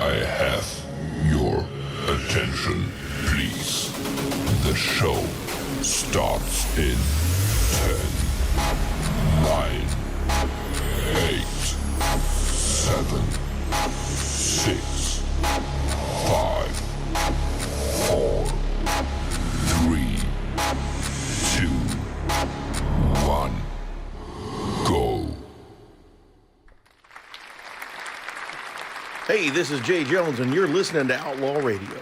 I have your attention, please. The show starts in 10, 9, 8, 7, 6, 5, 4, 3, 2, 1, go. Hey, this is Jay Jones, and you're listening to Outlaw Radio.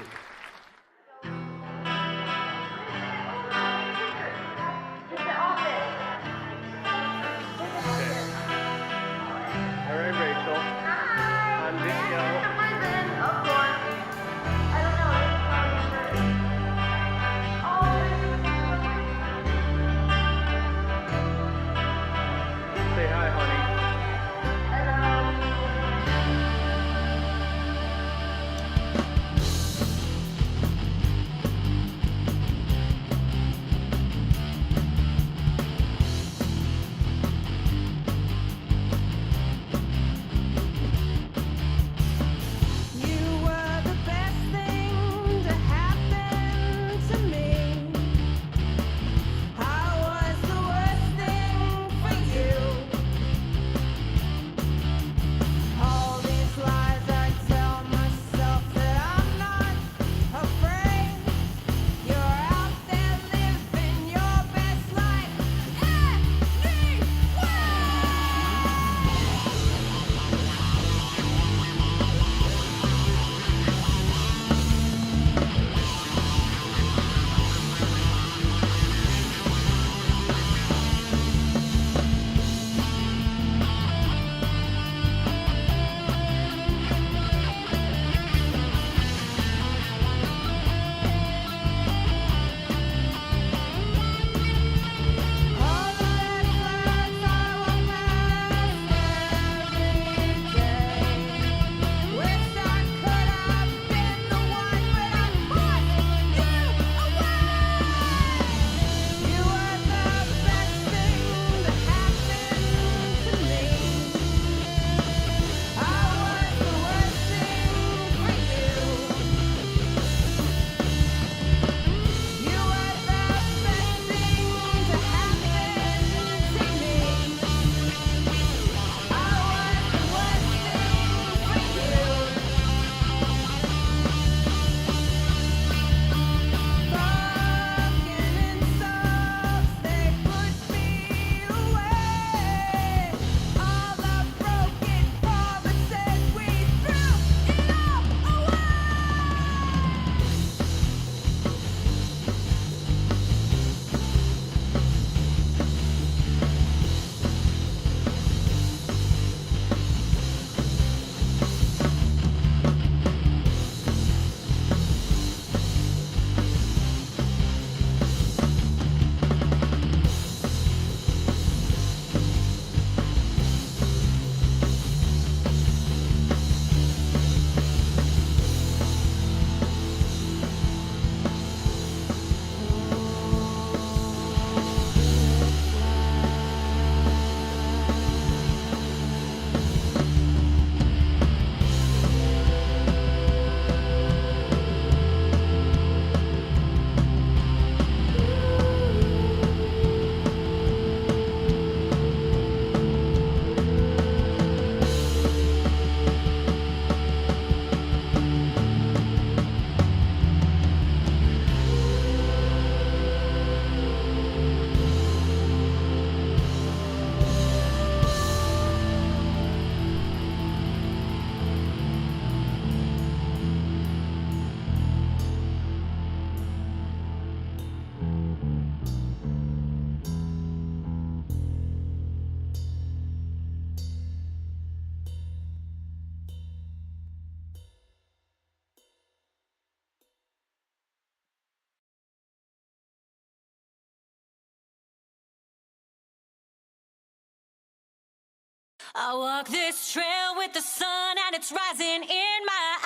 I walk this trail with the sun and it's rising in my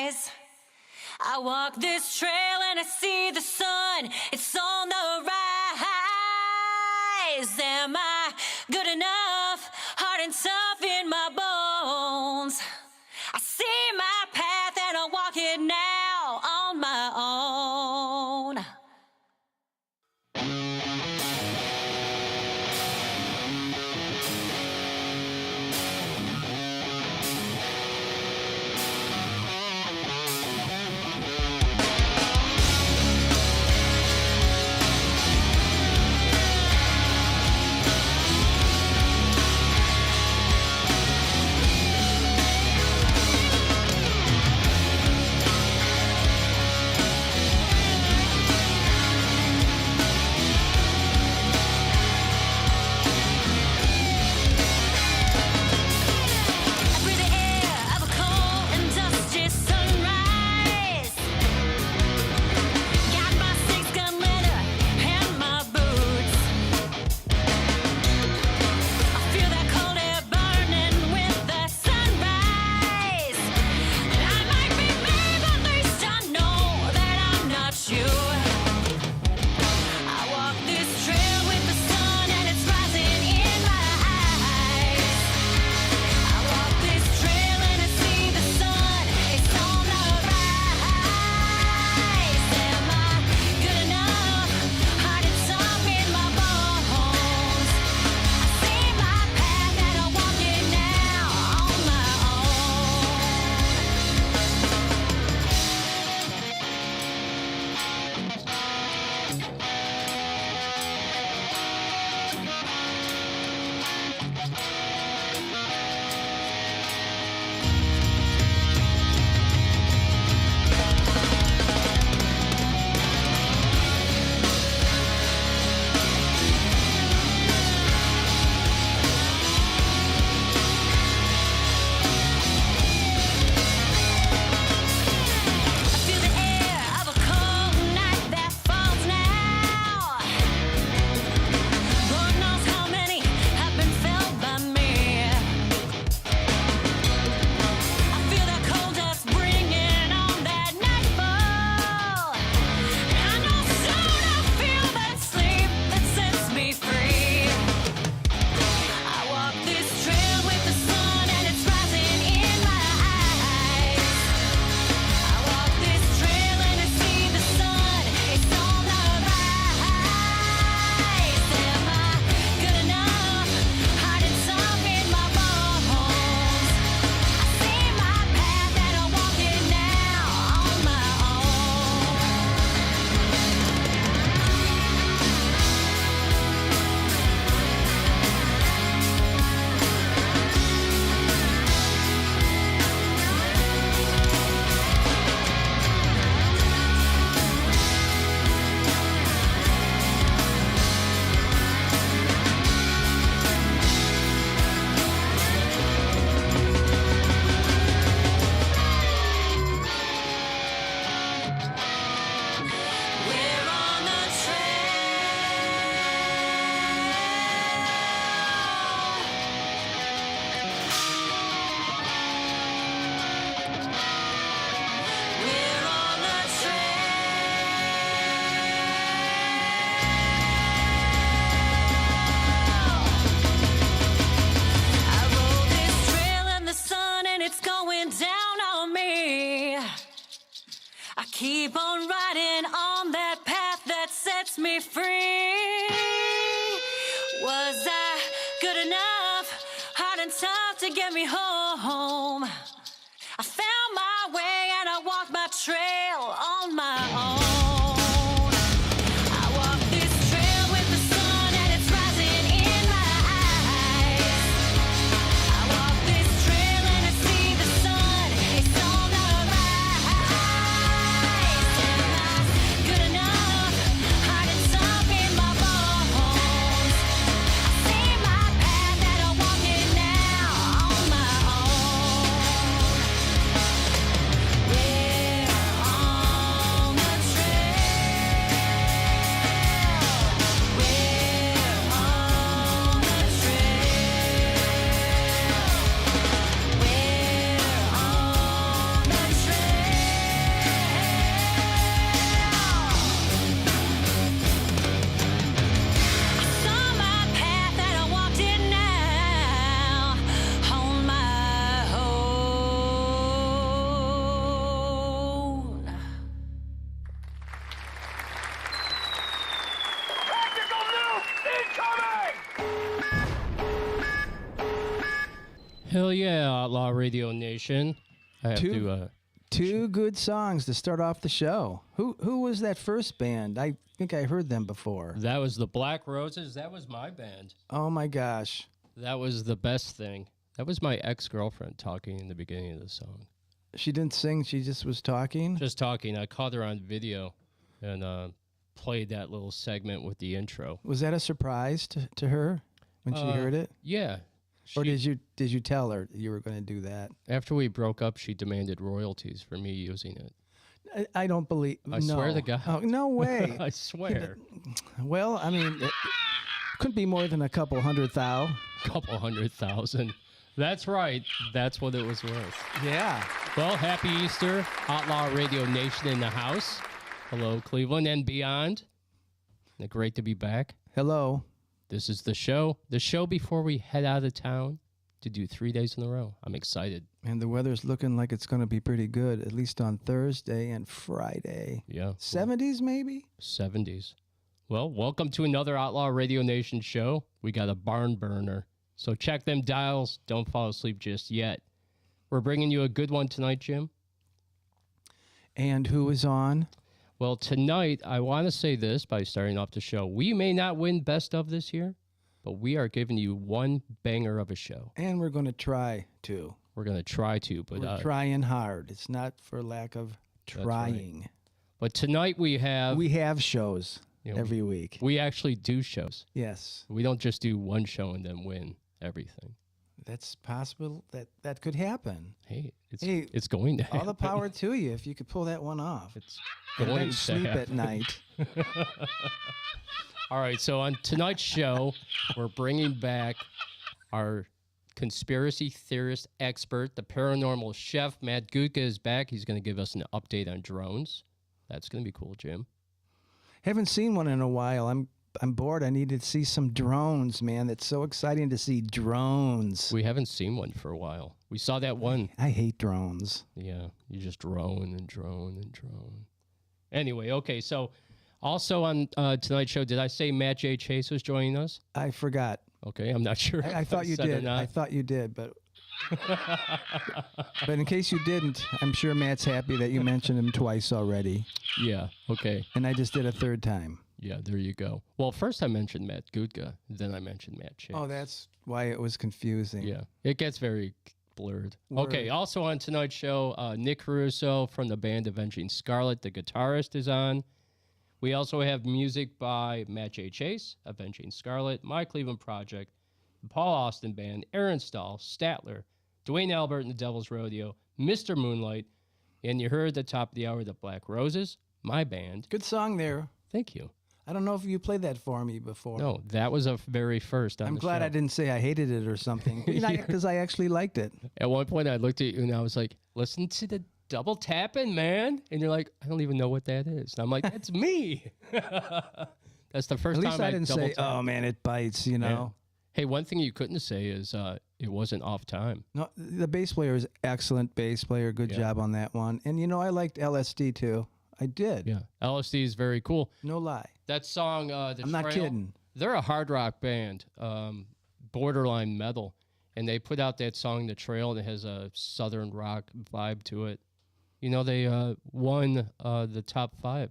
eyes. I walk this trail and I see the sun, it's on the rise. Am I good enough? Heart and tough in my bones. I see my keep on riding on that path that sets me free. Was I good enough, hard and tough to get me home? I found my way and I walked my trail on my own. I walk this trail with the sun and it's rising in my eyes. I walk this trail and I see the sun, it's on the rise. Am I good enough, hard and tough in my bones? I see my path and I'm walking now on my own. We're on the trail. We're on the trail. We're on the trail. I saw my path and I walked it now on my own. Tactical nuke incoming! Hell yeah, Outlaw Radio Nation. I have to. Two good songs to start off the show. Who was that first band? I think I heard them before. That was the Black Roses. That was my band. Oh my gosh. That was the best thing. That was my ex-girlfriend talking in the beginning of the song. She didn't sing, she just was talking? Just talking. I caught her on video and played that little segment with the intro. Was that a surprise to her when she heard it? Yeah. Or did you tell her you were going to do that? After we broke up, she demanded royalties for me using it. I don't believe. I swear to God. Oh, no way. I swear. Well, I mean, it couldn't be more than a couple hundred thou. Couple 100,000. That's right. That's what it was worth. Yeah. Well, happy Easter, Outlaw Radio Nation in the house. Hello, Cleveland and beyond. Great to be back. Hello. This is the show before we head out of town to do 3 days in a row. I'm excited. And the weather's looking like it's going to be pretty good, at least on Thursday and Friday. Yeah. 70s maybe? 70s. Well, welcome to another Outlaw Radio Nation show. We got a barn burner. So check them dials. Don't fall asleep just yet. We're bringing you a good one tonight, Jim. And who is on? Well, tonight, I want to say this by starting off the show. We may not win best of this year, but we are giving you one banger of a show. And we're going to try to. We're going to try to, but We're trying hard. It's not for lack of trying. Right. But tonight we have shows every week. We actually do shows. Yes. We don't just do one show and then win everything. That's possible. That could happen. Hey, it's going to happen. All the power to you if you could pull that one off. It's and going then to sleep happen. at night. All right, so on tonight's show, we're bringing back our conspiracy theorist expert, the paranormal chef. Matt Gutka is back. He's going to give us an update on drones. That's going to be cool, Jim. Haven't seen one in a while. I'm bored. I need to see some drones, man. It's so exciting to see drones. We haven't seen one for a while. We saw that one. I hate drones. Yeah, you just drone and drone and drone. Anyway, okay, so also on tonight's show, did I say Matt J. Chase was joining us? I forgot. Okay, I'm not sure. I thought you said or did. not. I thought you did, but but in case you didn't, I'm sure Matt's happy that you mentioned him twice already. Yeah, okay. And I just did a third time. Yeah, there you go. Well, first I mentioned Matt Gutka, then I mentioned Matt Chase. Oh, that's why it was confusing. Yeah, it gets very blurred. Word. Okay, also on tonight's show, Nick Caruso from the band Avenging Scarlet, the guitarist, is on. We also have music by Matt J. Chase, Avenging Scarlet, My Cleveland Project, the Paul Austin Band, Aaron Stahl, Statler, Dwayne Albert and the Devil's Rodeo, Mr. Moonlight, and you heard at the top of the hour, the Black Roses, my band. Good song there. Thank you. I don't know if you played that for me before. No, that was a very first on I'm the glad show. I didn't say I hated it or something. Because I actually liked it. At one point, I looked at you and I was like, listen to the double tapping, man. And you're like, I don't even know what that is. And I'm like, that's me. That's the first At time least I didn't say, double-tapped. oh, man, it bites, you know. Hey, one thing you couldn't say is it wasn't off time. No, the bass player is excellent bass player. Good job on that one. And, you know, I liked LSD, too. I did. Yeah, LSD is very cool. No lie. That song, The I'm not Trail, kidding. They're a hard rock band, borderline metal, and they put out that song, The Trail, and it has a southern rock vibe to it. You know, they won the top 5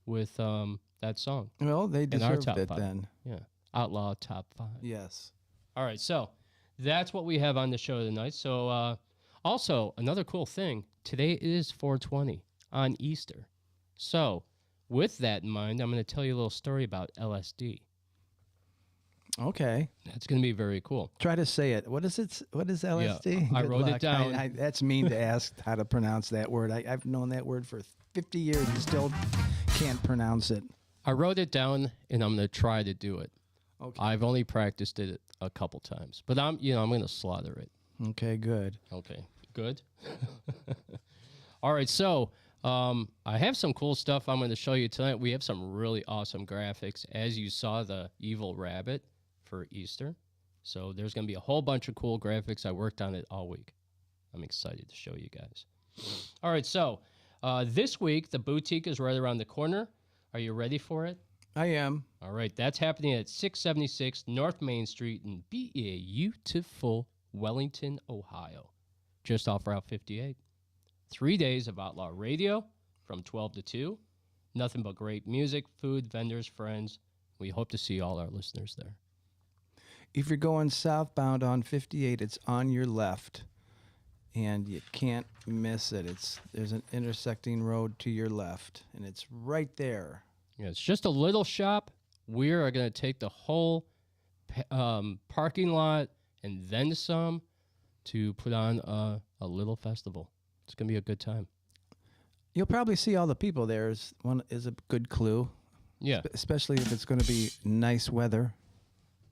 with that song. Well, they In our deserved top it 5. then. Yeah, Outlaw top 5. Yes. All right, so that's what we have on the show tonight. So also, another cool thing, today is 420 on Easter. So with that in mind, I'm going to tell you a little story about LSD. Okay. That's going to be very cool. Try to say it. What is it? What is LSD? I Good wrote it luck. down. That's mean to ask how to pronounce that word. I've known that word for 50 years and still can't pronounce it. I wrote it down, and I'm going to try to do it. Okay. I've only practiced it a couple times, but I'm going to slaughter it. Okay, good. Okay, good. All right, so I have some cool stuff I'm going to show you tonight. We have some really awesome graphics, as you saw the evil rabbit for Easter. So there's going to be a whole bunch of cool graphics. I worked on it all week. I'm excited to show you guys. All right, so this week, the boutique is right around the corner. Are you ready for it? I am. All right, that's happening at 676 North Main Street in beautiful Wellington, Ohio, just off Route 58. 3 days of Outlaw Radio from 12 to 2. Nothing but great music, food, vendors, friends. We hope to see all our listeners there. If you're going southbound on 58, it's on your left, and you can't miss it. There's an intersecting road to your left, and it's right there. Yeah, it's just a little shop. We are going to take the whole parking lot and then some to put on a little festival. It's going to be a good time. You'll probably see all the people there. Is a good clue. Yeah. Especially if it's going to be nice weather.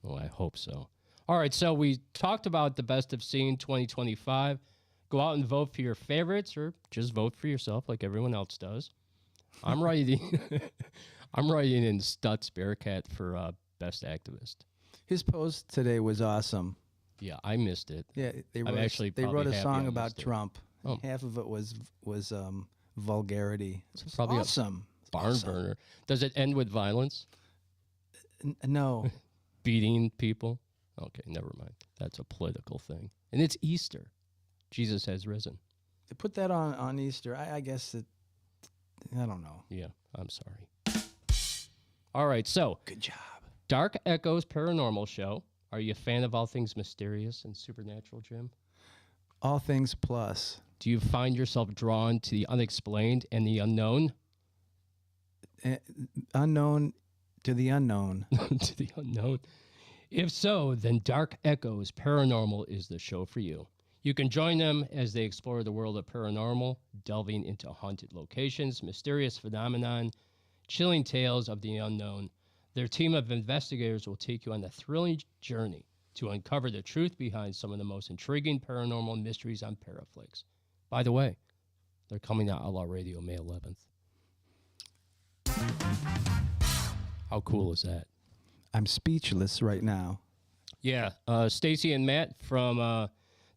Well, I hope so. All right, so we talked about the best of scene 2025. Go out and vote for your favorites, or just vote for yourself like everyone else does. I'm writing in Stutz Bearcat for best activist. His post today was awesome. Yeah, I missed it. Yeah, they I'm wrote, actually they wrote probably a happy song I about missed it. Trump. Oh. Half of it was vulgarity. It's probably awesome. Barn Awesome. burner. Does it end with violence? No. Beating people? Okay, never mind. That's a political thing. And it's Easter. Jesus has risen. To put that on Easter, I guess I don't know. Yeah, I'm sorry. All right, so Good job. Dark Echoes Paranormal Show. Are you a fan of all things mysterious and supernatural, Jim? All things plus. Do you find yourself drawn to the unexplained and the unknown? Unknown to the unknown. To the unknown. If so, then Dark Echoes Paranormal is the show for you. You can join them as they explore the world of paranormal, delving into haunted locations, mysterious phenomenon, chilling tales of the unknown. Their team of investigators will take you on a thrilling journey to uncover the truth behind some of the most intriguing paranormal mysteries on Paraflix. By the way, they're coming to Outlaw Radio May 11th. How cool is that? I'm speechless right now. Yeah, Stacy and Matt from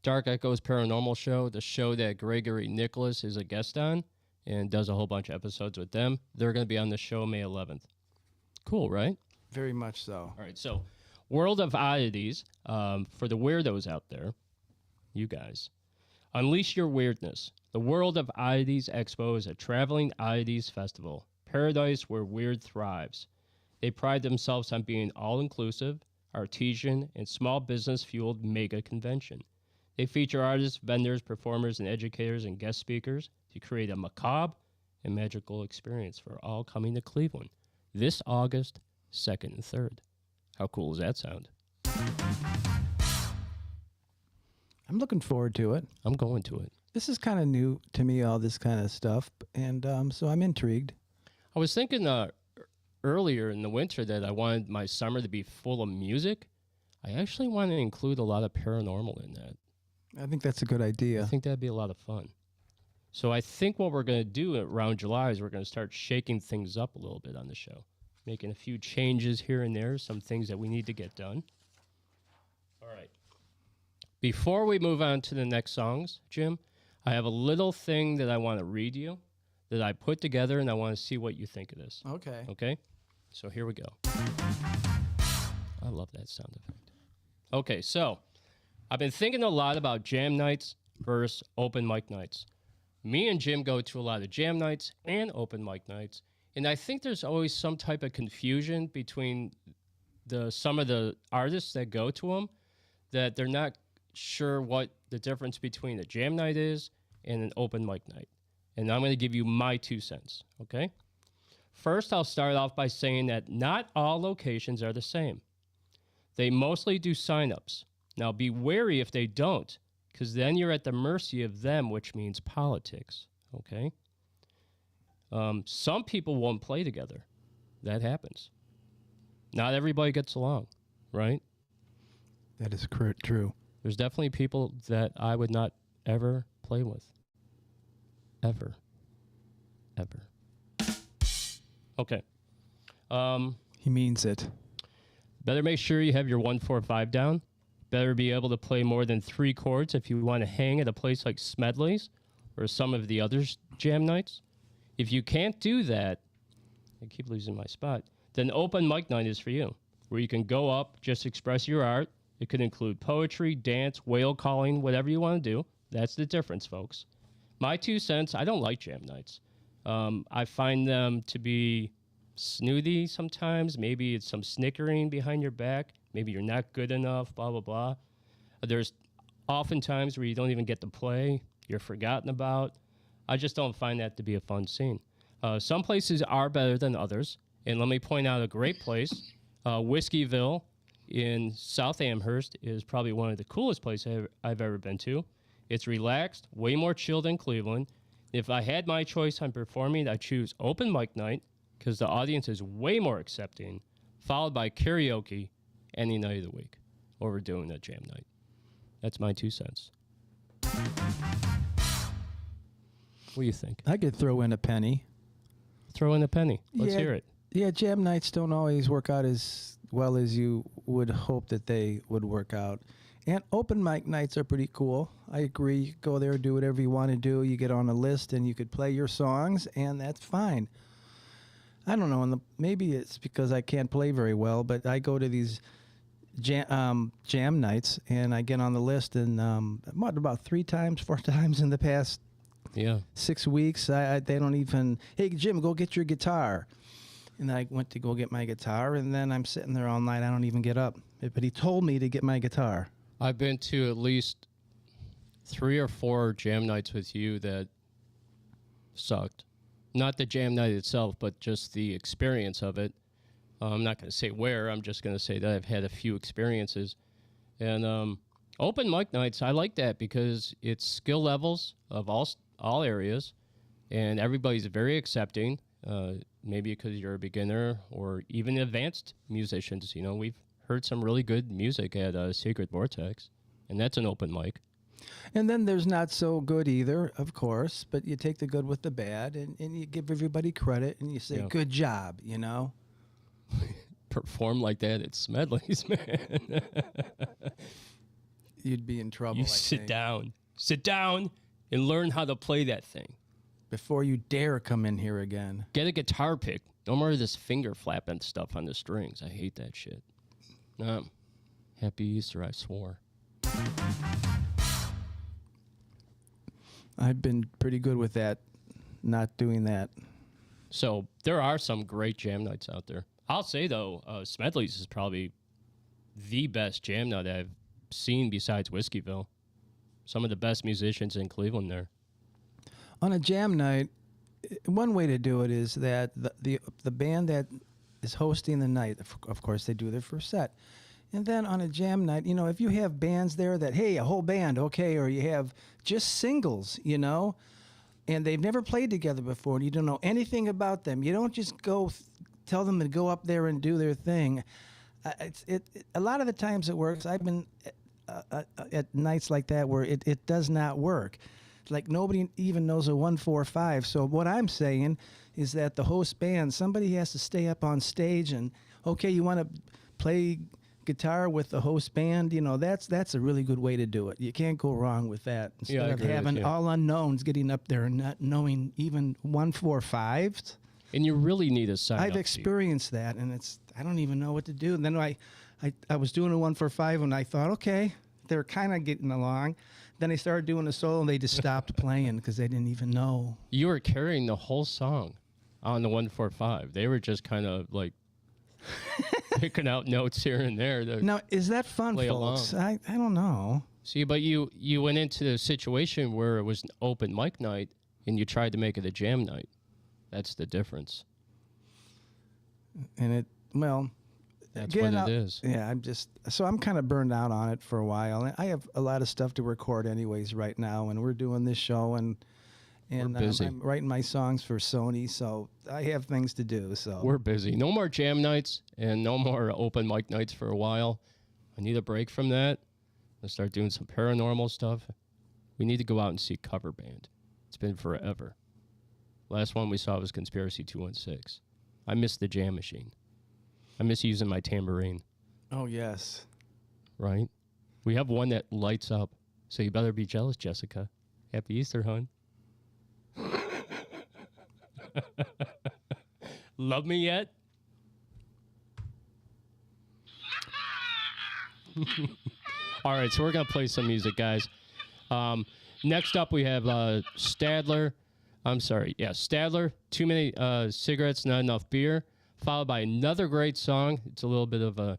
Dark Echoes Paranormal Show, the show that Gregory Nicholas is a guest on and does a whole bunch of episodes with them. They're going to be on the show May 11th. Cool, right? Very much so. All right, so World of Oddities, for the weirdos out there, you guys, unleash your weirdness. The World of Oddities Expo is a traveling oddities festival, paradise where weird thrives. They pride themselves on being all-inclusive, artesian, and small business-fueled mega convention. They feature artists, vendors, performers, and educators and guest speakers to create a macabre and magical experience for all coming to Cleveland this August 2nd and 3rd. How cool does that sound? I'm looking forward to it. I'm going to it. This is kind of new to me, all this kind of stuff, and so I'm intrigued. I was thinking earlier in the winter that I wanted my summer to be full of music. I actually want to include a lot of paranormal in that. I think that's a good idea. I think that'd be a lot of fun. So I think what we're going to do around July is we're going to start shaking things up a little bit on the show, making a few changes here and there, some things that we need to get done. All right. Before we move on to the next songs, Jim, I have a little thing that I want to read you. that I put together, and I want to see what you think of this. Okay. Okay? So here we go. I love that sound effect. Okay, so I've been thinking a lot about jam nights versus open mic nights. Me and Jim go to a lot of jam nights and open mic nights, and I think there's always some type of confusion between some of the artists that go to them, that they're not sure what the difference between a jam night is and an open mic night. And I'm going to give you my 2 cents, okay? First, I'll start off by saying that not all locations are the same. They mostly do sign-ups. Now, be wary if they don't, because then you're at the mercy of them, which means politics, okay? Some people won't play together. That happens. Not everybody gets along, right? That is true. There's definitely people that I would not ever play with. Ever. Okay. He means it. Better make sure you have your 1-4-5 down. Better be able to play more than 3 chords if you want to hang at a place like Smedley's or some of the other jam nights. If you can't do that, I keep losing my spot, then open mic night is for you, where you can go up, just express your art. It could include poetry, dance, whale calling, whatever you want to do. That's the difference, folks. My 2 cents, I don't like jam nights. I find them to be snooty sometimes. Maybe it's some snickering behind your back. Maybe you're not good enough, blah, blah, blah. There's often times where you don't even get to play. You're forgotten about. I just don't find that to be a fun scene. Some places are better than others. And let me point out a great place. Whiskeyville in South Amherst is probably one of the coolest places I've ever been to. It's relaxed, way more chill than Cleveland. If I had my choice on performing, I'd choose open mic night because the audience is way more accepting, followed by karaoke any night of the week over doing a jam night. That's my 2 cents. What do you think? I could throw in a penny. Throw in a penny. Let's hear it. Yeah, jam nights don't always work out as well as you would hope that they would work out. And open mic nights are pretty cool. I agree. You go there, do whatever you want to do. You get on a list and you could play your songs, and that's fine. I don't know. Maybe it's because I can't play very well, but I go to these jam nights, and I get on the list, and about 4 times in the past 6 weeks. They don't even, hey, Jim, go get your guitar. And I went to go get my guitar, and then I'm sitting there all night. I don't even get up. But he told me to get my guitar. I've been to at least 3 or 4 jam nights with you that sucked. Not the jam night itself, but just the experience of it. I'm not going to say where. I'm just going to say that I've had a few experiences. And open mic nights, I like that because it's skill levels of all areas, and everybody's very accepting. Maybe because you're a beginner or even advanced musicians. You know, we've heard some really good music at Secret Vortex, and that's an open mic. And then there's not so good either, of course, but you take the good with the bad, and you give everybody credit, and you say, good job, you know? Perform like that at Smedley's, man. You'd be in trouble, Sit down and learn how to play that thing. Before you dare come in here again. Get a guitar pick. No more of this finger flapping stuff on the strings. I hate that shit. Happy Easter, I swore. I've been pretty good with that, not doing that. So there are some great jam nights out there. I'll say, though, Smedley's is probably the best jam night I've seen besides Whiskeyville. Some of the best musicians in Cleveland there. On a jam night, one way to do it is that the band that is hosting the night, of course, they do their first set. And then on a jam night, you know, if you have bands there that, hey, a whole band, okay, or you have just singles, you know, and they've never played together before and you don't know anything about them, you don't just go tell them to go up there and do their thing. A lot of the times it works. I've been at nights like that where it does not work. Like nobody even knows a 1-4-5. So what I'm saying is that the host band, somebody has to stay up on stage and, okay, you want to play guitar with the host band, that's a really good way to do it. You can't go wrong with that. Instead I of agree with having you. all unknowns getting up there and not knowing even 1-4-5s. And you really need a side. I've experienced that, and I don't even know what to do. And then I was doing a 1-4-5, and I thought, okay, they're kind of getting along. Then they started doing a solo, and they just stopped playing because they didn't even know. You were carrying the whole song on the 1-4-5. They were just kind of like picking out notes here and there. Now, is that fun, play folks? along. I don't know. See, but you went into the situation where it was an open mic night, and you tried to make it a jam night. That's the difference. And That's what it is. Yeah, I'm kind of burned out on it for a while. And I have a lot of stuff to record anyways right now, and we're doing this show, and We're busy. I'm writing my songs for Sony, so I have things to do. So We're busy. No more jam nights and no more open mic nights for a while. I need a break from that. I'll start doing some paranormal stuff. We need to go out and see cover band. It's been forever. Last one we saw was Conspiracy 216. I miss the jam machine. I miss using my tambourine, Oh yes. right? We have one that lights up, so you better be jealous, Jessica. Happy Easter, hon. Love me yet? All right, so we're going to play some music, guys. Next up, we have Stadler. Stadler, Too Many Cigarettes, Not Enough Beer, followed by another great song. It's a little bit of a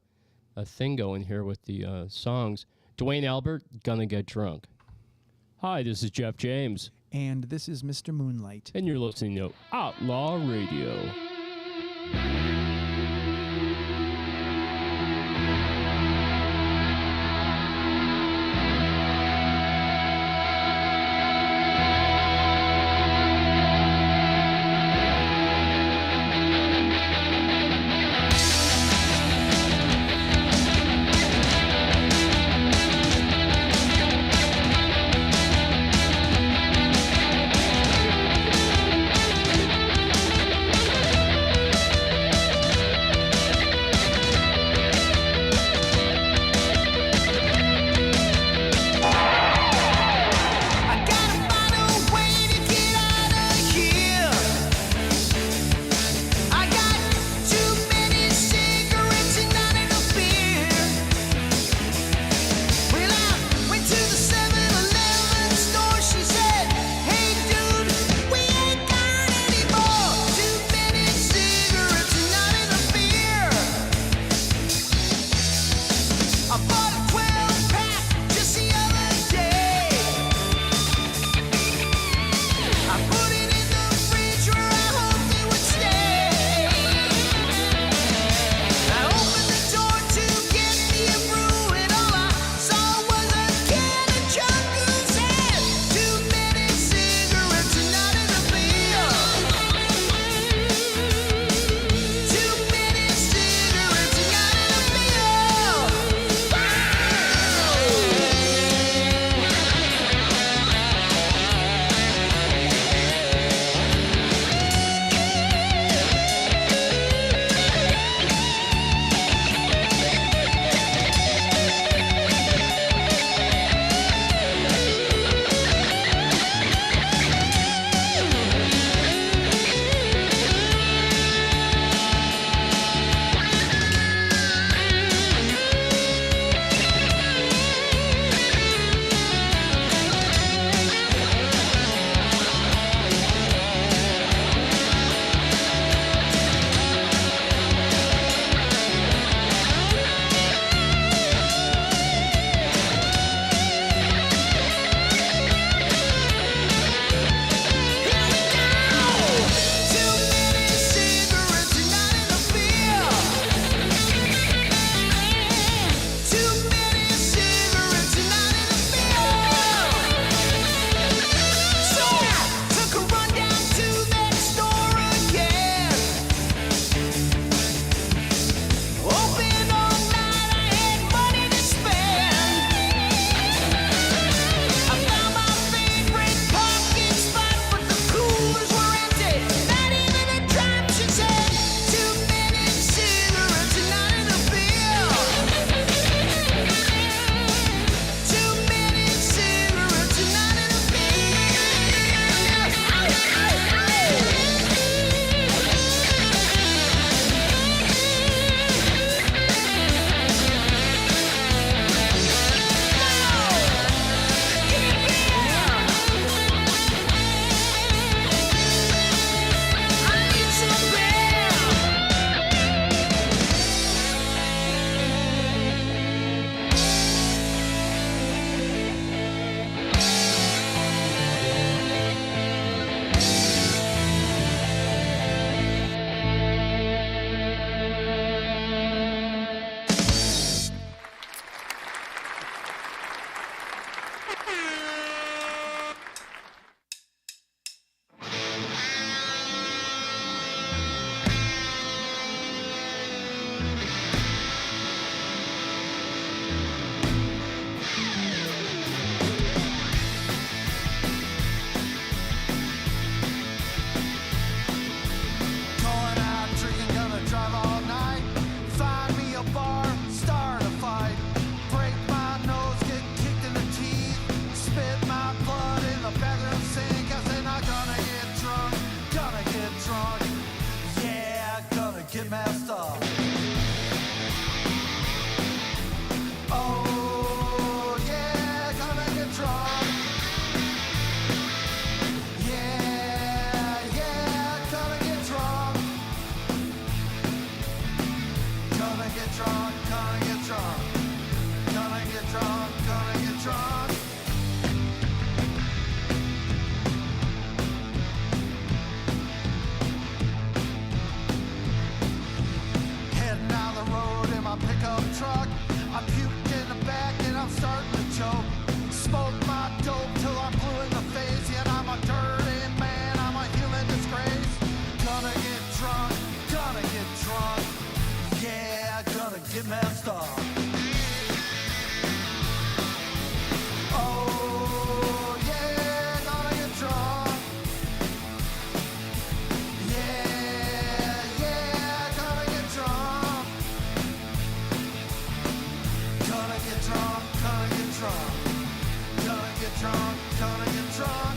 thing going here with the songs. Dwayne Albert, Gonna Get Drunk. Hi, this is Jeff James, And this is Mr. Moonlight. and you're listening to Outlaw Radio. messed up. Oh, yeah, gonna get drunk. Yeah, gonna get drunk. Gonna get drunk, gonna get drunk. Gonna get drunk, gonna get drunk.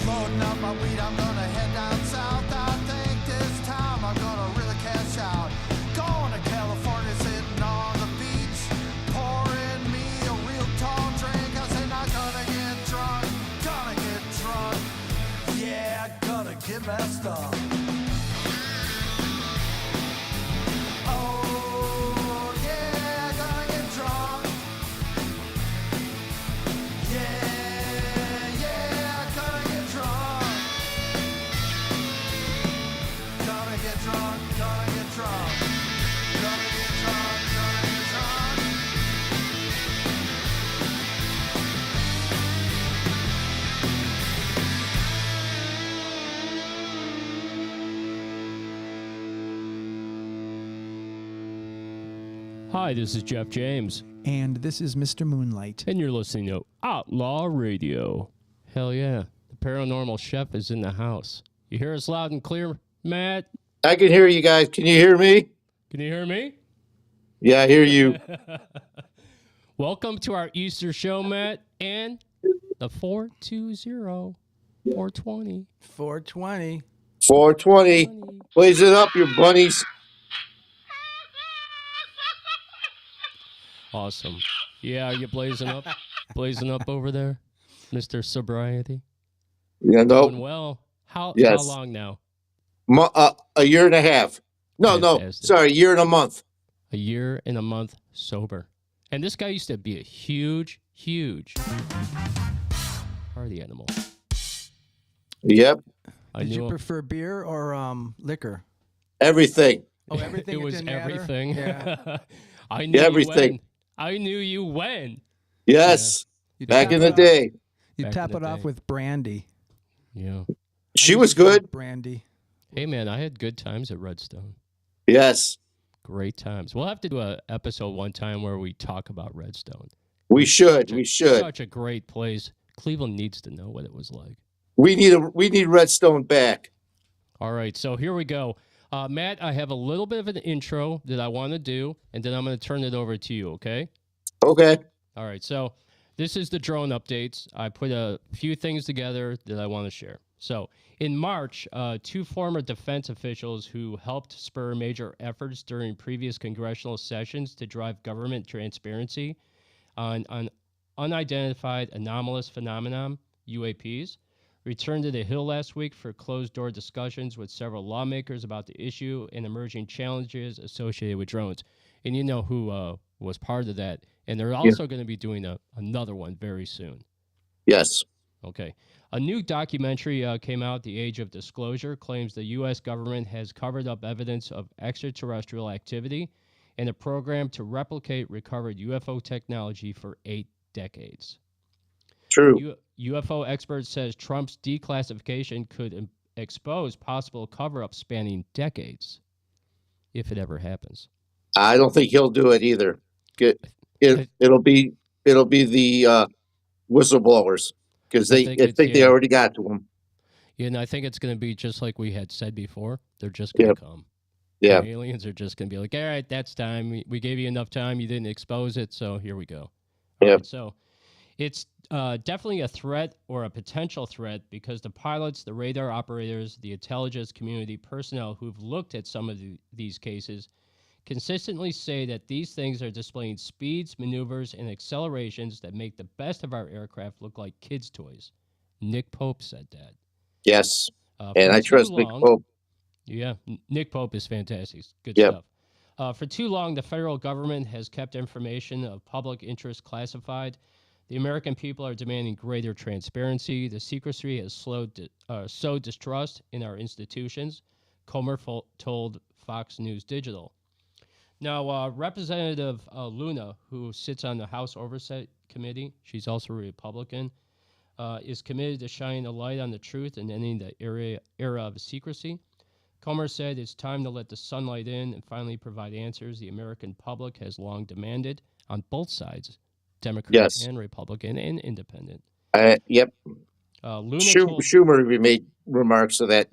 Loading up my weed, I'm gonna head down south. I think this time I'm gonna really cash out. Going to California, sitting on the beach, pouring me a real tall drink. I said I'm gonna get drunk, yeah, gonna get messed up. Oh, yeah, gonna get drunk. Yeah, gonna get drunk. Gonna get drunk, gonna get drunk. Gonna get drunk, gonna get drunk. Hi, this is Jeff James, And this is Mr. Moonlight. and you're listening to Outlaw Radio. Hell yeah. The paranormal chef is in the house. You hear us loud and clear, Matt? I can hear you guys. Can you hear me? Can you hear me? Yeah, I hear you. Welcome to our Easter show, Matt, and the 420 420. 420. 420. Blaze it up, you bunnies. Awesome. Yeah, are you blazing up? Blazing up over there, Mr. Sobriety? Yeah, Doing no. well. How Yes. long now? A year and a half. No, Fantastic. sorry, a year and a month. A year and a month sober. And this guy used to be a huge party animal. Yep, I Did knew you him. prefer beer or liquor? everything. Oh, everything. It was didn't matter? everything. Yeah. I knew Everything. You when. I knew you when. Yes, You back top in it the off- day. You Back top in it the off day. with brandy. Yeah. She I was used to drink good. Brandy. Hey, man, I had good times at Redstone. Yes, Great times. We'll have to do an episode one time where we talk about Redstone. we should. Such a- We should. Such a great place. Cleveland needs to know what it was like. We need Redstone back. All right, so here we go. Matt, I have a little bit of an intro that I want to do, and then I'm going to turn it over to you, okay? Okay. All right, so this is the drone updates. I put a few things together that I want to share. So in March, two former defense officials who helped spur major efforts during previous congressional sessions to drive government transparency on unidentified anomalous phenomenon, UAPs, returned to the Hill last week for closed-door discussions with several lawmakers about the issue and emerging challenges associated with drones. And you know who was part of that. And they're also going to be doing another one very soon. Yes. Okay. A new documentary came out, The Age of Disclosure, claims the U.S. government has covered up evidence of extraterrestrial activity in a program to replicate recovered UFO technology for 8 decades. True. UFO expert says Trump's declassification could expose possible cover-up spanning decades, if it ever happens. I don't think he'll do it either. It'll be the whistleblowers because I think they already got to him. Yeah, and I think it's going to be just like we had said before. They're just going to come. Yeah. The aliens are just going to be like, all right, that's time. We gave you enough time. You didn't expose it, so here we go. All Yeah. right, so it's definitely a threat or a potential threat because the pilots, the radar operators, the intelligence community personnel who've looked at some of these cases consistently say that these things are displaying speeds, maneuvers, and accelerations that make the best of our aircraft look like kids' toys. Nick Pope said that. Yes. For And I too trust Nick long, Pope. Yeah, Nick Pope is fantastic. Good Yep. stuff. For too long, the federal government has kept information of public interest classified. The American people are demanding greater transparency. The secrecy has sowed distrust in our institutions, Comer told Fox News Digital. Now, Representative Luna, who sits on the House Oversight Committee, she's also a Republican, is committed to shining a light on the truth and ending the era of secrecy. Comer said it's time to let the sunlight in and finally provide answers the American public has long demanded on both sides, Democrat Yes. and Republican and Independent. Yep. Luna Schumer made remarks to that.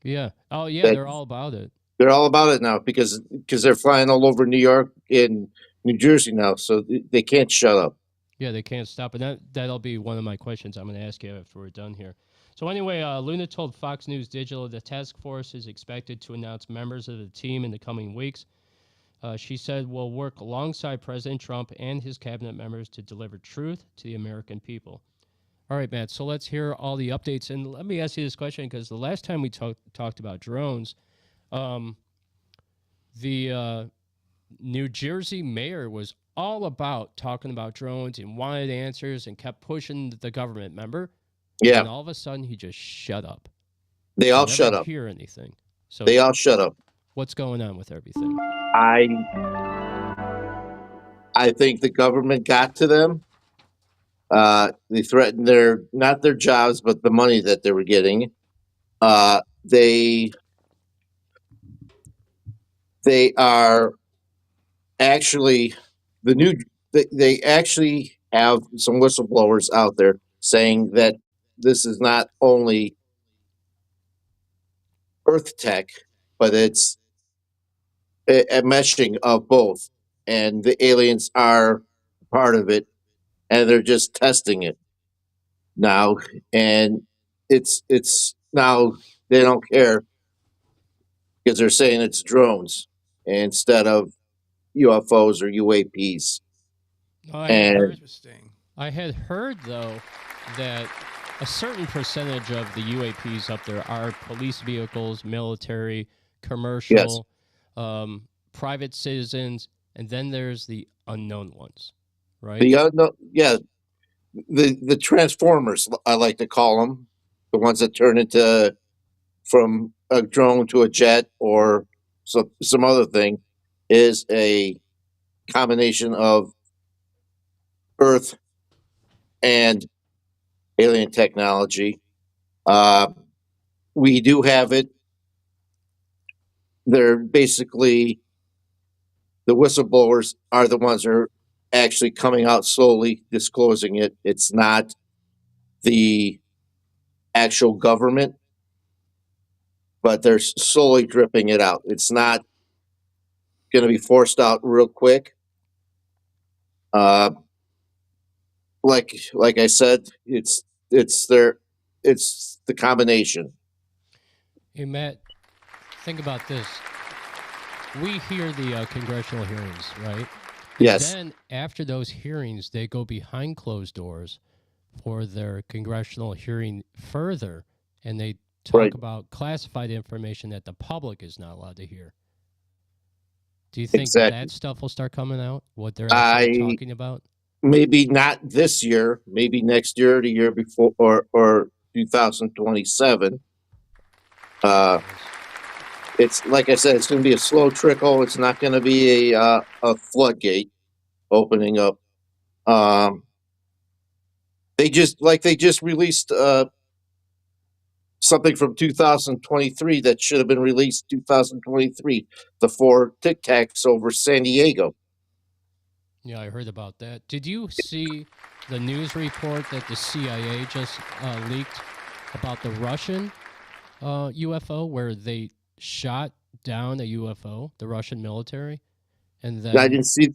Yeah. Oh, yeah, they're all about it. They're all about it now because they're flying all over New York and New Jersey now, so they can't shut up. Yeah, they can't stop it. That'll be one of my questions I'm going to ask you after we're done here. So anyway, Luna told Fox News Digital the task force is expected to announce members of the team in the coming weeks. She said we'll work alongside President Trump and his cabinet members to deliver truth to the American people. All right, Matt, so let's hear all the updates. And let me ask you this question, because the last time we talked about drones, the New Jersey mayor was all about talking about drones and wanted answers and kept pushing the government, remember? Yeah. And all of a sudden, he just shut up. They all shut up. Hear anything. So they all shut up. What's going on with everything? I think the government got to them. They threatened not their jobs, but the money that they were getting. They are actually they actually have some whistleblowers out there saying that this is not only Earth tech, but it's a meshing of both, and the aliens are part of it, and they're just testing it now, and it's now they don't care because they're saying it's drones instead of UFOs or UAPs. I had heard, though, that a certain percentage of the UAPs up there are police vehicles, military, commercial, private citizens, and then there's the unknown ones, right? The unknown, yeah, the Transformers, I like to call them, the ones that turn into from a drone to a jet or some other thing, is a combination of Earth and alien technology. We do have it. They're basically, the whistleblowers are the ones that are actually coming out slowly, disclosing it. It's not the actual government, but they're slowly dripping it out. It's not going to be forced out real quick. Like I said, it's the combination. Hey, Matt, think about this. We hear the congressional hearings, right? Yes. And then after those hearings, they go behind closed doors for their congressional hearing further, and they talk about classified information that the public is not allowed to hear. Do you think that stuff will start coming out, what they're actually talking about? Maybe not this year, maybe next year or the year before, or 2027. It's like I said, it's going to be a slow trickle. It's not going to be a floodgate opening up. They just released something from 2023 that should have been released 2023. The 4 Tic Tacs over San Diego. Yeah, I heard about that. Did you see the news report that the CIA just leaked about the Russian UFO, where they shot down a UFO, the Russian military? And then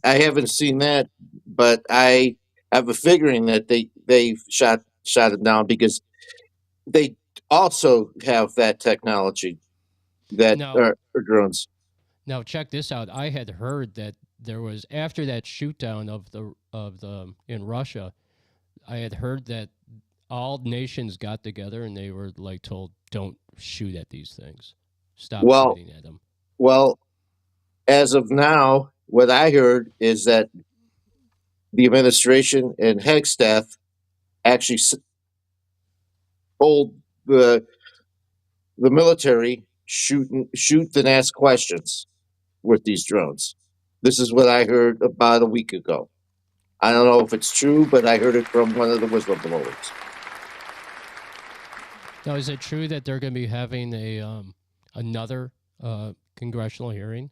I haven't seen that, but I have a figuring that they shot it down because they also have that technology that No. are drones. Now check this out. I had heard that there was after that shoot down of the in Russia, I had heard that all nations got together and they were like told, don't shoot at these things. Stop Well, shooting at them. well, as of now, what I heard is that the administration and Hegstaff actually told the military shoot and ask questions with these drones. This is what I heard about a week ago. I don't know if it's true, but I heard it from one of the whistleblowers. Now, is it true that they're going to be having a another congressional hearing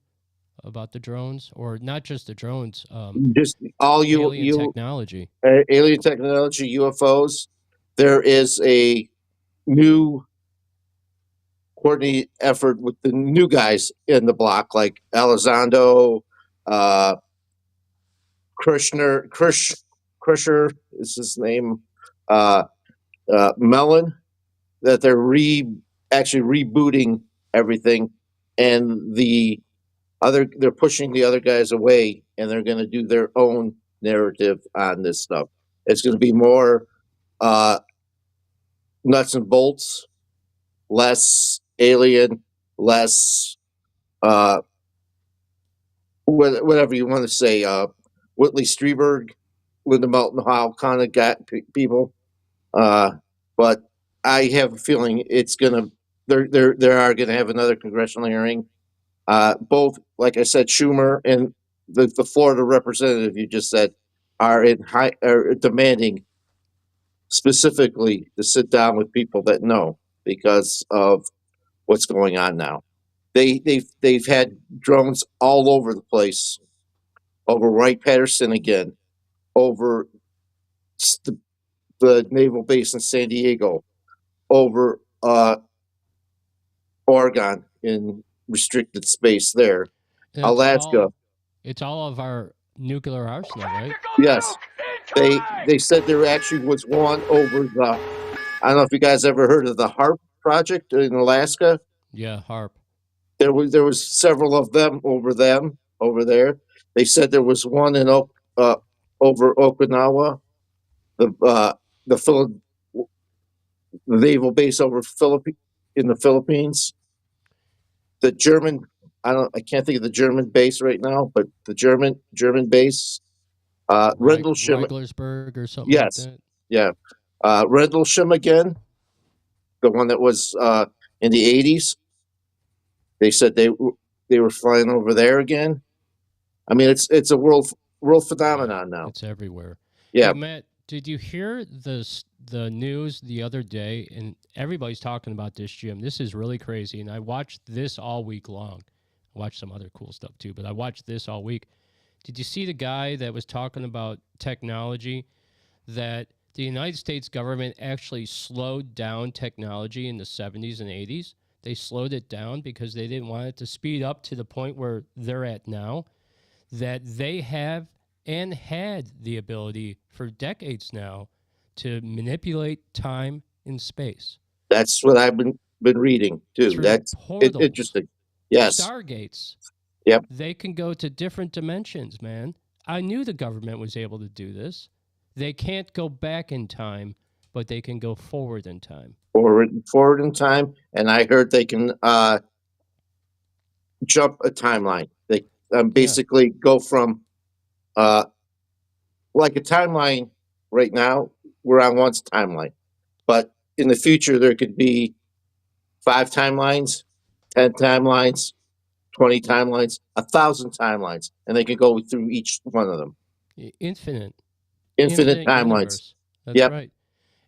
about the drones, or not just the drones? Just all alien technology. Alien technology, UFOs. There is a new coordinated effort with the new guys in the block, like Elizondo, Krisher is his name, Mellon, that they're actually rebooting everything, and they're pushing the other guys away, and they're going to do their own narrative on this stuff. It's going to be more nuts and bolts, less alien, less whatever you want to say. Whitley Strieberg, Linda Moulton Howe kind of got people, but I have a feeling it's gonna. They are gonna have another congressional hearing. Both, like I said, Schumer and the Florida representative you just said are demanding specifically to sit down with people that know because of what's going on now. They've had drones all over the place, over Wright-Patterson again, over the naval base in San Diego, over Oregon in restricted space there, And Alaska. It's all of our nuclear arsenal, right? Yes, they said there actually was one over the. I don't know if you guys ever heard of the HARP project in Alaska. Yeah, HARP. There was several of them over there. They said there was one in over Okinawa, the naval base over in the Philippines. The German, I can't think of the German base right now, but the German base, Rendlesham, Reglersburg or something yes, like that. yeah, Rendlesham again, the one that was in the 80s. They said they were flying over there again. I mean, it's a world phenomenon now. It's everywhere. Yeah. Hey, Matt, did you hear the news the other day? And everybody's talking about this, Jim. This is really crazy. And I watched this all week long. I watched some other cool stuff too, but I watched this all week. Did you see the guy that was talking about technology, that the United States government actually slowed down technology in the 70s and 80s? They slowed it down because they didn't want it to speed up to the point where they're at now, that they have and had the ability for decades now to manipulate time and space. That's what I've been reading too. Through That's portals, interesting. Yes. Stargates. Yep. They can go to different dimensions, man. I knew the government was able to do this. They can't go back in time, but they can go forward in time. Forward in time, and I heard they can jump a timeline. They basically go from like a timeline right now. We're on one's timeline, but in the future there could be 5 timelines, 10 timelines, 20 timelines, 1,000 timelines, and they can go through each one of them. Infinite timelines. Universe. That's Yep. right.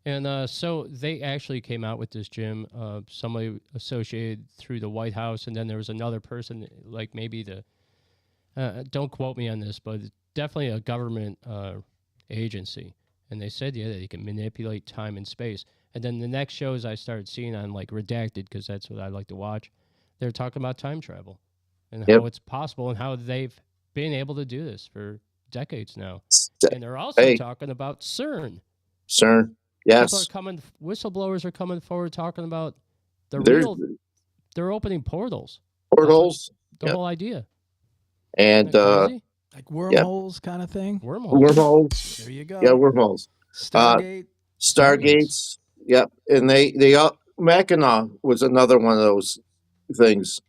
And so they actually came out with this, Jim, somebody associated through the White House, and then there was another person, like maybe don't quote me on this, but definitely a government agency. And they said, yeah, that they can manipulate time and space. And then the next shows I started seeing on like Redacted, because that's what I like to watch, they're talking about time travel and how it's possible and how they've been able to do this for decades now. And they're also Hey. talking about CERN. CERN. Yes. Whistleblowers are coming forward talking about There's they're opening portals. portals. The whole idea. And Isn't that crazy? Like wormholes kind of thing. Wormholes. There you go. Yeah, wormholes. Stargates. Yep. And they Mackinac was another one of those things.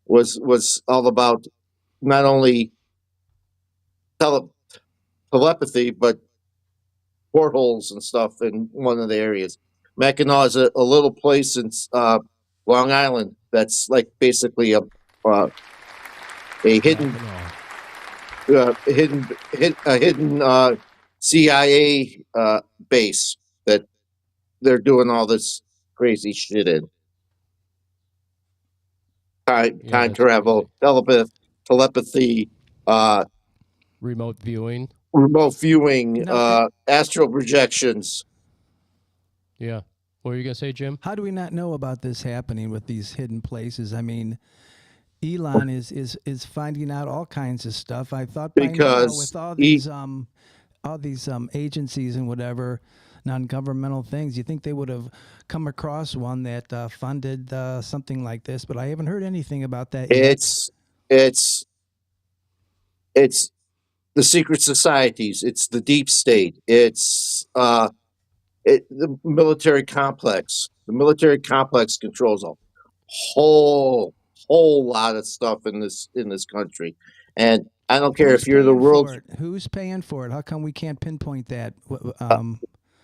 Was all about not only telepathy, but portholes and stuff in one of the areas. Mackinac is a little place in Long Island that's like basically a hidden CIA base that they're doing all this crazy shit in. Time travel, telepathy, remote viewing, astral projections. Yeah. What were you gonna say, Jim? How do we not know about this happening with these hidden places? I mean, Elon is finding out all kinds of stuff. I thought by now with all these agencies and whatever non-governmental things, you think they would have come across one that funded something like this, but I haven't heard anything about that yet. It's the secret societies. It's the deep state. It's the military complex. The military complex controls a whole lot of stuff in this country, and I don't care if you're the world. Who's paying for it? How come we can't pinpoint that?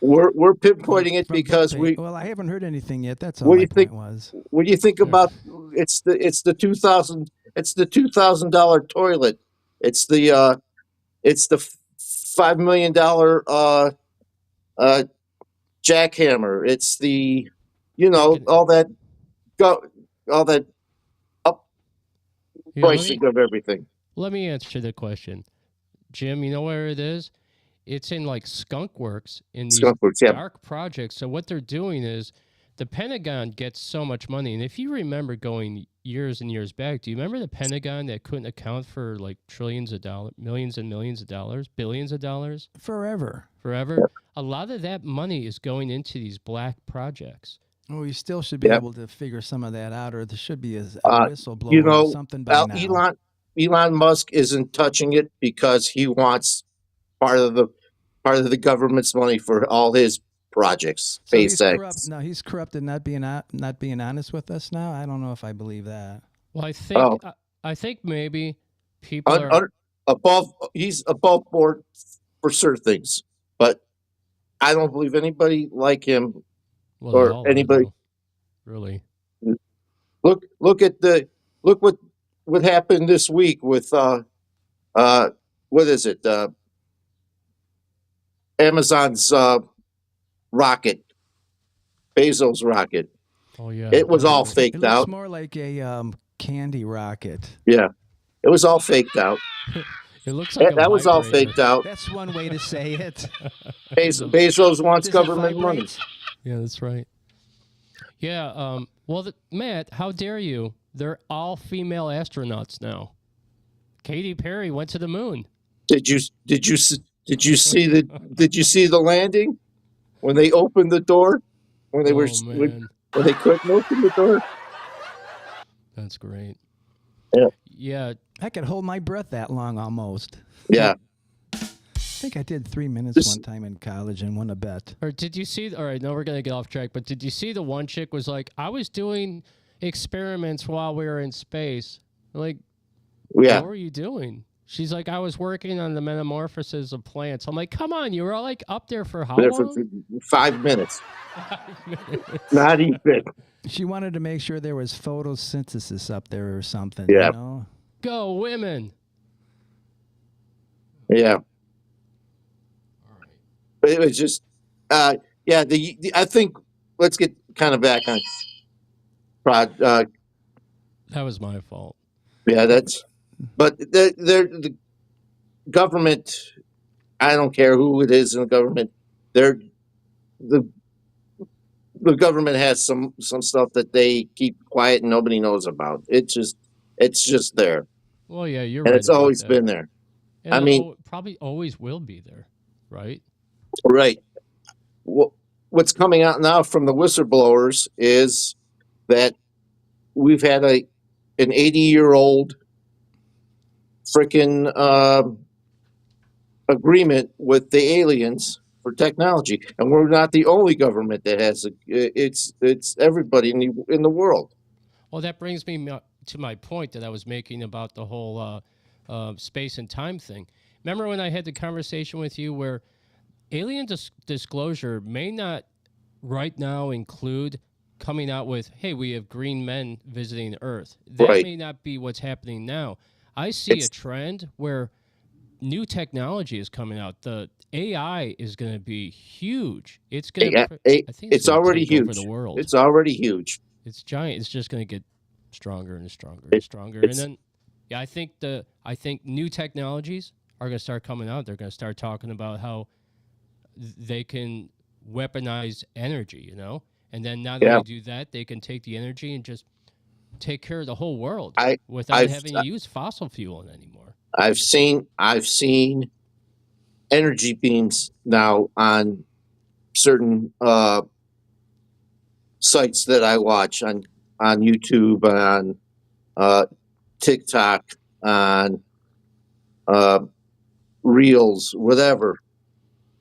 We're pinpointing it because Well, I haven't heard anything yet. That's all my point was. What do you think about? It's the $2,000 toilet. It's the $5 million jackhammer. It's the all that up pricing of everything. Let me answer the question, Jim. You know where it is? It's in like Skunk Works in these dark projects. So what they're doing is the Pentagon gets so much money. And if you remember going years and years back, do you remember the Pentagon that couldn't account for like trillions of dollars, millions and millions of dollars, billions of dollars? Forever. A lot of that money is going into these black projects. Well, you still should be able to figure some of that out, or there should be a whistleblower or something by now. Elon Musk isn't touching it because he wants part of the government's money for all his projects. So SpaceX. He's corrupt and not being honest with us now. I don't know if I believe that. Well, I think maybe people are above. He's above board for certain things, but I don't believe anybody like him or anybody. Really. Look what happened this week with what is it? Amazon's rocket, Bezos' rocket. Oh yeah, it was all faked out. It looks more like a candy rocket. Yeah, it was all faked out. It looks like that was all faked out. That's one way to say it. Bezos wants government money. Yeah, that's right. Yeah. Well, Matt, how dare you? They're all female astronauts now. Katy Perry went to the moon. Did you see the landing when they opened the door when they when they couldn't open the door? That's great. Yeah. Yeah. I could hold my breath that long almost. Yeah. I think I did 3 minutes one time in college and won a bet. Or did you see? All right, now we're gonna get off track. But did you see the one chick was like, I was doing experiments while we were in space. Like, what were you doing? She's like, I was working on the metamorphosis of plants. I'm like, come on, you were all like up there for how long? For 5 minutes. 5 minutes. Not even. She wanted to make sure there was photosynthesis up there or something. Yeah. You know? Go women. Yeah. But it was just, I think let's get kind of back on. That was my fault. Yeah, but the government. I don't care who it is in the government. The government has some stuff that they keep quiet and nobody knows about. It's just there. Well, yeah, you're and right. It's always been there. And I mean, probably always will be there, right? right. What's coming out now from the whistleblowers is that we've had an 80-year-old freaking agreement with the aliens for technology, and we're not the only government that has it. It's everybody in the world. Well, that brings me to my point that I was making about the whole space and time thing. Remember when I had the conversation with you where alien disclosure may not right now include coming out with, hey, we have green men visiting Earth. That Right. may not be what's happening now. I see a trend where new technology is coming out. The AI is going to be huge. It's going to. I think It's gonna already take over huge. the world. It's already huge. It's giant. It's just going to get stronger and stronger and stronger. And then, yeah, I think new technologies are going to start coming out. They're going to start talking about how they can weaponize energy, you know, and then now that they do that, they can take the energy and just take care of the whole world without having to use fossil fuel anymore. I've seen energy beams now on certain sites that I watch on YouTube, on TikTok, on Reels, whatever,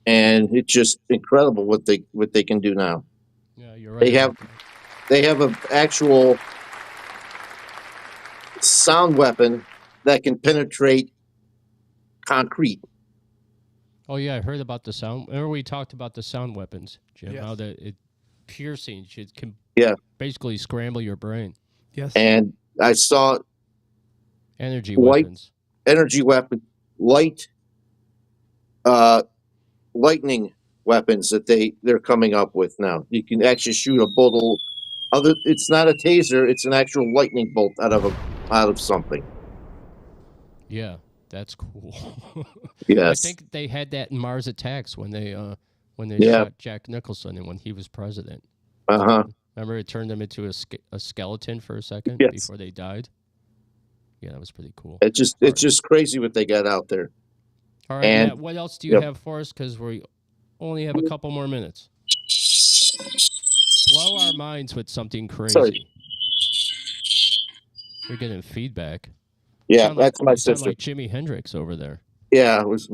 and it's just incredible what they can do now. Yeah, you're right. They have an actual sound weapon that can penetrate concrete. Oh yeah, I heard about the sound. Remember we talked about the sound weapons, Jim? Yes. How that it piercing can basically scramble your brain. Yes. And I saw energy weapons, lightning weapons that they're coming up with now. You can actually shoot a bolt. It's not a taser; it's an actual lightning bolt out of something. Yeah, that's cool. Yes. I think they had that in Mars Attacks when they shot Jack Nicholson and when he was president. Remember, it turned them into a skeleton for a second before they died. Yeah, that was pretty cool. It's just crazy what they got out there. All right, Matt, what else do you have for us? Because we only have a couple more minutes. Blow our minds with something crazy. Sorry. We're getting feedback. Yeah, that's my sister. Sound like Jimi Hendrix over there. Yeah, it was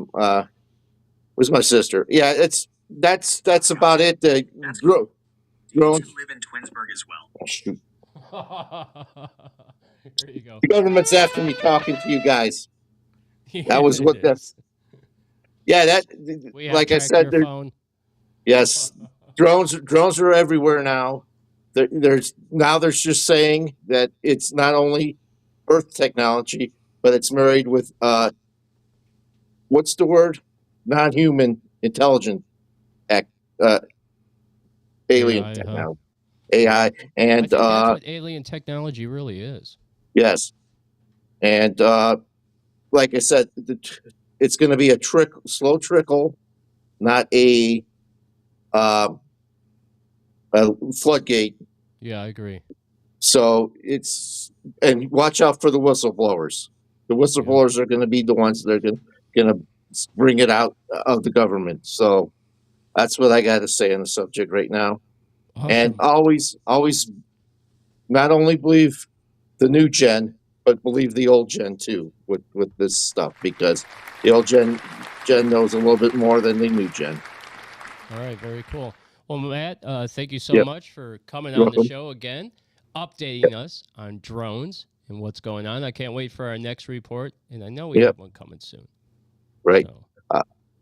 my sister. Yeah, that's about it. Drones live in Twinsburg as well. Oh, shoot. There you go. The government's after me talking to you guys. That was what that's. Yeah, like I said, yes, drones are everywhere now. There's just saying that it's not only Earth technology, but it's married with what's the word? Non-human intelligent alien technology. AI, and I think that's what alien technology really is. Yes, and like I said, it's going to be a slow trickle, not a floodgate. Yeah, I agree. So and watch out for the whistleblowers. The whistleblowers are going to be the ones that are going to bring it out of the government. So that's what I got to say on the subject right now. Awesome. And always, not only believe the new gen, but believe the old gen too with this stuff, because the old gen knows a little bit more than the new gen. All right, very cool. Well, Matt, thank you so much for coming on the show again, updating us on drones and what's going on. I can't wait for our next report, and I know we have one coming soon. Right. So,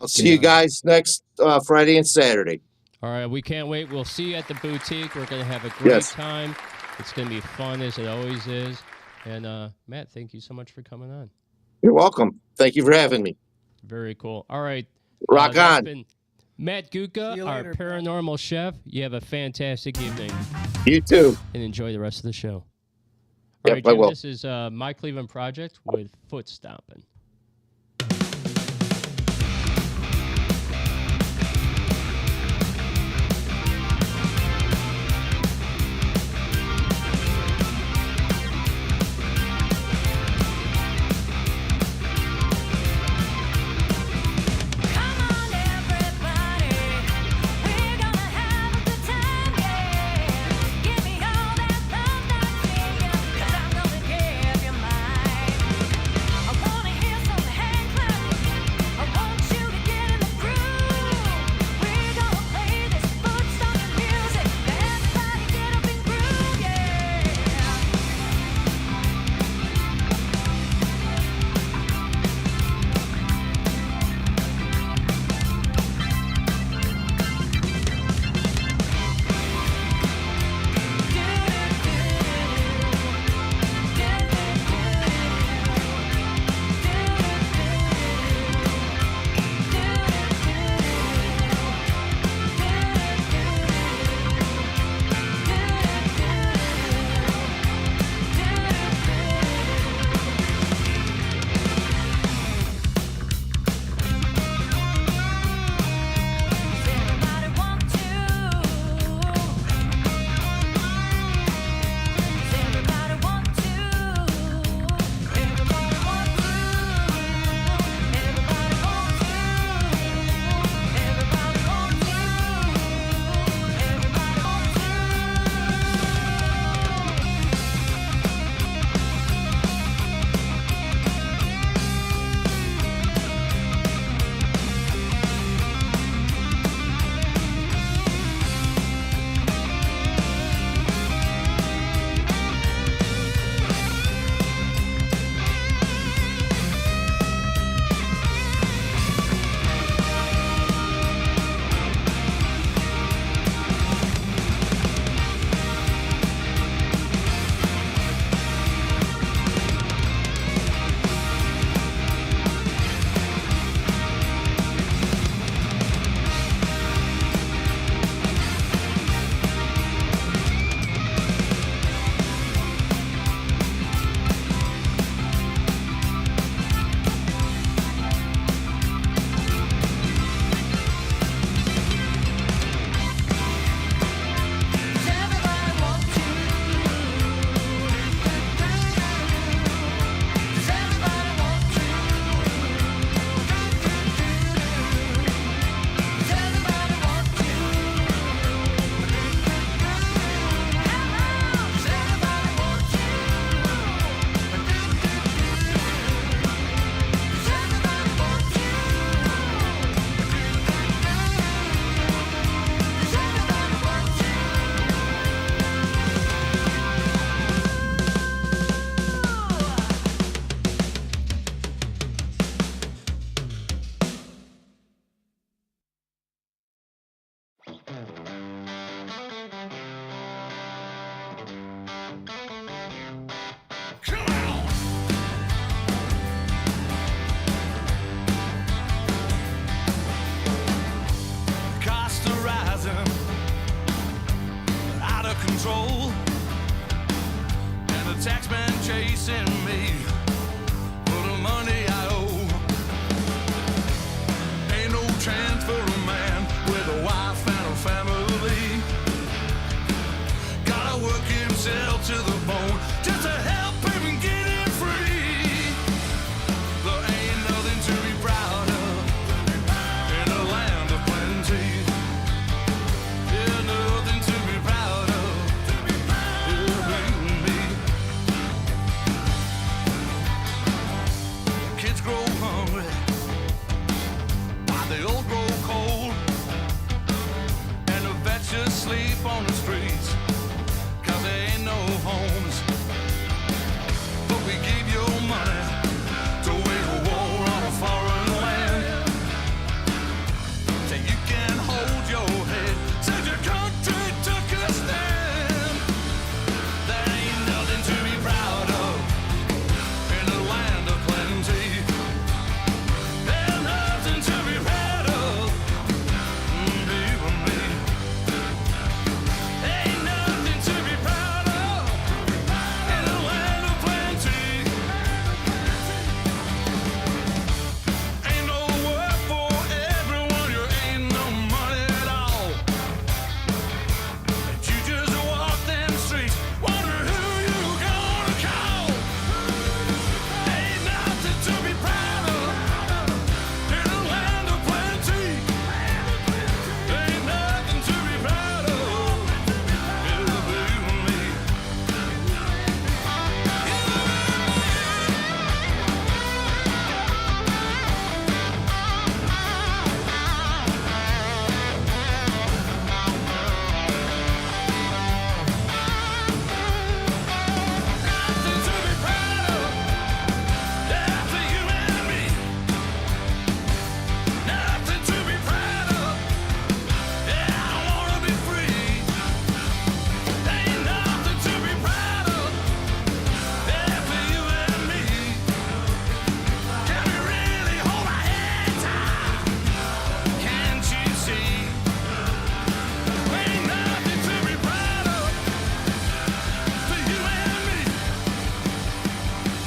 I'll see you guys next Friday and Saturday. All right, we can't wait. We'll see you at the boutique. We're going to have a great time. It's going to be fun, as it always is. And, Matt, thank you so much for coming on. You're welcome. Thank you for having me. Very cool. All right. Rock on. Been Matt Gutka, our paranormal chef. You have a fantastic evening. You too. And enjoy the rest of the show. Yep, All right, I Jim, will. this is My Cleveland Project with Foot Stomping. control, and the taxman chasing me for the money I owe. Ain't no chance for a man with a wife and a family. Gotta work himself to the bone just to help him get it free. There ain't nothing to be proud of in a land of plenty. Yeah, nothing to be proud of. Kids grow hungry while the old grow cold, and the vets just sleep on the streets 'cause there ain't no homes. But we give you money to wage a war on a foreign land, so you can hold your head since your country took a stand. There ain't nothing to be proud of in a land of plenty. There's nothing to be proud of, believe me. Ain't nothing to be proud of in a land of plenty. Ain't no work for everyone, you ain't no money at all. And you just walk them streets, wondering who you gonna call. Ain't nothing to be proud of in a land of plenty. Ain't nothing to be proud of, believe me. Nothing to be proud of, yeah, for you and me. Nothing to be proud of, yeah, I wanna be free. Ain't nothing to be proud of, yeah, for you and me. Can we really hold our heads high? Can't you see? Ain't nothing to be proud of, for you and me.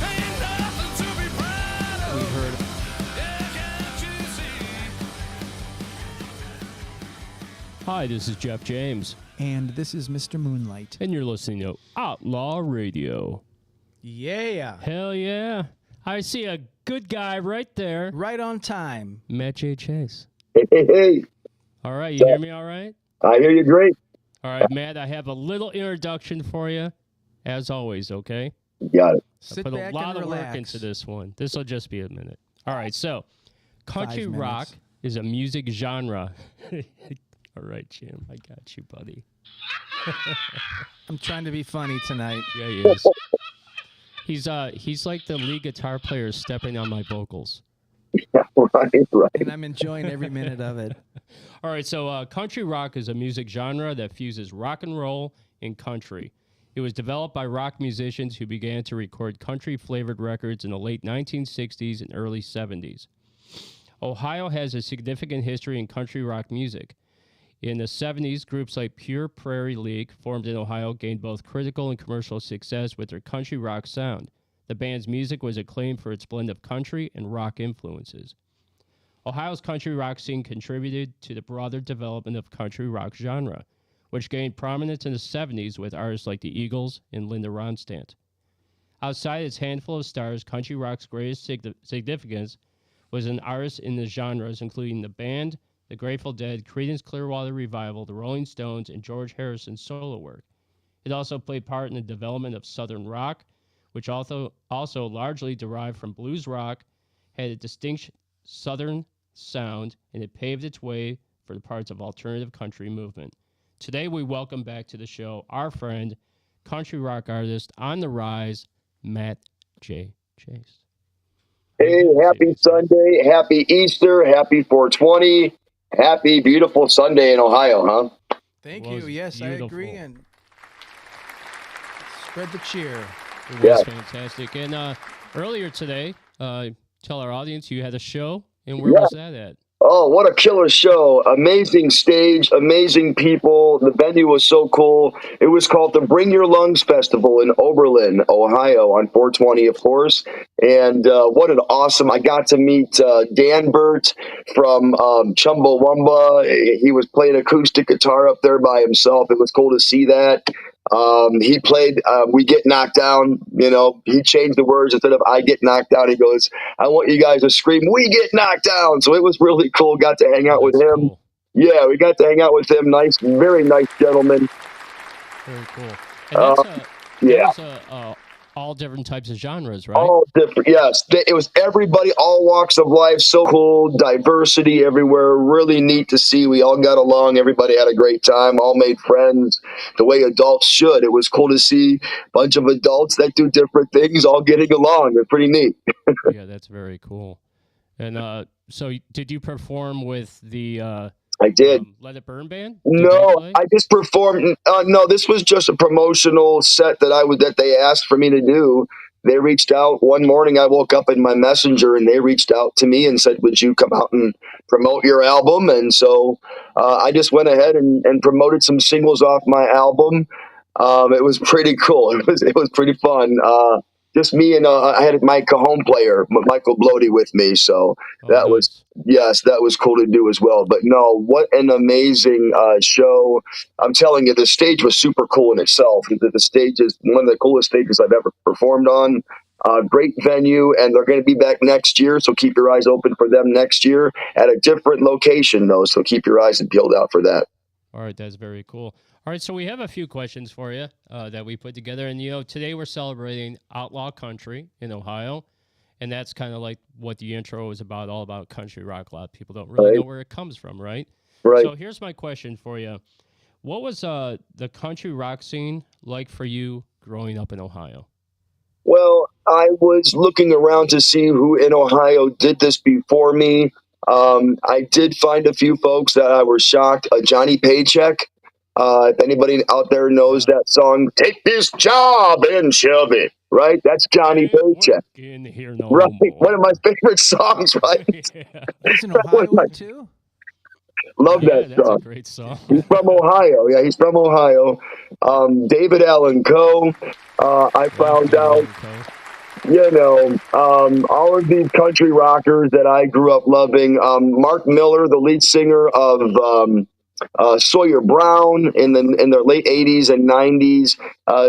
Ain't nothing to be proud of. We heard Yeah, can't you see? Hi, this is Jeff James, And this is Mr. Moonlight. and you're listening to Outlaw Radio. Yeah. Hell yeah. I see a good guy right there, Right on time. Matt J. Chase. Hey, All right, you hear me all right? I hear you great. All right, Matt, I have a little introduction for you, as always, okay? You got it. I Sit put back a lot and of relax. work into this one. This will just be a minute. All right, so country 5 rock minutes. is a music genre. All right, Jim, I got you, buddy. I'm trying to be funny tonight. Yeah, he is. He's like the lead guitar player stepping on my vocals. Right. And I'm enjoying every minute of it. All right, so country rock is a music genre that fuses rock and roll and country. It was developed by rock musicians who began to record country-flavored records in the late 1960s and early 70s. Ohio has a significant history in country rock music. In the 70s, groups like Pure Prairie League, formed in Ohio, gained both critical and commercial success with their country rock sound. The band's music was acclaimed for its blend of country and rock influences. Ohio's country rock scene contributed to the broader development of country rock genre, which gained prominence in the 70s with artists like the Eagles and Linda Ronstadt. Outside its handful of stars, country rock's greatest significance was in artists in the genres, including the band, the Grateful Dead, Creedence Clearwater Revival, the Rolling Stones, and George Harrison's solo work. It also played part in the development of Southern rock, which also largely derived from blues rock, had a distinct Southern sound, and it paved its way for the parts of alternative country movement. Today, we welcome back to the show our friend, country rock artist on the rise, Matt J. Chase. Hey, happy Sunday, happy Easter, happy 420, happy beautiful Sunday in Ohio, huh? Thank Was you. Yes, I agree. beautiful. And spread the cheer. It was fantastic. And earlier today, tell our audience you had a show, and where was that at? Oh, what a killer show. Amazing stage, amazing people. The venue was so cool. It was called the Bring Your Lungs Festival in Oberlin, Ohio on 420, of course. And what an awesome, I got to meet Dan Burt from Chumbawamba. He was playing acoustic guitar up there by himself. It was cool to see that. He played We Get Knocked Down. You know, he changed the words. Instead of I Get Knocked Down, he goes, I want you guys to scream, We Get Knocked Down. So it was really cool. Got to hang out with him. Cool. Yeah, we got to hang out with him. Nice, very nice gentleman. Very cool. And Yeah. that was all different types of genres, right? All different, yes. It was everybody, all walks of life. So cool, diversity everywhere. Really neat to see. We all got along. Everybody had a great time. All made friends the way adults should. It was cool to see a bunch of adults that do different things all getting along. They're pretty neat. Yeah, that's very cool. And so, did you perform with the? I did. Let It Burn band? No, I just performed. No, this was just a promotional set that they asked for me to do. They reached out one morning. I woke up in my messenger and they reached out to me and said, would you come out and promote your album? And so I just went ahead and promoted some singles off my album. It was pretty cool. It was pretty fun. Just me and I had my cajon player, Michael Blody, with me. So that was cool to do as well. But no, what an amazing show. I'm telling you, the stage was super cool in itself. The stage is one of the coolest stages I've ever performed on. Great venue, and they're going to be back next year. So keep your eyes open for them next year at a different location, though. So keep your eyes peeled out for that. All right, that's very cool. All right, so we have a few questions for you that we put together. And, today we're celebrating Outlaw Country in Ohio. And that's kind of like what the intro is about, all about country rock. A lot of people don't really know where it comes from, right? Right. So here's my question for you. What was the country rock scene like for you growing up in Ohio? Well, I was looking around to see who in Ohio did this before me. I did find a few folks that I was shocked. Johnny Paycheck. If anybody out there knows that song, Take This Job and Shove It, right? That's Johnny Paycheck. In here no right. more. One of my favorite songs, right? He's in Ohio too? Love that that's song. A great song. He's from Ohio. Yeah, he's from Ohio. David Allen Coe. I found out, all of these country rockers that I grew up loving. Mark Miller, the lead singer of Sawyer Brown in the late 80s and 90s.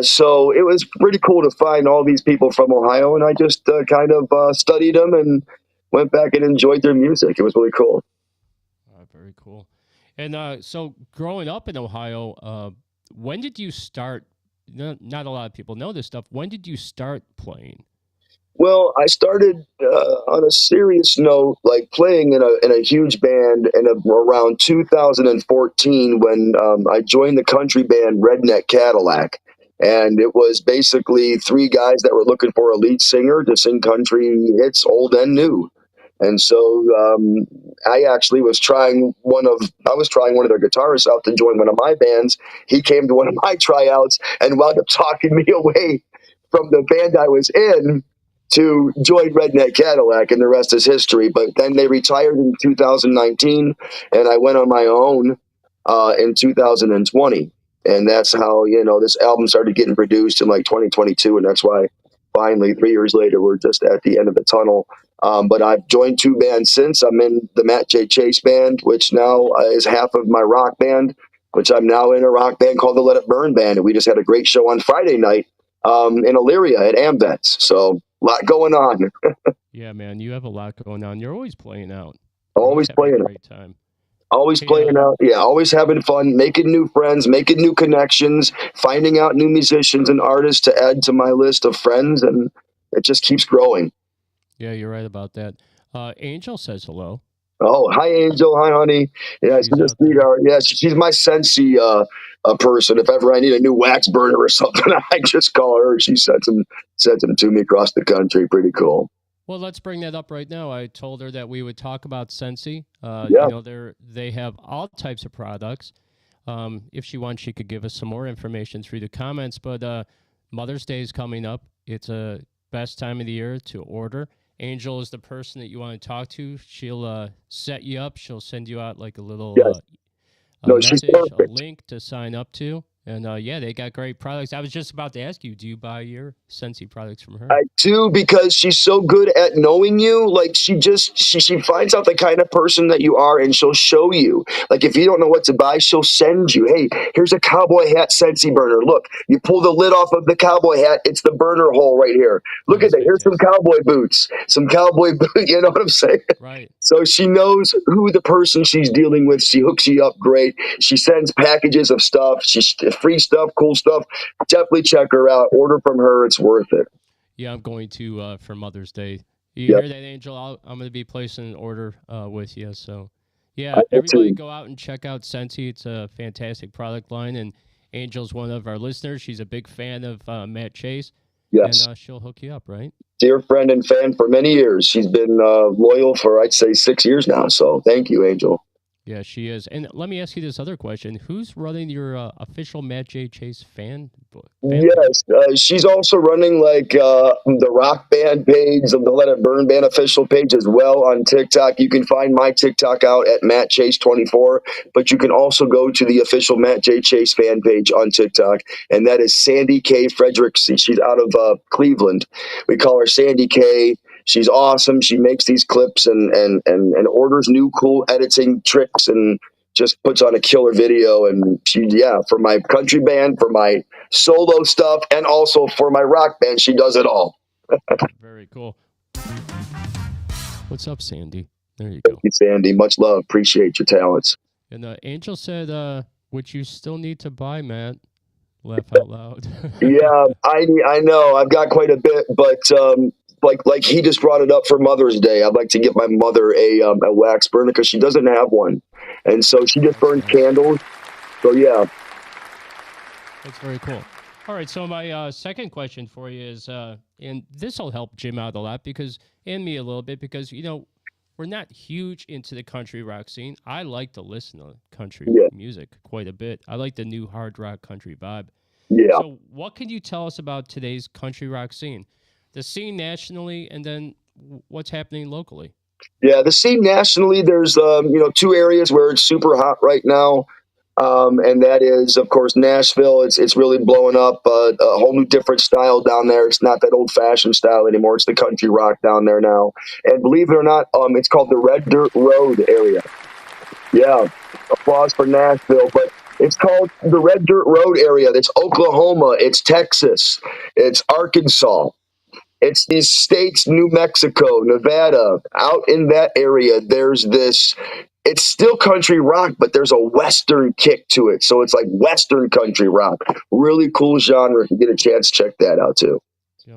So it was pretty cool to find all these people from Ohio, and I just kind of studied them and went back and enjoyed their music. It was really cool. Very cool. And so growing up in Ohio, when did you start? Not a lot of people know this stuff. When did you start playing? Well, I started on a serious note, like playing in a huge band around 2014 when I joined the country band Redneck Cadillac. And it was basically three guys that were looking for a lead singer to sing country hits, old and new. And so I actually was trying one of their guitarists out to join one of my bands. He came to one of my tryouts and wound up talking me away from the band I was in to join Redneck Cadillac, and the rest is history. But then they retired in 2019, and I went on my own in 2020. And that's how, this album started getting produced in like 2022. And that's why finally, 3 years later, we're just at the end of the tunnel. But I've joined two bands since. I'm in the Matt J. Chase band, which now is half of my rock band, which I'm now in a rock band called the Let It Burn band. And we just had a great show on Friday night in Elyria at Ambets. So a lot going on. Yeah, man, you have a lot going on. You're always playing out. Always playing out. Great time. Always playing out. Yeah, always having fun, making new friends, making new connections, finding out new musicians and artists to add to my list of friends. And it just keeps growing. Yeah, you're right about that. Angel says hello. Oh, hi, Angel. Hi, honey. Yeah, she's a sweetheart. Yeah, she's my Scentsy person. If ever I need a new wax burner or something, I just call her. She sends them to me across the country. Pretty cool. Well, let's bring that up right now. I told her that we would talk about Scentsy. They have all types of products. If she wants, she could give us some more information through the comments. But Mother's Day is coming up. It's a best time of the year to order. Angel is the person that you want to talk to. She'll set you up. She'll send you out like a little Yes. No, she's message, a perfect. link to sign up to. And yeah, they got great products. I was just about to ask you, do you buy your Scentsy products from her? I do, because she's so good at knowing you. Like, she finds out the kind of person that you are, and she'll show you. Like, if you don't know what to buy, she'll send you, hey, here's a cowboy hat Scentsy burner. Look, you pull the lid off of the cowboy hat, it's the burner hole right here. Look at that. Here's some cowboy boots. Some cowboy boots. You know what I'm saying? Right. So she knows who the person she's dealing with. She hooks you up great. She sends packages of stuff. She's free stuff, cool stuff. Definitely check her out. Order from her. It's worth it. Yeah, I'm going to for Mother's Day. You Yep. hear that, Angel? I'm going to be placing an order with you. So, yeah, I will everybody too. go out and check out Scentsy. It's a fantastic product line, and Angel's one of our listeners. She's a big fan of Matt Chase. Yes. And she'll hook you up, right? Dear friend and fan for many years. She's been loyal for, I'd say, 6 years now. So thank you, Angel. Yeah, she is. And let me ask you this other question. Who's running your official Matt J. Chase fan book? Yes, she's also running like the Rock Band page, the Let It Burn Band official page as well on TikTok. You can find my TikTok out at Matt Chase 24, but you can also go to the official Matt J. Chase fan page on TikTok, and that is Sandy K. Fredericks. She's out of Cleveland. We call her Sandy K. She's awesome. She makes these clips and orders new cool editing tricks and just puts on a killer video. And for my country band, for my solo stuff, and also for my rock band, she does it all. Very cool. What's up, Sandy? There you go. Thank you, Sandy. Much love. Appreciate your talents. And Angel said, which you still need to buy, Matt. Laugh out loud. Yeah, I know. I've got quite a bit, but like he just brought it up for Mother's Day. I'd like to get my mother a wax burner because she doesn't have one, and so she just burns candles. So yeah, that's very cool. All right, so my second question for you is, and this will help Jim out a lot and me a little bit, because we're not huge into the country rock scene. I like to listen to country music quite a bit. I like the new hard rock country vibe. Yeah. So what can you tell us about today's country rock scene? The scene nationally, and then what's happening locally? Yeah, the scene nationally, there's two areas where it's super hot right now. And that is, of course, Nashville. It's really blowing up, a whole new different style down there. It's not that old fashioned style anymore. It's the country rock down there now. And believe it or not, it's called the Red Dirt Road area. Yeah. Applause for Nashville. But it's called the Red Dirt Road area. It's Oklahoma. It's Texas. It's Arkansas. It's these states, New Mexico, Nevada, out in that area. There's this, it's still country rock, but there's a Western kick to it. So it's like Western country rock. Really cool genre. If you get a chance, check that out too.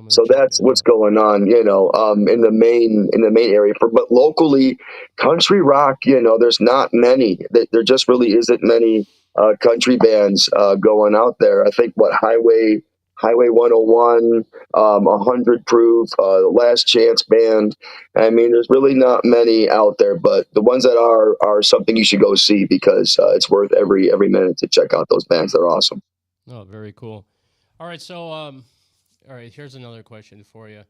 So that's what's going on, in the main area. But locally, country rock, there's not many. There just really isn't many country bands going out there. I think Highway 101, 100 Proof, Last Chance Band. I mean, there's really not many out there, but the ones that are something you should go see, because it's worth every minute to check out those bands. They're awesome. Oh, very cool. All right, so all right, here's another question for you.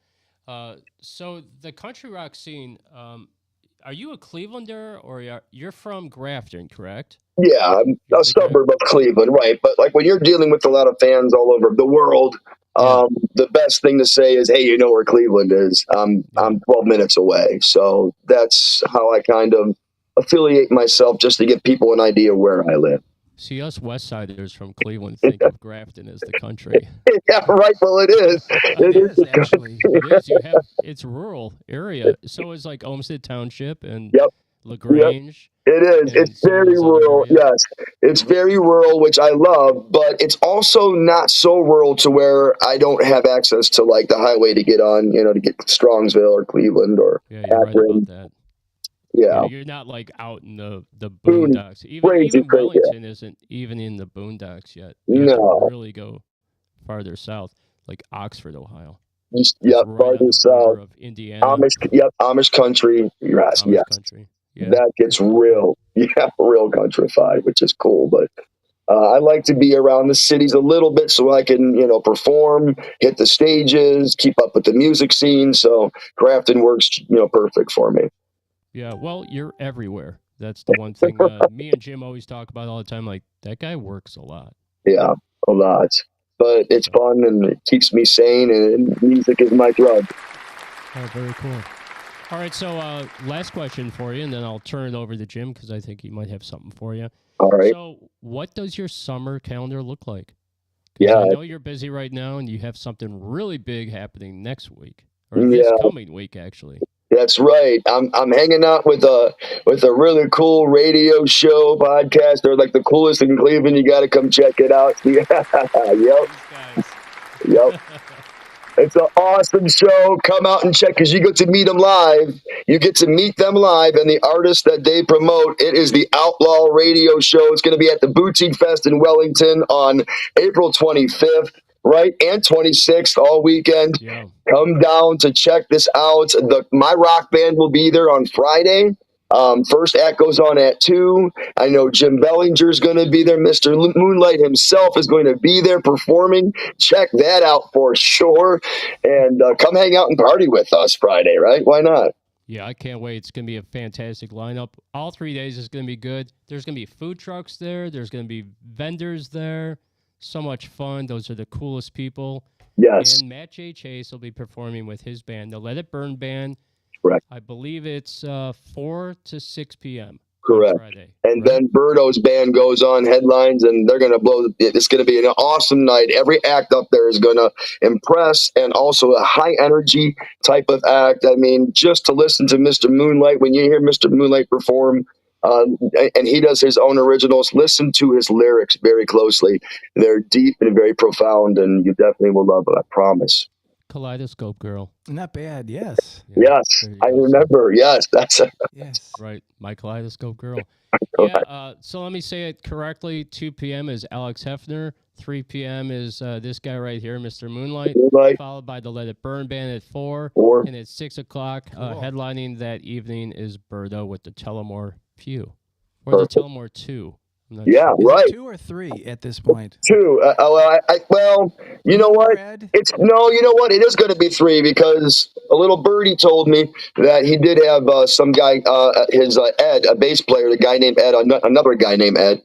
So the country rock scene, are you a Clevelander, or you're from Grafton, correct? Yeah, I'm a suburb of Cleveland, right? But like when you're dealing with a lot of fans all over the world, the best thing to say is, "Hey, you know where Cleveland is? I'm 12 minutes away." So that's how I kind of affiliate myself, just to give people an idea where I live. See, us West Siders from Cleveland think of Grafton as the country. Yeah, right. Well, it is. It is actually. It is. It's rural area. So it's like Olmsted Township and LaGrange. Yep. It is. It's very rural. Yes, it's very rural, which I love. But it's also not so rural to where I don't have access to like the highway to get on. To get to Strongsville or Cleveland or You're right about that. Yeah, you're not like out in the boondocks. Even Wellington isn't even in the boondocks yet. You have to really go farther south, like Oxford, Ohio. Farther south of Indiana. Amish country. Amish country. Yeah. That gets real countrified, which is cool. But I like to be around the cities a little bit so I can, perform, hit the stages, keep up with the music scene. So Grafton works, perfect for me. Yeah, well, you're everywhere. That's the one thing me and Jim always talk about all the time. Like, that guy works a lot. Yeah, a lot. But it's fun and it keeps me sane, and music is my drug. Oh, very cool. All right, so last question for you, and then I'll turn it over to Jim because I think he might have something for you. All right. So what does your summer calendar look like? 'Cause Yeah. I know you're busy right now, and you have something really big happening next week, or this coming week, actually. That's right. I'm hanging out with a really cool radio show podcast. They're like the coolest in Cleveland. You got to come check it out. Yep. It's an awesome show. Come out and check because you get to meet them live. You get to meet them live and the artists that they promote. It is the Outlaw Radio Show. It's going to be at the Boutique Fest in Wellington on April 25th, right? And 26th all weekend. Yeah. Come down to check this out. My rock band will be there on Friday. First act goes on at 2. I know Jim Bellinger's going to be there. Mr. Moonlight himself is going to be there performing. Check that out for sure. And come hang out and party with us Friday, right? Why not? Yeah, I can't wait. It's going to be a fantastic lineup. All 3 days is going to be good. There's going to be food trucks there. There's going to be vendors there. So much fun. Those are the coolest people. Yes. And Matt J. Chase will be performing with his band, the Let It Burn Band. Correct. I believe it's 4 to 6 p.m. Correct. Friday. And then Birdo's band goes on headlines, and they're going to blow. It's going to be an awesome night. Every act up there is going to impress, and also a high energy type of act. I mean, just to listen to Mr. Moonlight, when you hear Mr. Moonlight perform, and he does his own originals, listen to his lyrics very closely. They're deep and very profound, and you definitely will love it, I promise. Kaleidoscope Girl. Not bad, yes. Yeah, Yes, I remember. Yes, that's a Yes. right. My Kaleidoscope Girl. Yeah, so let me say it correctly. 2 p.m. is Alex Hefner. 3 p.m. is this guy right here, Mr. Moonlight, followed by the Let It Burn Band at 4. And at 6 o'clock, headlining that evening is Birdo with the Tullamore Pew. Or the Tullamore 2. Yeah, Is right. it 2 or 3 at this point? 2. Well, you know what? You know what? It is going to be 3 because a little birdie told me that he did have some guy, his Ed, a bass player, the guy named Ed, another guy named Ed,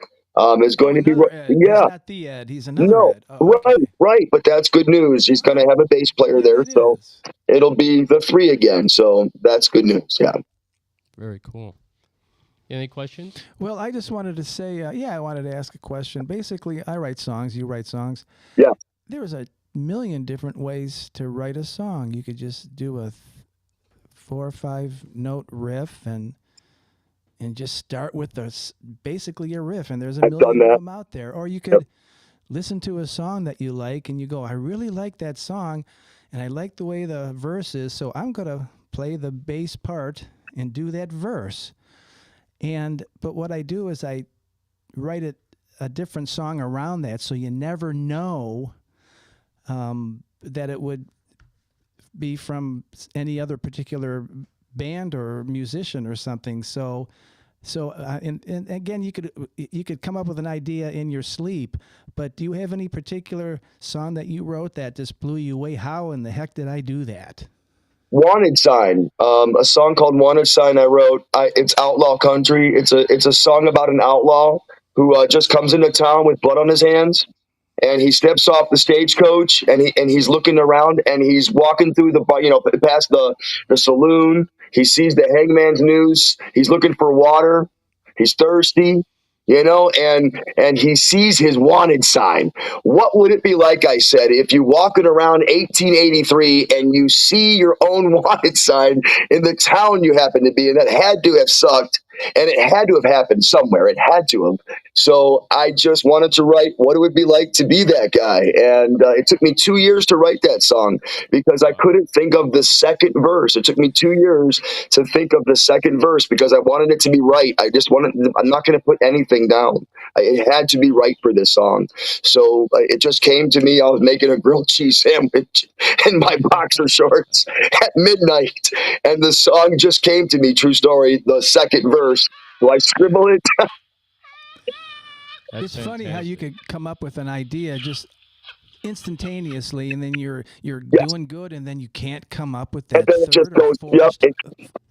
is going to be. Ed. Yeah. He's not the Ed. He's another Ed. Oh, Right. But that's good news. He's going to have a bass player there, so it'll be the 3 again. So that's good news. Yeah. Very cool. Any questions? Well, I just wanted to say, I wanted to ask a question. Basically, I write songs. You write songs. Yeah. There's a million different ways to write a song. You could just do a 4 or 5 note riff and just start with basically a riff. And there's a million of them out there. Or you could listen to a song that you like and you go, I really like that song and I like the way the verse is, so I'm going to play the bass part and do that verse. But what I do is I write a different song around that, so you never know that it would be from any other particular band or musician or something. So and again, you could come up with an idea in your sleep. But do you have any particular song that you wrote that just blew you away? How in the heck did I do that? Wanted Sign, a song called Wanted Sign I wrote. It's outlaw country. It's a song about an outlaw who just comes into town with blood on his hands, and he steps off the stagecoach and he's looking around and he's walking through past the saloon. He sees the hangman's noose. He's looking for water. He's thirsty. And he sees his wanted sign. What would it be like, I said, if you walking around 1883 and you see your own wanted sign in the town you happen to be in? That had to have sucked, and it had to have happened somewhere. It had to have. So I just wanted to write what it would be like to be that guy. And it took me 2 years to write that song because I couldn't think of the second verse. It took me 2 years to think of the second verse because I wanted it to be right. I'm not going to put anything down. It had to be right for this song. So it just came to me. I was making a grilled cheese sandwich in my boxer shorts at midnight. And the song just came to me. True story. The second verse. So I scribble it down. That's It's funny how you fantastic. could come up with an idea just instantaneously, and then you're Yes. doing good, and then you can't come up with And that then it just third or goes, yep.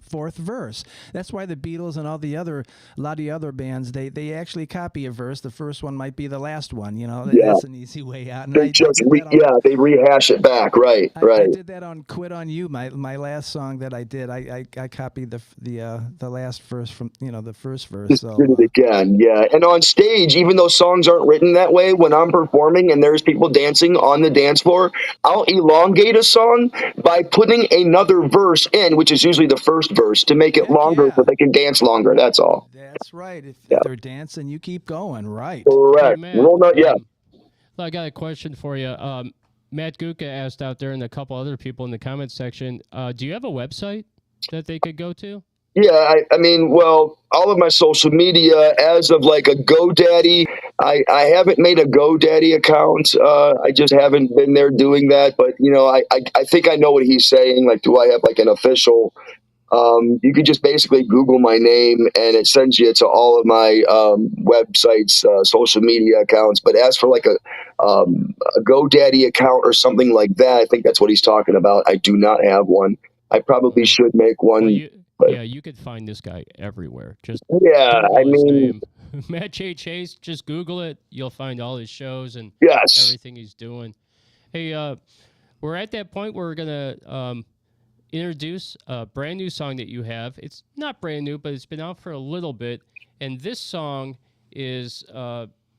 fourth verse. That's why the Beatles and a lot of the other bands, they actually copy a verse. The first one might be the last one. You know, Yeah. that's an easy way out. And They just, did that on, they rehash it back. Right, I right. did that on "Quit on You," my last song that I did. I copied the last verse from the first verse. Just So did it again, yeah. And on stage, even though songs aren't written that way, when I'm performing and there's people dancing on the dance floor, I'll elongate a song by putting another verse in, which is usually the first verse, to make it longer so they can dance longer. That's all. that's right. If Yeah. they're dancing, you keep going. Right. Hey, Correct. Matt. Roll note, yeah. I got a question for you. Matt Gutka asked out there, and a couple other people in the comments section. Do you have a website that they could go to? Yeah, I mean, well, all of my social media, as of like a GoDaddy, I haven't made a GoDaddy account. I just haven't been there doing that. But, I think I know what he's saying. Like, do I have like an official? You could just basically Google my name and it sends you to all of my websites, social media accounts. But as for like a GoDaddy account or something like that, I think that's what he's talking about. I do not have one. I probably should make one. Well, you could find this guy everywhere. Just Yeah, Google I his mean, name. Matt J. Chase. Just Google it. You'll find all his shows and Yes. everything he's doing. Hey, we're at that point where we're gonna introduce a brand new song that you have. It's not brand new, but it's been out for a little bit. And this song is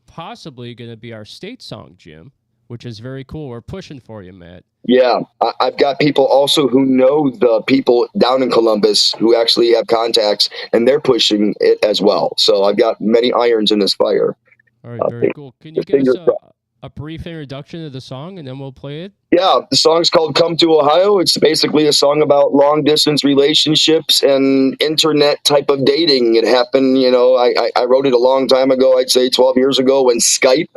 possibly going to be our state song, Jim, which is very cool. We're pushing for you, Matt. Yeah, I've got people also who know the people down in Columbus who actually have contacts, and they're pushing it as well. So I've got many irons in this fire. All right, very cool. Can you give us a brief introduction of the song, and then we'll play it? Yeah, the song's called Come to Ohio. It's basically a song about long distance relationships and internet type of dating. It happened, I wrote it a long time ago, I'd say 12 years ago when Skype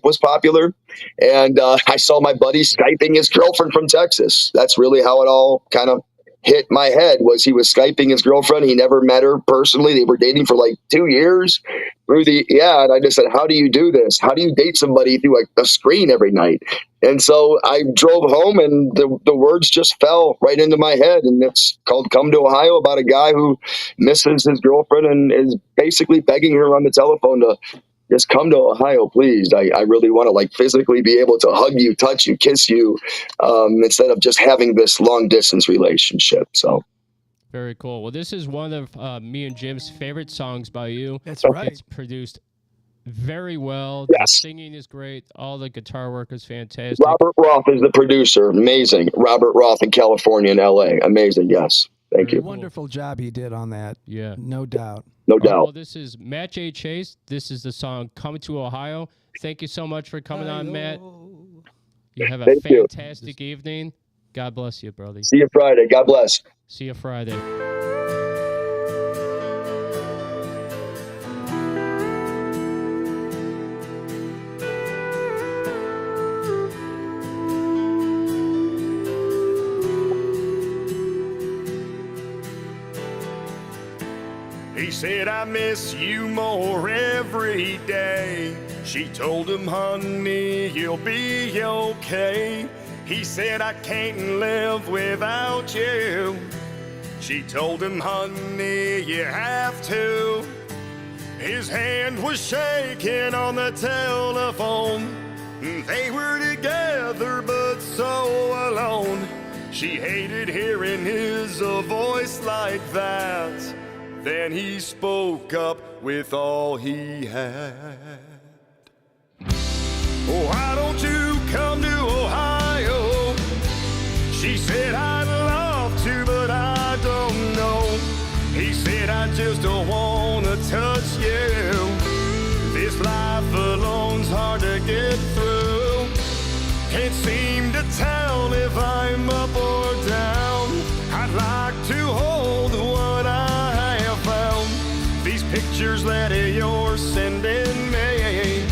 was popular. And I saw my buddy Skyping his girlfriend from Texas. That's really how it all kind of hit my head. Was he was Skyping his girlfriend. He never met her personally. They were dating for like 2 years and I just said, how do you do this? How do you date somebody through a screen every night? And so I drove home and the words just fell right into my head. And it's called Come to Ohio, about a guy who misses his girlfriend and is basically begging her on the telephone to just come to Ohio, please. I really want to like physically be able to hug you, touch you, kiss you, instead of just having this long distance relationship. So. Very cool. Well, this is one of me and Jim's favorite songs by you. That's right. It's produced very well. Yes. The singing is great. All the guitar work is fantastic. Robert Roth is the producer. Amazing. Robert Roth in California and LA. Amazing. Yes. Thank you. Wonderful job he did on that. Yeah. No doubt. No All right, doubt. well, this is Matt J. Chase. This is the song Come to Ohio. Thank you so much for coming on, Matt. You have a Thank you. fantastic evening. God bless you, brother. See you Friday. God bless. See you Friday. He said, I miss you more every day. She told him, honey, you'll be okay. He said, I can't live without you. She told him, honey, you have to. His hand was shaking on the telephone. They were together but so alone. She hated hearing his voice like that. Then he spoke up with all he had. Oh, why don't you come to Ohio? She said, I'd love to, but I don't know. He said, I just don't want to touch you. This life alone's hard to get through. Can't seem to tell if I'm up or down. I'd like to hold what I have found. These pictures that you're sending me,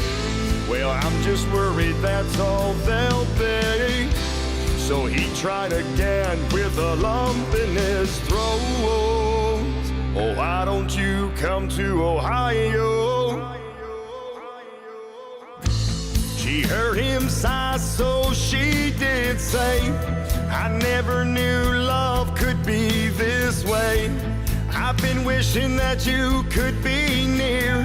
well, I'm just worried that's all they'll be. So he tried again with a lump in his throat. Oh, why don't you come to Ohio? She heard him sigh, so she did say, I never knew love could be this way. I've been wishing that you could be near.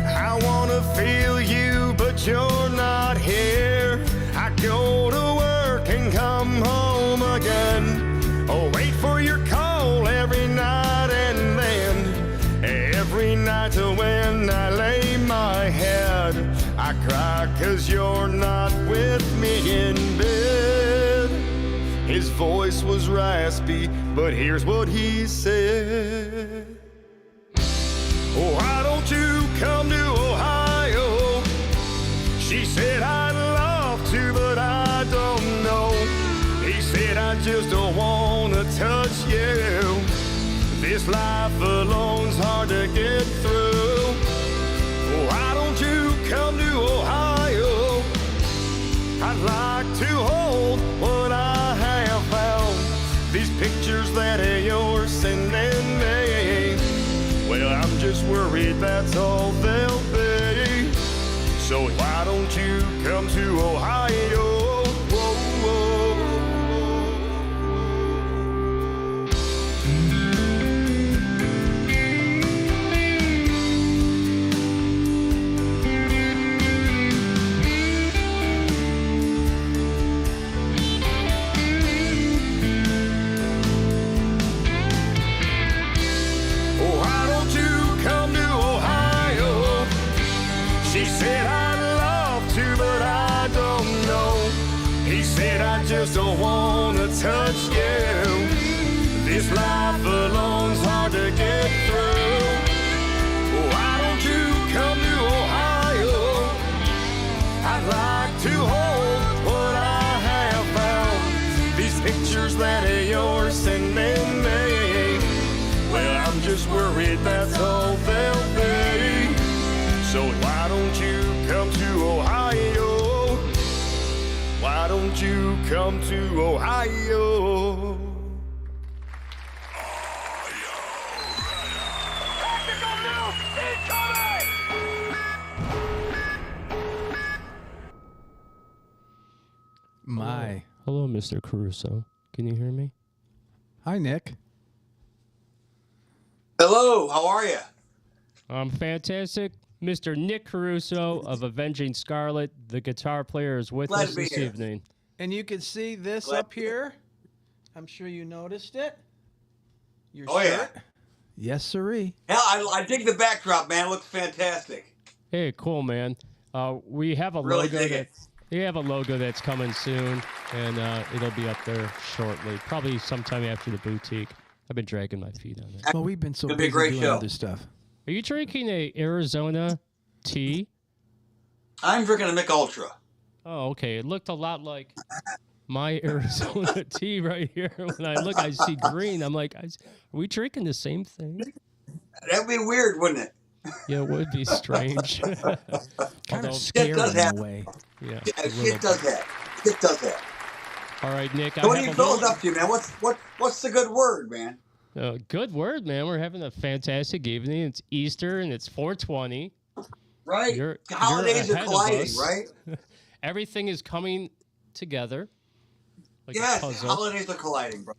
I wanna feel you, but you're not here. I go to work and come home again. Oh, wait for your call every night and then. Every night when I lay my head, I cry 'cause you're not with me in bed. His voice was raspy, but here's what he said. Oh, why don't you come to Ohio? She said, I'd love to, but I don't know. He said, I just don't want to touch you. This life alone's hard to get through. Why don't you come to Ohio? I'd like to hold what I have found. These pictures that are yours sending me. Well, I'm just worried that's all they'll be. So why don't you come to Ohio? Whoa, whoa. She said, I'd love to, but I don't know. He said, I just don't want to touch you. This life alone's hard to get through. Why don't you come to Ohio? I'd like to hold what I have found. These pictures that are yours sending me. Well, I'm just worried that's all they'll be. So why don't you come to Ohio? Why don't you come to Ohio? Tactical nuke incoming! My. Hello, Mr. Caruso. Can you hear me? Hi, Nick. Hello, how are you? I'm fantastic. Mr. Nick Caruso of Avenging Scarlet, the guitar player, is with Glad us to be this here. evening. And you can see this Glad up here. I'm sure you noticed it. Your Oh, yeah. shirt. Yes, sirree. Hell, I dig the backdrop, man. It looks fantastic. Hey, cool, man. We have a Really logo dig it. we have a logo that's coming soon, and it'll be up there shortly, probably sometime after the boutique. I've been dragging my feet on it. Well, we've been so It'll be a busy great doing show. other stuff. Are you drinking a Arizona tea? I'm drinking a Mick Ultra. Oh, okay. It looked a lot like my Arizona tea right here. When I look, I see green. I'm like, are we drinking the same thing? That'd be weird, wouldn't it? Yeah, it would be strange. Kind Although- of scary does in happen. a way. Yeah. Yeah, a little shit does bit. that. Shit does that. All right, Nick. So what do you fellas up to, man? What's the good word, man? Good word, man. We're having a fantastic evening. It's Easter and it's 420. Right? You're Holidays are ahead of colliding, us. right? Everything is coming together. Like a Yes, puzzle. holidays are colliding, bro.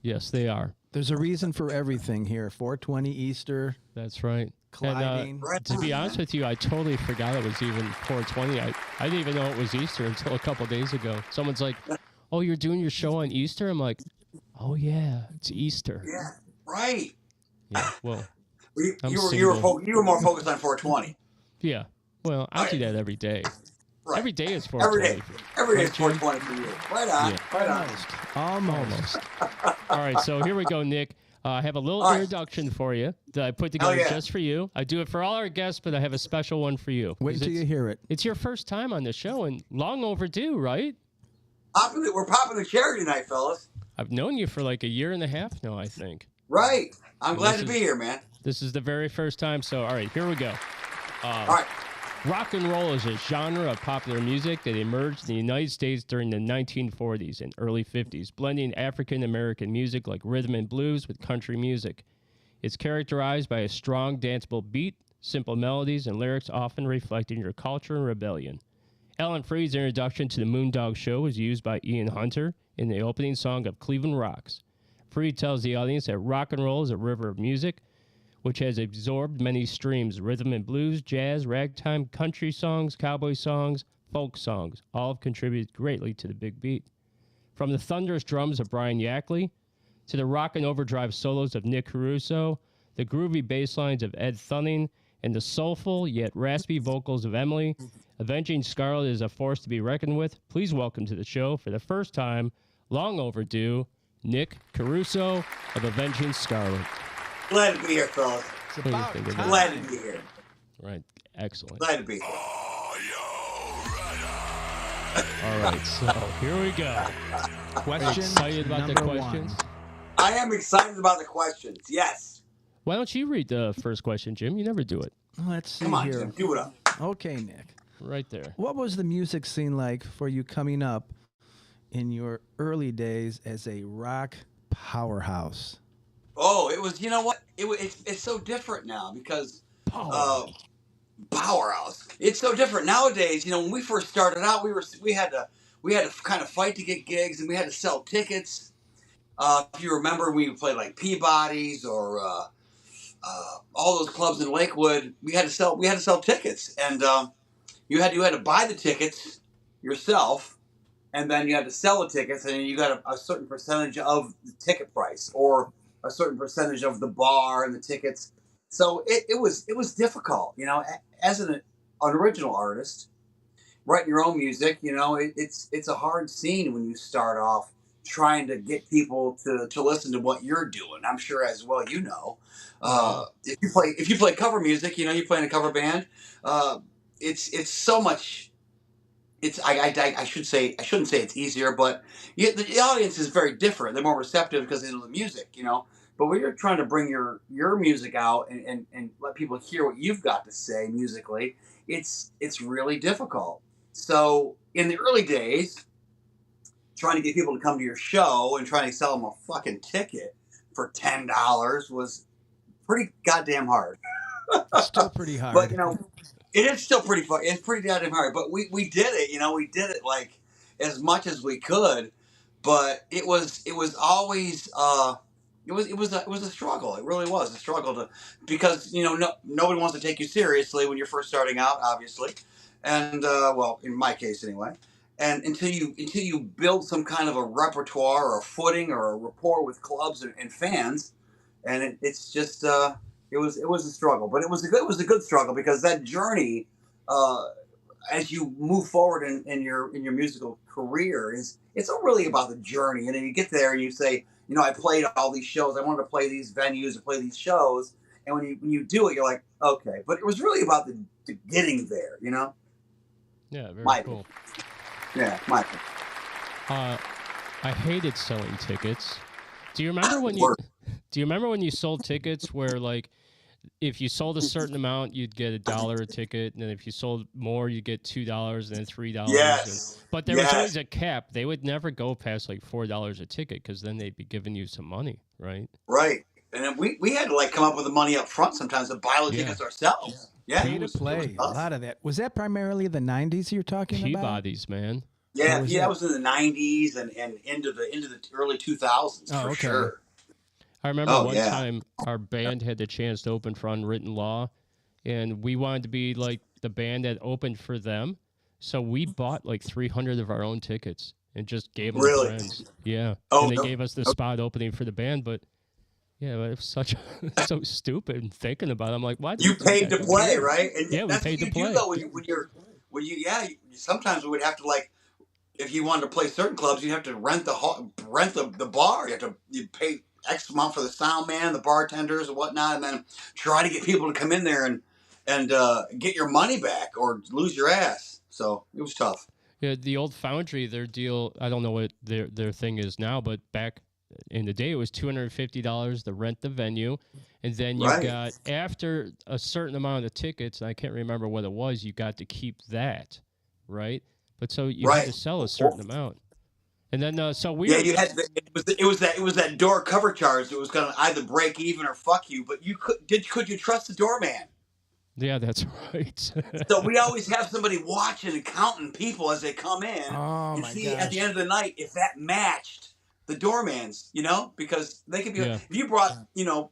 Yes, they are. There's a reason for everything here. 420 Easter, That's right. colliding. Right. To be honest with you, I totally forgot it was even 420. I didn't even know it was Easter until a couple days ago. Someone's like, "Oh, you're doing your show on Easter?" I'm like, "Oh yeah, it's Easter." Yeah, right. Yeah. Well, You I'm were more focused on 420. yeah. Well, I do that every day. Right. Every day is Every 420. day. Every day is Right, Jim? 420 for you. Right on. Yeah. Right on. Almost. All right, so here we go, Nick. I have a little All right. introduction for you that I put together yeah. just for you. I do it for all our guests, but I have a special one for you. Wait 'Cause till you hear it. It's your first time on the show and long overdue, right? We're popping the cherry tonight, fellas. I've known you for like a year and a half now, I think. Right. I'm glad to this be here, man. This is the very first time, so all right, here we go. All right. Rock and roll is a genre of popular music that emerged in the United States during the 1940s and early 50s, blending African-American music like rhythm and blues with country music. It's characterized by a strong, danceable beat, simple melodies, and lyrics often reflecting your culture and rebellion. Alan Freed's introduction to the Moondog Show was used by Ian Hunter in the opening song of Cleveland Rocks. Freed tells the audience that rock and roll is a river of music, which has absorbed many streams: rhythm and blues, jazz, ragtime, country songs, cowboy songs, folk songs. All have contributed greatly to the big beat. From the thunderous drums of Brian Yackley to the rock and overdrive solos of Nick Caruso, the groovy bass lines of Ed Thunning, and the soulful yet raspy vocals of Emily, Avenging Scarlet is a force to be reckoned with. Please welcome to the show, for the first time, long overdue, Nick Caruso of Avenging Scarlet. Glad to be here, fellas. Glad to be here. Right, excellent. Glad to be here. All right, so here we go. Question excited about the questions? I am excited about the questions, yes. Why don't you read the first question, Jim? You never do it. Let's see Come on, here. Jim, do it up. Okay, Nick. Right there. What was the music scene like for you coming up in your early days as a rock powerhouse? Oh, it was, you know what? It's so different now because powerhouse. It's so different nowadays. You know, when we first started out, we had to kind of fight to get gigs, and we had to sell tickets. If you remember, we played like Peabody's or all those clubs in Lakewood. We had to sell tickets, and you had to buy the tickets yourself, and then you had to sell the tickets, and you got a certain percentage of the ticket price or a certain percentage of the bar and the tickets. So it was difficult, you know, as an original artist, writing your own music. You know, it's a hard scene when you start off trying to get people to listen to what you're doing. I'm sure as well, you know, if you play cover music, you know, you play in a cover band. It's so much. I shouldn't say it's easier, but the audience is very different. They're more receptive because they know the music, you know. But when you're trying to bring your music out and let people hear what you've got to say musically, it's really difficult. So in the early days, trying to get people to come to your show and trying to sell them a fucking ticket for $10 was pretty goddamn hard. Still pretty hard. But, you know, it is still pretty fun. It's pretty goddamn hard. But we did it, you know, we did it like as much as we could. But it was always it was a struggle. It really was a struggle because, you know, nobody wants to take you seriously when you're first starting out, obviously. And well, in my case anyway. And until you build some kind of a repertoire or a footing or a rapport with clubs and fans, and it's just it was a struggle, but it was a good struggle because that journey, as you move forward in your musical career, it's not really about the journey. And then you get there and you say, you know, I played all these shows. I wanted to play these venues and play these shows. And when you do it, you're like, okay. But it was really about the getting there, you know. Yeah, very cool. Yeah, Michael. I hated selling tickets. Do you remember when you sold tickets where, like, if you sold a certain amount, you'd get $1 a ticket, and then if you sold more, you'd get $2 and then $3. Yes. But there was always a cap. They would never go past like $4 a ticket because then they'd be giving you some money, right? Right. And then we had to like come up with the money up front sometimes to buy the tickets ourselves. Yeah. Pay to play. A lot of that. Was that primarily the 90s you're talking about? Peabody's, man. Yeah, that was in the 90s and into the early 2000s for sure. I remember one time our band had the chance to open for Unwritten Law, and we wanted to be like the band that opened for them. So we bought like 300 of our own tickets and just gave them to friends. Yeah. Oh, and they gave us the spot opening for the band, but yeah, it was so stupid and thinking about it. I'm like, why? You paid to play, right? And yeah, we paid to play. Do, though, sometimes we would have to, like, if you wanted to play certain clubs, you'd have to rent the bar. You pay X amount for the sound man, the bartenders, and whatnot, and then try to get people to come in there and get your money back or lose your ass. So it was tough. Yeah, the old Foundry, their deal, I don't know what their thing is now, but back in the day, it was $250 to rent the venue, and then you got, after a certain amount of tickets, and I can't remember what it was, you got to keep that, right? But so you had to sell a certain amount. And then, so we you had it was that door cover charge that was going to either break even or fuck you. But could you trust the doorman? Yeah, that's right. So we always have somebody watching and counting people as they come in Oh and my see at the gosh. end of the night if that matched the doorman's, because they could be, Yeah. if you brought,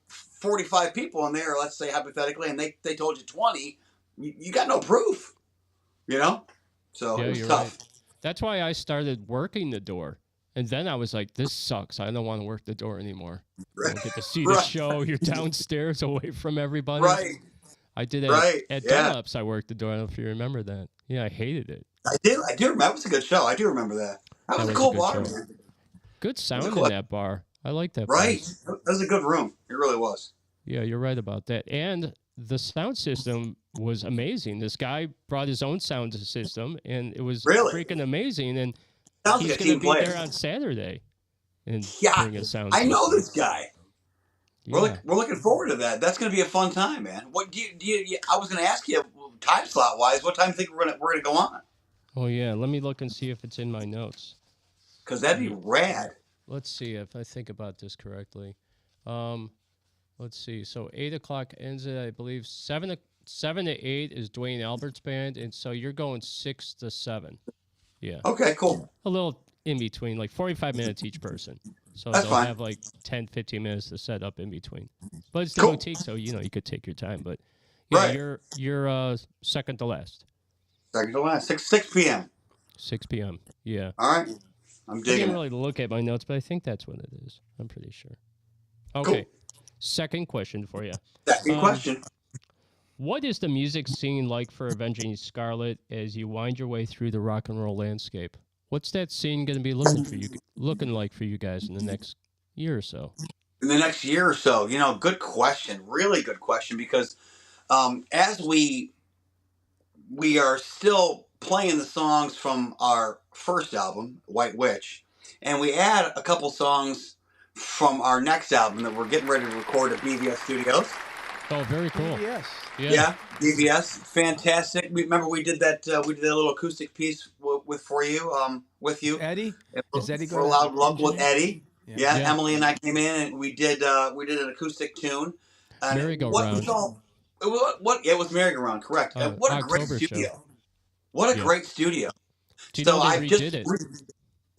45 people in there, let's say hypothetically, and they told you 20, you got no proof, So Yeah, it was you're tough. right. That's why I started working the door. And then I was like, this sucks. I don't want to work the door anymore. You don't get to see the Right. show. You're downstairs away from everybody. Right. I did it Right. at Yeah. Dunlop's. I worked the door. I don't know if you remember that. Yeah, I hated it. I do remember. That was a good show. I do remember that. That was a cool bar, man. Good sound cool- in that bar. I like that Right. place. That was a good room. It really was. Yeah, you're right about that. And the sound system was amazing. This guy brought his own sound system, and it was Really? freaking amazing. And Sounds he's like a going to team be player. there on Saturday and Yeah, bring a sound I know system. this guy. Yeah. We're looking forward to that. That's going to be a fun time, man. What do you I was going to ask you, time slot wise, what time do you think we're gonna go on? Oh, yeah. Let me look and see if it's in my notes. Because that'd be rad. Let's see if I think about this correctly. Let's see. So 8 o'clock ends at, I believe, 7 to 8 is Dwayne Albert's band. And so you're going 6 to 7. Yeah. Okay, cool. A little in between, like 45 minutes each person. So That's they'll fine. have like 10, 15 minutes to set up in between. But it's the Cool. boutique, so you could take your time. But yeah, Right. you're second to last. Second to last. 6 p.m. 6 p.m. Yeah. All right. I'm I digging didn't it. really look at my notes, but I think that's what it is. I'm pretty sure. Okay. Second question for you. Second question. What is the music scene like for Avenging Scarlet as you wind your way through the rock and roll landscape? What's that scene going to be looking like for you guys in the next year or so? In the next year or so, good question. Really good question, because as we are still playing the songs from our first album, White Witch, and we add a couple songs from our next album that we're getting ready to record at BVS Studios. Oh, very cool. Yes. Yeah, BVS, fantastic. Remember we did that little acoustic piece with you, Eddie? Is Eddie for going Loud Love with Eddie? Yeah. Yeah, Emily and I came in and we did an acoustic tune. And Merry-Go-Round. It was Merry-Go-Round, correct. And what a great October studio. show. What a Yeah. great studio. Do you So know they I just redid it?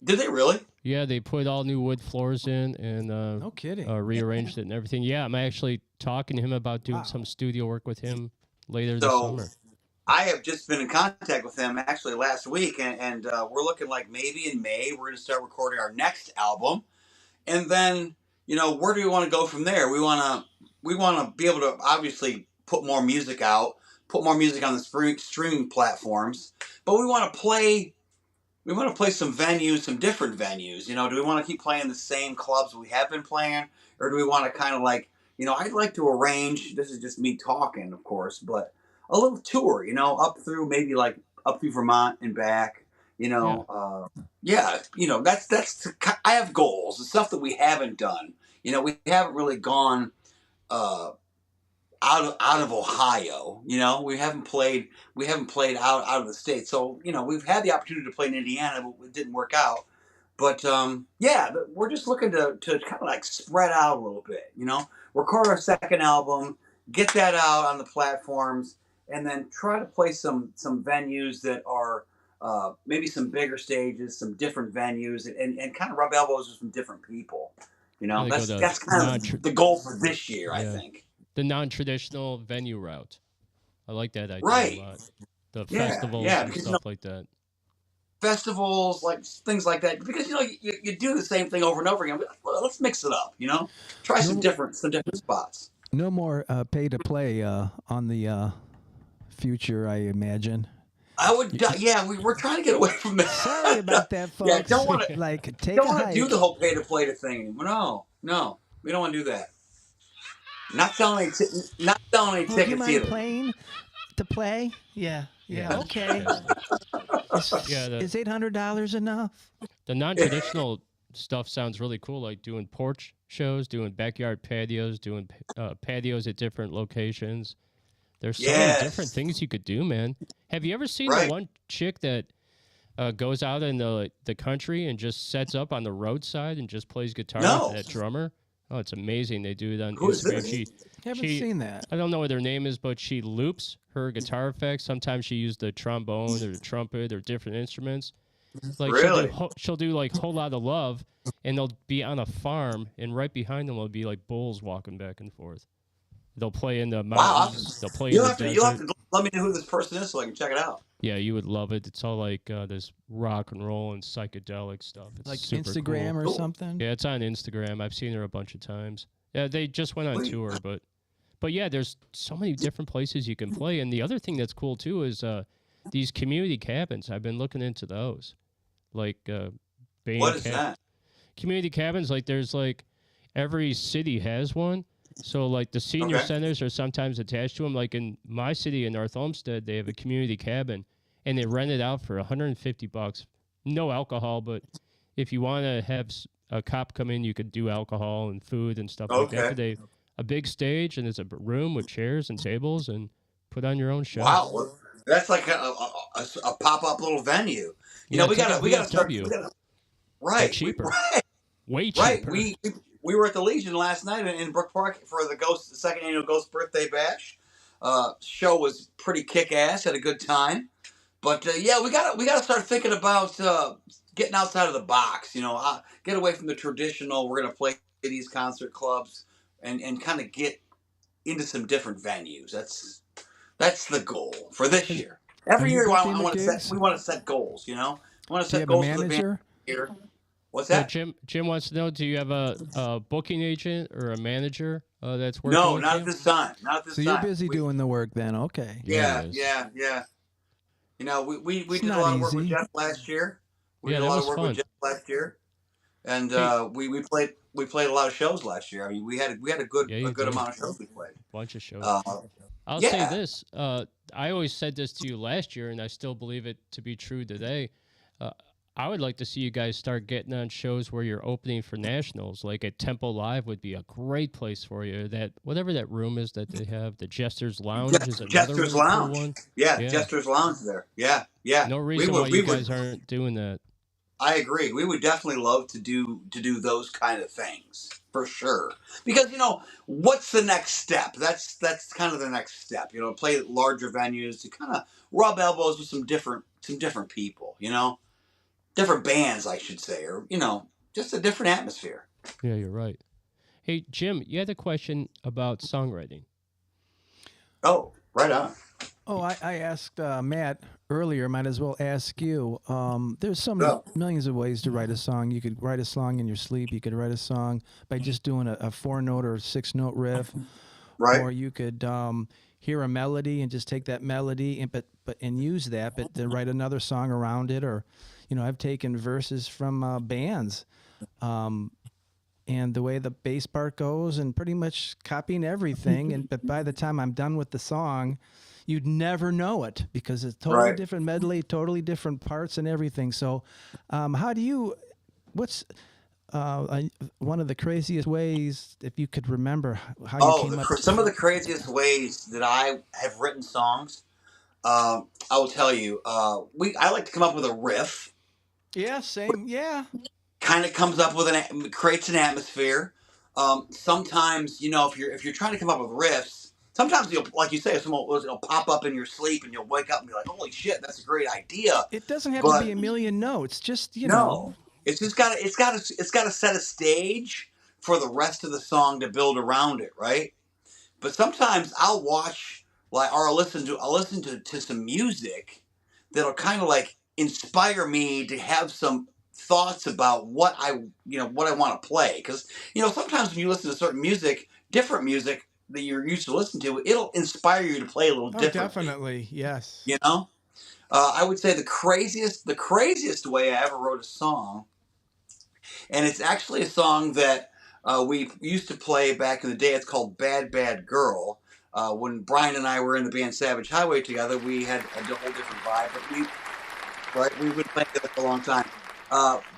Did they really? Yeah, they put all new wood floors in and No kidding. rearranged it and everything. Yeah, I'm actually talking to him about doing some studio work with him later this So summer. I have just been in contact with him actually last week, and we're looking like maybe in May we're going to start recording our next album, and then where do we want to go from there? We want to be able to obviously put more music out, put more music on the streaming platforms, but we want to play some venues, some different venues. Do we want to keep playing the same clubs we have been playing, or do we want to kind of like I'd like to arrange. This is just me talking, of course, but a little tour, up through maybe like up through Vermont and back, that's I have goals, the stuff that we haven't done. We haven't really gone out of Ohio. We haven't played out of the state. So, we've had the opportunity to play in Indiana, but it didn't work out. But we're just looking to kind of like spread out a little bit, record our second album, get that out on the platforms, and then try to play some venues that are maybe some bigger stages, some different venues, and kind of rub elbows with some different people. That's kind of the goal for this year, I think. The non-traditional venue route. I like that idea Right. a lot. The festivals and because, stuff like that. Festivals, like things like that, because you do the same thing over and over again. Well, let's mix it up, try some different spots. No more pay to play on the future, I imagine. I would, we're trying to get away from that. Sorry about that, folks. Yeah, don't want to like take don't a want to hike. do the whole pay to play thing. No, we don't want to do that. Not selling any tickets Do you mind either. playing to play? Yeah. Okay. Is $800 enough? The non-traditional stuff sounds really cool, like doing porch shows, doing backyard patios, doing patios at different locations. There's so many different things you could do, man. Have you ever seen the one chick that goes out in the country and just sets up on the roadside and just plays guitar with that drummer? Oh, it's amazing. They do it on Who is Instagram. this? Haven't seen that. I don't know what her name is, but she loops her guitar effects. Sometimes she used the trombone or the trumpet or different instruments. Like Really? she'll do like Whole Lot of Love, and they'll be on a farm, and right behind them will be like bulls walking back and forth. They'll play in the mountains. They'll play in the desert. You'll have to let me know who this person is so I can check it out. Yeah, you would love it. It's all like this rock and roll and psychedelic stuff. It's Like super Instagram cool. or something? Yeah, it's on Instagram. I've seen her a bunch of times. Yeah, they just went on tour, but yeah, there's so many different places you can play. And the other thing that's cool too is these community cabins. I've been looking into those, like What is that? Community cabins. Like there's like every city has one. So like the senior centers are sometimes attached to them. Like in my city in North Olmsted, they have a community cabin, and they rent it out for $150. No alcohol, but if you want to have a cop come in, you could do alcohol and food and stuff like that. But they a big stage, and it's a room with chairs and tables, and put on your own show. Wow, well, that's like a pop up little venue. You know, we gotta start. Right, cheaper. Way Right, cheaper. we were at the Legion last night in Brook Park for the second annual Ghost Birthday Bash. Show was pretty kick ass. Had a good time, but yeah, we gotta start thinking about getting outside of the box. You know, get away from the traditional. We're gonna play these concert clubs and kind of get into some different venues. That's the goal for this year. Every year, we want to set goals. You know, we want to set goals for the band here. What's that? Jim wants to know: do you have a booking agent or a manager that's working? No, with not you? at this time. Not at this time. So you're busy doing the work then? Okay. Yeah. You know, we did a lot of work with Jeff last year. We did a lot of work with Jeff last year, and we played a lot of shows last year. I mean, we had a good amount of shows we played. Bunch of shows. I'll say this: I always said this to you last year, and I still believe it to be true today. I would like to see you guys start getting on shows where you're opening for nationals. Like at Tempo Live would be a great place for you. That whatever that room is that they have, the Jester's Lounge is another Jester's really Lounge. Cool one. Yeah, Jester's Lounge there. Yeah. No reason why you guys aren't doing that. I agree. We would definitely love to do those kind of things for sure. Because you know, what's the next step? That's kind of the next step. You know, play at larger venues to kind of rub elbows with some different people. You know. Different bands, I should say, or, you know, just a different atmosphere. Yeah, you're right. Hey, Jim, you had a question about songwriting. Oh, right on. Oh, I asked Matt earlier, might as well ask you. There's so many millions of ways to write a song. You could write a song in your sleep. You could write a song by just doing a 4-note or 6-note riff. Right. Or you could hear a melody and just take that melody and use that, but then write another song around it. Or, you know, I've taken verses from bands and the way the bass part goes and pretty much copying everything. But by the time I'm done with the song, you'd never know it because it's totally different medley, totally different parts and everything. So what's one of the craziest ways, if you could remember how you came up with some of the craziest ways that I have written songs, I will tell you, I like to come up with a riff. Yeah, same. Yeah. Kind of comes up with creates an atmosphere. Sometimes, you know, if you're trying to come up with riffs, sometimes you'll, like you say, it'll pop up in your sleep and you'll wake up and be like, holy shit, that's a great idea. It doesn't have to be a million notes. Just, you know. It's just got to set a stage for the rest of the song to build around it, right? But sometimes I'll watch or I'll listen to some music that'll kind of like inspire me to have some thoughts about what I want to play. Because, you know, sometimes when you listen to certain music, different music that you're used to listening to, it'll inspire you to play a little differently. Definitely, yes. You know, I would say the craziest way I ever wrote a song, and it's actually a song that we used to play back in the day. It's called "Bad Bad Girl." When Brian and I were in the band Savage Highway together, we had a whole different vibe. But we've been playing together for a long time.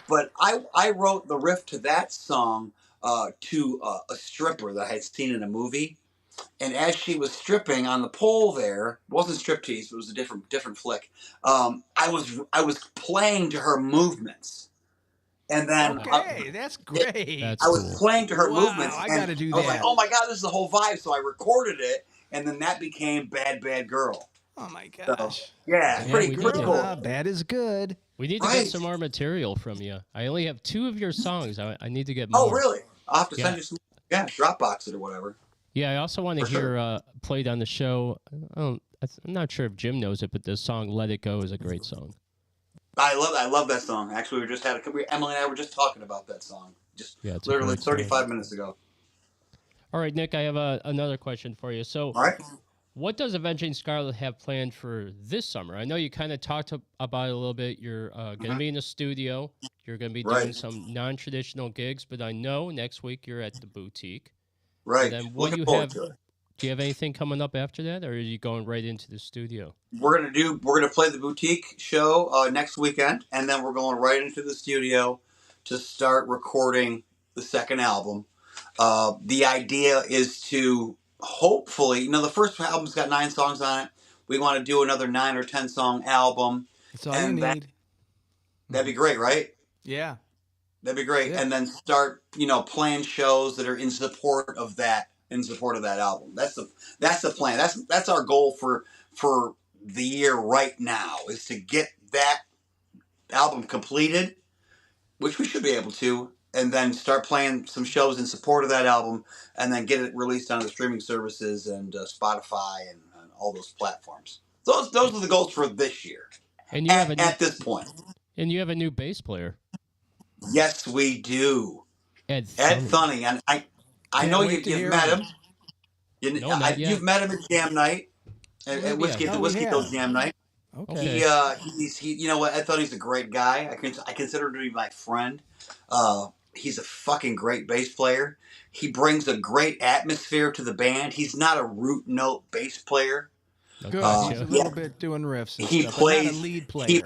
But I wrote the riff to that song to a stripper that I had seen in a movie. And as she was stripping on the pole there, it wasn't striptease, it was a different flick. I was playing to her movements. And then Okay, that's great. That's I was cool. playing to her Wow, movements. I and gotta do I was like, that. oh my God, this is the whole vibe. So I recorded it, and then that became Bad Bad Girl. Oh my So, gosh. yeah, Yeah, pretty we pretty did cool. Bad is good. We need to Right. get some more material from you. I only have 2 of your songs. I need to get more. Oh, really? I'll have to Yeah. send you some. Yeah, Dropbox it or whatever. Yeah, I also want to For hear sure. played on the show. I'm not sure if Jim knows it, but the song "Let It Go" is a great song. I love that song. Actually, Emily and I were just talking about that song. Just Yeah, it's a literally great song. 35 minutes ago. All right, Nick, I have another question for you. So, All right. what does Avenging Scarlet have planned for this summer? I know you kind of talked about it a little bit. You're going to be in the studio. You're going to be doing Right. some non-traditional gigs, but I know next week you're at the boutique. Right. And then what Looking you forward have? to it. Do you have anything coming up after that, or are you going right into the studio? We're gonna play the boutique show next weekend, and then we're going right into the studio to start recording the second album. The idea is to hopefully, the first album's got 9 songs on it. We want to do another 9 or 10 song album. That's all you need. That'd be great, right? Yeah. That'd be great. Yeah. And then start, playing shows that are in support of that album. That's the plan. That's our goal for the year right now, is to get that album completed, which we should be able to, and then start playing some shows in support of that album, and then get it released on the streaming services and Spotify and all those platforms. Those are the goals for this year. And you have at this point. And you have a new bass player. Yes, we do. Ed Thunny, and I know you've met him. Not yet. You've met him at Jam Night, at Maybe Whiskey I the have. Whiskey Oh, Hill yeah. Jam Night. Okay. He you know what? Ed Thunny's a great guy. I consider him to be my friend. He's a fucking great bass player. He brings a great atmosphere to the band. He's not a root note bass player. Good. He's a little bit doing riffs and He stuff, but plays. not a lead player.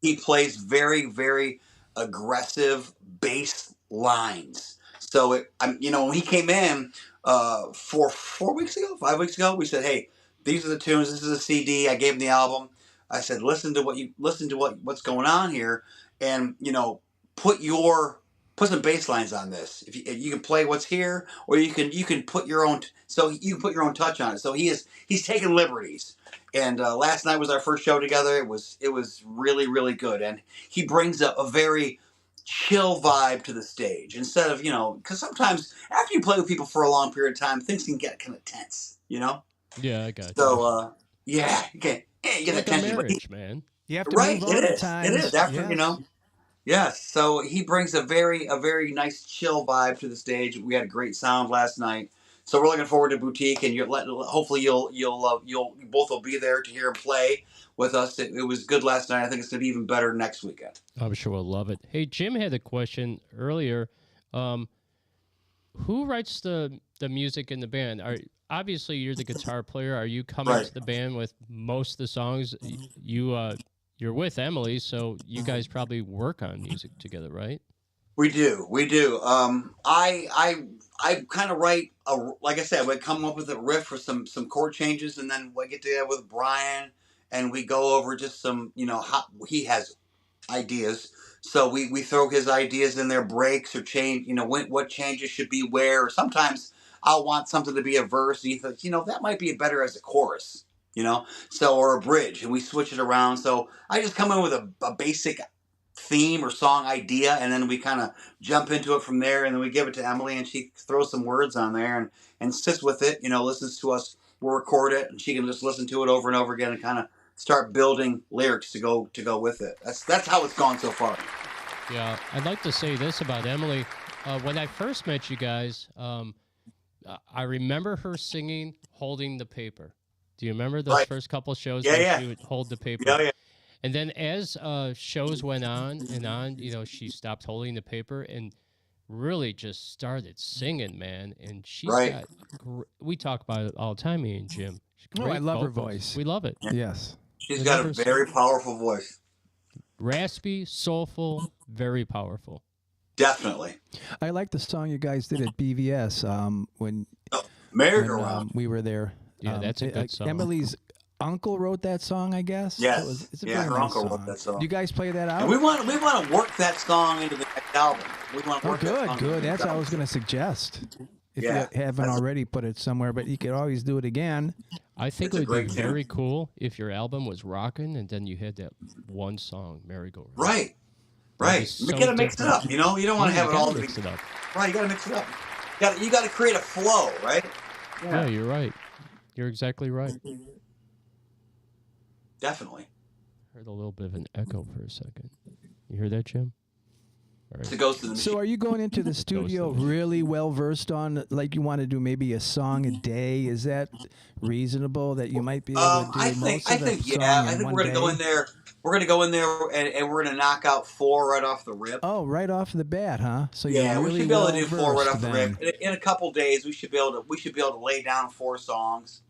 He plays very, very aggressive bass lines. So when he came in 4 weeks ago, 5 weeks ago, we said, "Hey, these are the tunes. This is a CD." I gave him the album. I said, "Listen to what's going on here, and put some bass lines on this. If you can play what's here, or you can put your own. So you can put your own touch on it." So he's taking liberties. And last night was our first show together. It was really, really good, and he brings a very chill vibe to the stage, instead of because sometimes after you play with people for a long period of time, things can get kind of tense. Yeah, I got you. So yeah, you get It's that like a tension. marriage, man. You have to Right, move on it at is. times. It is after Yes. Yes, so he brings a very nice chill vibe to the stage. We had a great sound last night, so we're looking forward to Boutique, and hopefully you'll both will be there to hear him play with us. It was good last night. I think it's gonna be even better next weekend. I'm sure we'll love it. Hey, Jim had a question earlier. Who writes the music in the band? Obviously you're the guitar player. Are you coming to the band with most of the songs? You're with Emily, so you guys probably work on music together, right? We do. I kind of write like I said, we come up with a riff for some chord changes, and then we get together with Brian and we go over just some, he has ideas. So we throw his ideas in there, breaks or change, what changes should be where. Or sometimes I'll want something to be a verse, and he thinks, that might be better as a chorus, or a bridge, and we switch it around. So I just come in with a basic theme or song idea, and then we kind of jump into it from there, and then we give it to Emily, and she throws some words on there and sits with it, listens to us, we'll record it, and she can just listen to it over and over again and kind of start building lyrics to go with it. That's how it's gone so far. Yeah, I'd like to say this about Emily. When I first met you guys, I remember her singing "Holding the Paper." Do you remember those first couple shows where she would hold the paper? Yeah. And then as shows went on and on, she stopped holding the paper and really just started singing, man. And she's got, we talk about it all the time, me and Jim. I love her vocals. voice. We love it. Yes. She's got a very powerful voice. Raspy, soulful, very powerful. Definitely. I like the song you guys did at BVS when we were there. Yeah, that's a good song. Emily's uncle wrote that song, I guess. Yes. It's a Yeah, very her nice uncle song. wrote that song. Do you guys play that out? And we want to work that song into the album. We want to work that song. Good. That's what I was going to suggest. If Yeah, you haven't already put it somewhere, but you could always do it again. I think it would be very cool if your album was rocking and then you had that one song, Merry-Go-Round. Right. You gotta mix it up, you know? You don't want to have it all mix it up. Right, you gotta mix it up. You gotta create a flow, right? Yeah, you're right. You're exactly right. Definitely. Heard a little bit of an echo for a second. You hear that, Jim? It's the ghost of the machine. So are you going into the studio really well versed on, like you want to do maybe a song a day? Is that reasonable that you might be able to do I think we're gonna go in there. We're gonna go in there and we're gonna knock out 4 right off the rip. Oh, right off the bat, huh? So yeah, you're really we should be able to do 4 right off the then. rip. In a couple days, we should be able to lay down 4 songs.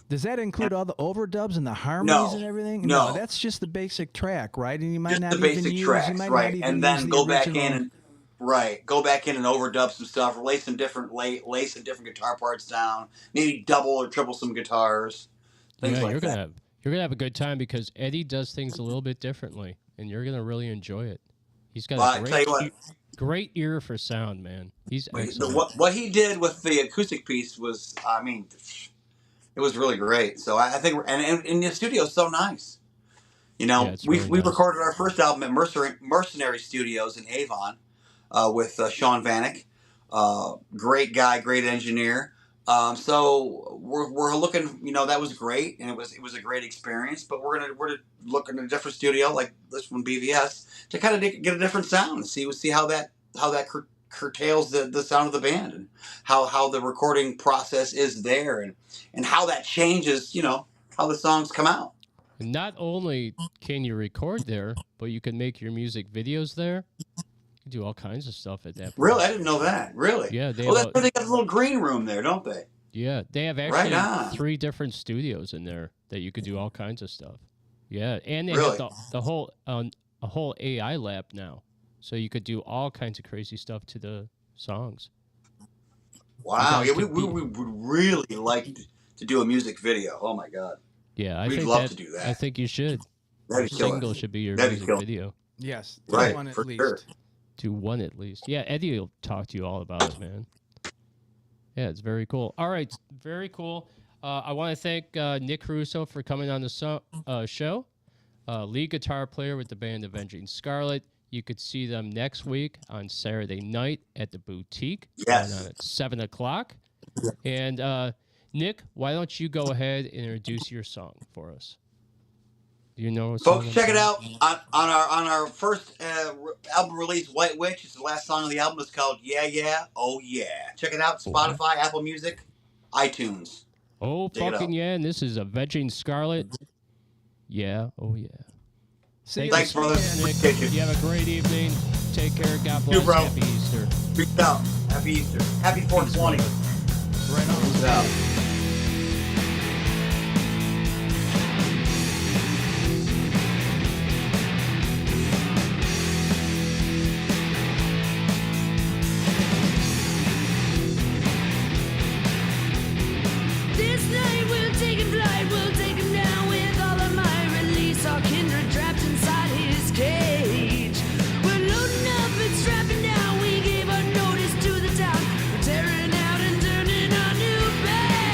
Does that include all the overdubs and the harmonies and everything? No, that's just the basic track, right? And you might just not the even basic use, tracks, you might right? not even And then use the go back original. in and go back in and overdub some stuff, lay some different guitar parts down, maybe double or triple some guitars, things like that. You're gonna have a good time because Eddie does things a little bit differently, and you're gonna really enjoy it. He's got a great ear for sound, man. He's excellent. What he did with the acoustic piece was, I mean, it was really great. So I think, and the studio is so nice. You know, we recorded our first album at Mercenary Studios in Avon with Sean Vanek. Great guy, great engineer. So we're looking, you know, that was great, and it was a great experience. But we're gonna look in a different studio like this one, BVS, to kind of get a different sound and see how that curtails the sound of the band, and how the recording process is there, and how that changes, you know, how the songs come out. And not only can you record there, but you can make your music videos there. You do all kinds of stuff at that point. Really? I didn't know that. Really? Yeah. That's where they got a little green room there, don't they? Yeah. They have actually 3 different studios in there that you could do all kinds of stuff. Yeah. And they have the whole a whole AI lab now. So you could do all kinds of crazy stuff to the songs. Wow. Yeah, we would really like to do a music video. Oh, my God. Yeah, we'd love to do that. I think you should. That'd Your single should be your music video. Yes, right, one at for least. sure. Do one at least. Yeah, Eddie will talk to you all about it, man. Yeah, it's very cool. All right, very cool. I want to thank Nick Caruso for coming on the show. Lead guitar player with the band Avenging Scarlet. You could see them next week on Saturday night at the Boutique. Yes. At 7 o'clock. And Nick, why don't you go ahead and introduce your song for us? Do you know? Folks, check it out on our first album release, White Witch. It's the last song of the album. It's called Yeah Yeah Oh Yeah. Check it out. Spotify, Apple Music, iTunes. Oh, fucking yeah! And this is Avenging Scarlet. Yeah. Oh yeah. Thanks, brother. Nick. You have a great evening. Take care. God bless. You, bro. Happy Easter. Peace out. Happy Easter. Happy 420. Right on. Peace out. This night we'll take him flight, we'll take him down with all of my release. Our kindred trapped inside his cage. We're loading up and strapping down. We gave our notice to the town. We're tearing out and turning our new page.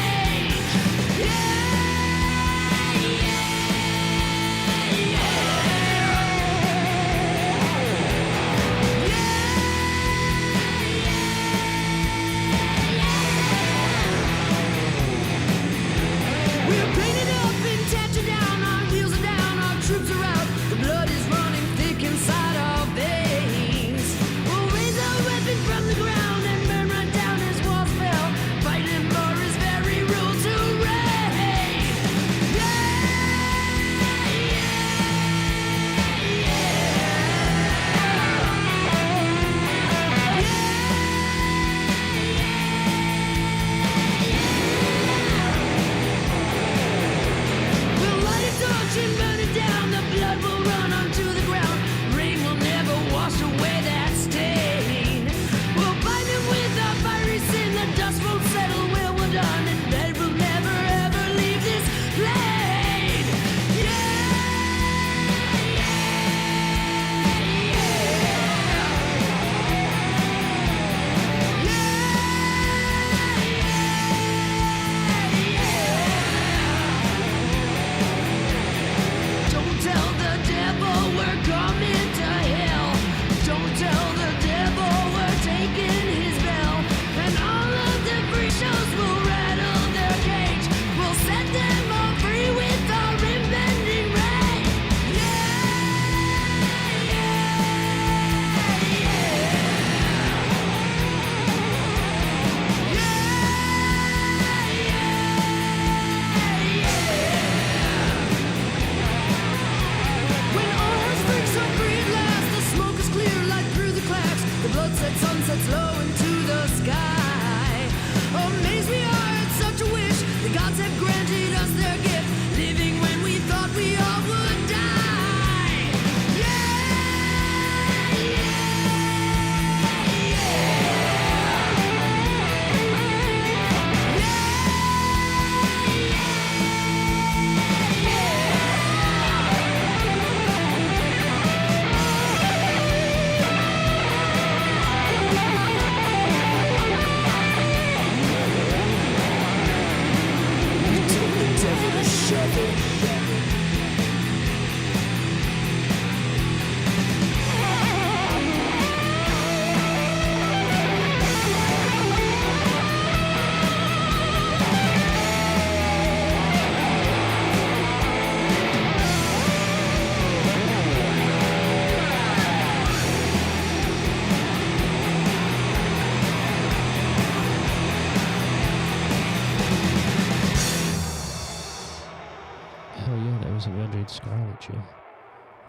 Scarlet, Jim.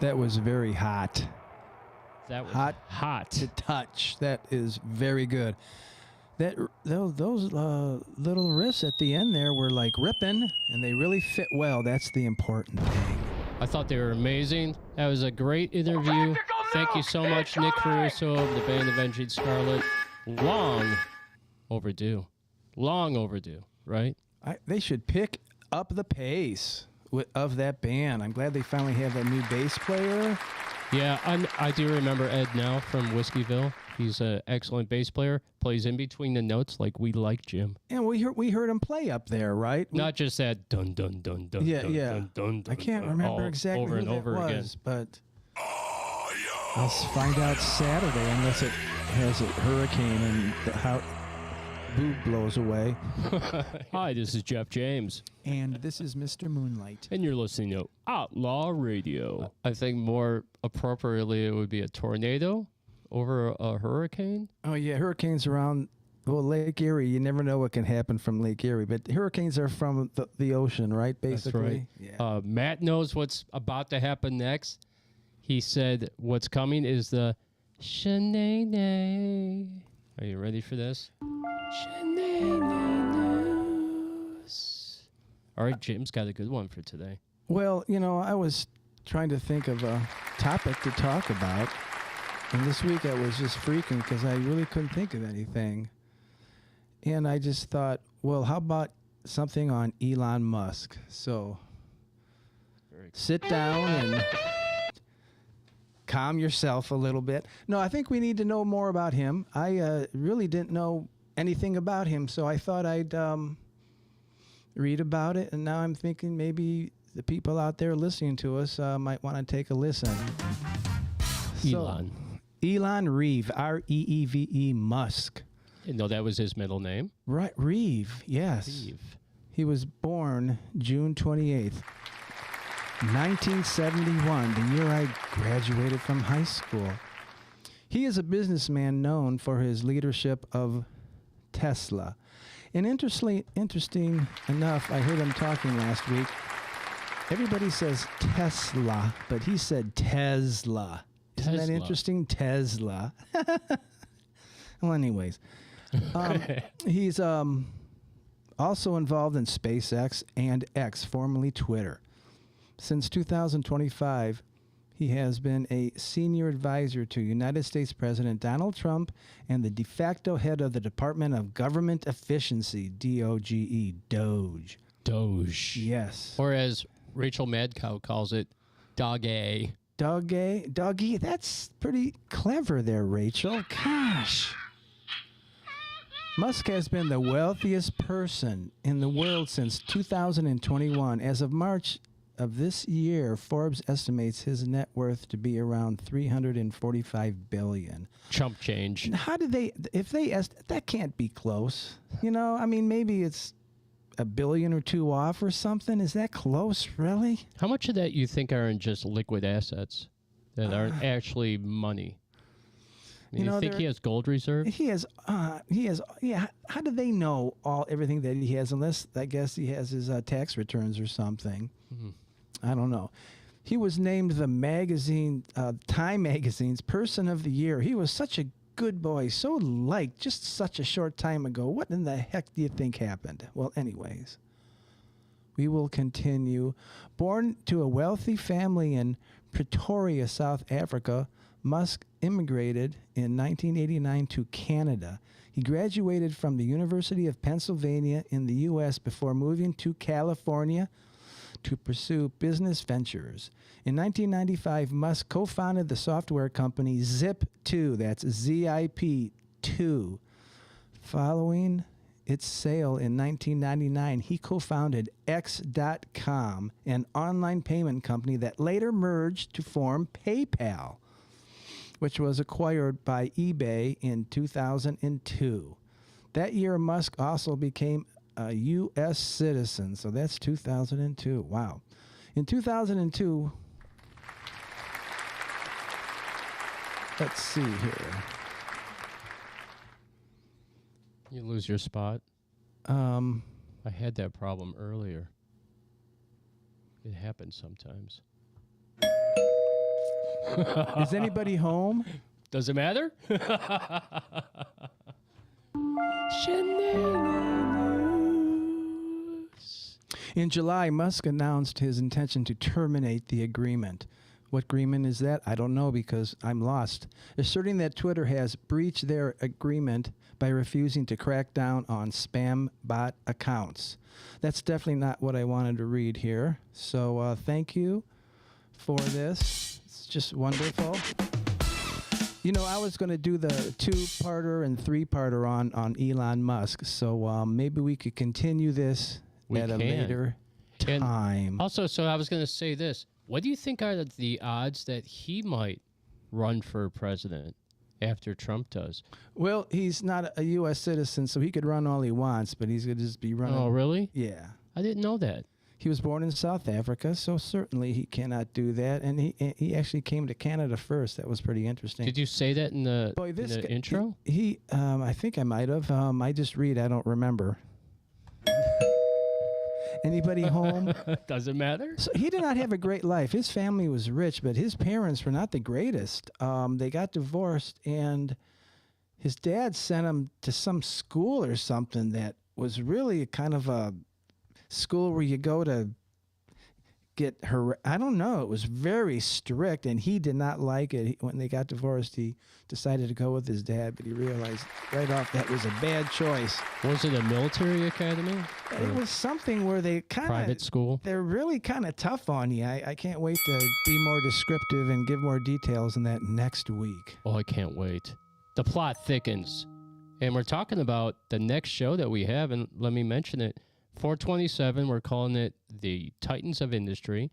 That was very hot. That was Hot hot. to touch. That is very good. Those little riffs at the end there were like ripping, and they really fit well. That's the important thing. I thought they were amazing. That was a great interview. Thank you so much, Nick Caruso of the band Avenging Scarlet. Long overdue. Long overdue, right? They should pick up the pace of that band. I'm glad they finally have a new bass player. Yeah, I do remember Ed now from Whiskeyville. He's an excellent bass player. Plays in between the notes like we like Jim. And we heard him play up there, right? Not just that dun dun dun dun. Yeah, dun, yeah. Dun, dun, dun, I can't dun, remember all exactly over who and that over was, again. but I'll find out Saturday unless it has a hurricane and how boob blows away. Hi, this is Jeff James. And this is Mr. Moonlight. And you're listening to Outlaw Radio. I think more appropriately it would be a tornado over a hurricane. Oh, yeah, hurricanes around, Lake Erie. You never know what can happen from Lake Erie, but hurricanes are from the ocean, right, basically? That's right. Yeah. Matt knows what's about to happen next. He said what's coming is the Shanaynay. Are you ready for this? Shanaynay news. All right, Jim's got a good one for today. Well, I was trying to think of a topic to talk about, and this week I was just freaking because I really couldn't think of anything. And I just thought, well, how about something on Elon Musk? So sit down and calm yourself a little bit. No, I think we need to know more about him. I really didn't know anything about him, so I thought I'd read about it, and now I'm thinking maybe the people out there listening to us might want to take a listen. Elon. Elon Reeve, R-E-E-V-E, Musk. You know that was his middle name? Right, Reeve, yes. Reeve. He was born June 28th, 1971, the year I graduated from high school. He is a businessman known for his leadership of Tesla. And interesting enough, I heard him talking last week. Everybody says Tesla, but he said Tesla. Isn't that interesting? Tesla. Well, anyways. He's also involved in SpaceX and X, formerly Twitter. Since 2025, he has been a senior advisor to United States President Donald Trump and the de facto head of the Department of Government Efficiency, D-O-G-E, Doge. Doge. Yes. Or as Rachel Madcow calls it, Doggy. Doggy, that's pretty clever there, Rachel. Gosh. Musk has been the wealthiest person in the world since 2021. As of March of this year, Forbes estimates his net worth to be around $345 billion. Chump change. How did that can't be close. Maybe it's $1 billion or $2 billion off or something. Is that close, really? How much of that you think are in just liquid assets that aren't actually money? You think he has gold reserve? He has. Yeah. How do they know everything that he has? Unless I guess he has his tax returns or something. Mm-hmm. I don't know. He was named the Time Magazine's Person of the Year. He was such a good boy, so liked just such a short time ago. What in the heck do you think happened? Well, anyways, we will continue. Born to a wealthy family in Pretoria, South Africa, Musk immigrated in 1989 to Canada. He graduated from the University of Pennsylvania in the U.S. before moving to California to pursue business ventures. In 1995, Musk co-founded the software company Zip2, that's ZIP2. Following its sale in 1999, he co-founded X.com, an online payment company that later merged to form PayPal, which was acquired by eBay in 2002. That year, Musk also became a U.S. citizen, so that's 2002. Wow. In 2002, let's see here. You lose your spot? I had that problem earlier. It happens sometimes. Is anybody home? Does it matter? In July, Musk announced his intention to terminate the agreement. What agreement is that? I don't know because I'm lost. Asserting that Twitter has breached their agreement by refusing to crack down on spam bot accounts. That's definitely not what I wanted to read here. So thank you for this. It's just wonderful. You know, I was going to do the 2-parter and 3-parter on Elon Musk. So maybe we could continue this at a later time. And also, so I was going to say this. What do you think are the odds that he might run for president after Trump does? Well, he's not a U.S. citizen, so he could run all he wants, but he's going to just be running. Oh, really? Yeah. I didn't know that. He was born in South Africa, so certainly he cannot do that. And he actually came to Canada first. That was pretty interesting. Did you say that in the, intro? I think I might have. I just read. I don't remember. Anybody home? Doesn't matter. So he did not have a great life. His family was rich, but his parents were not the greatest. They got divorced, and his dad sent him to some school or something that was really kind of a school where you go to get her. I don't know. It was very strict, and he did not like it. When they got divorced, he decided to go with his dad, but he realized right off that was a bad choice. Was it a military academy? It was something where they kind of private school. They're really kind of tough on you. I can't wait to be more descriptive and give more details on that next week. Oh, I can't wait. The plot thickens, and we're talking about the next show that we have, and let me mention it. 427, we're calling it the Titans of Industry.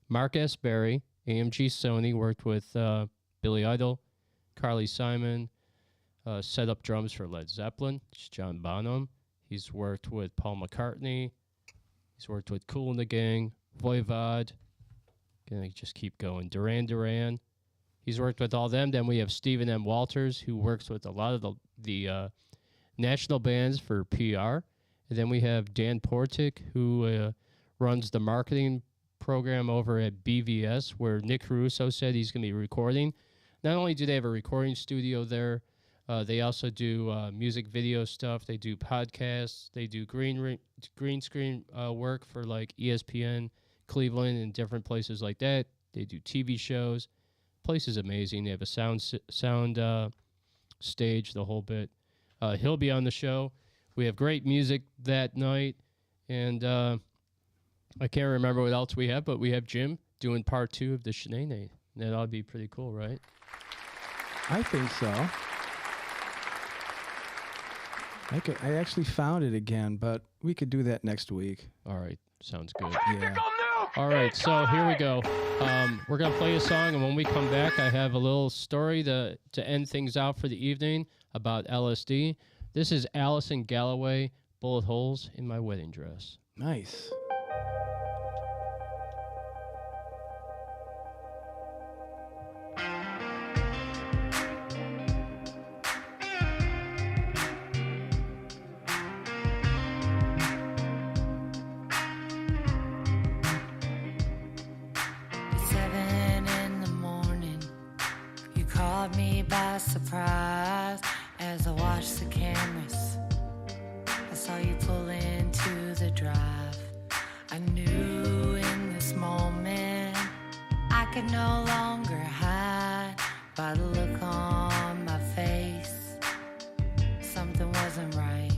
Mark S. Berry, AMG Sony, worked with Billy Idol, Carly Simon, set up drums for Led Zeppelin. It's John Bonham. He's worked with Paul McCartney. He's worked with Kool and the Gang, Voivod. Gonna just keep going. Duran Duran. He's worked with all them. Then we have Stephen M. Walters, who works with a lot of the national bands for PR. And then we have Dan Portick, who runs the marketing program over at BVS, where Nick Caruso said he's going to be recording. Not only do they have a recording studio there, they also do music video stuff. They do podcasts. They do green screen work for like ESPN, Cleveland, and different places like that. They do TV shows. Place is amazing. They have a sound stage, the whole bit. He'll be on the show. We have great music that night, and I can't remember what else we have, but we have Jim doing part 2 of the Shanaynay. That ought to be pretty cool, right? I think so. I actually found it again, but we could do that next week. All right, sounds good. Yeah. All right, so here we go. We're going to play a song, and when we come back, I have a little story to end things out for the evening about LSD. This is Allison Galloway, Bullet Holes in My Wedding Dress. Nice. By surprise as I watched the cameras. I saw you pull into the drive. I knew in this moment I could no longer hide by the look on my face. Something wasn't right.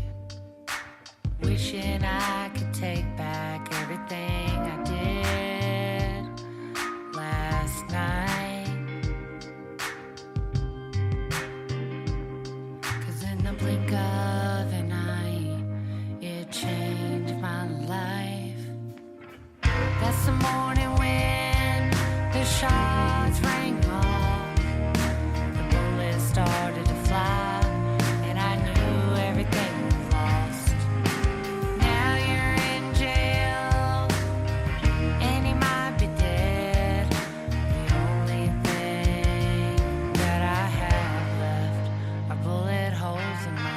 Wishing I could take back everything I did last night. Blink of an eye, it changed my life. That's the morning when the shots rang off. The bullets started to fly, and I knew everything was lost. Now you're in jail, and he might be dead. The only thing that I have left are bullet holes in my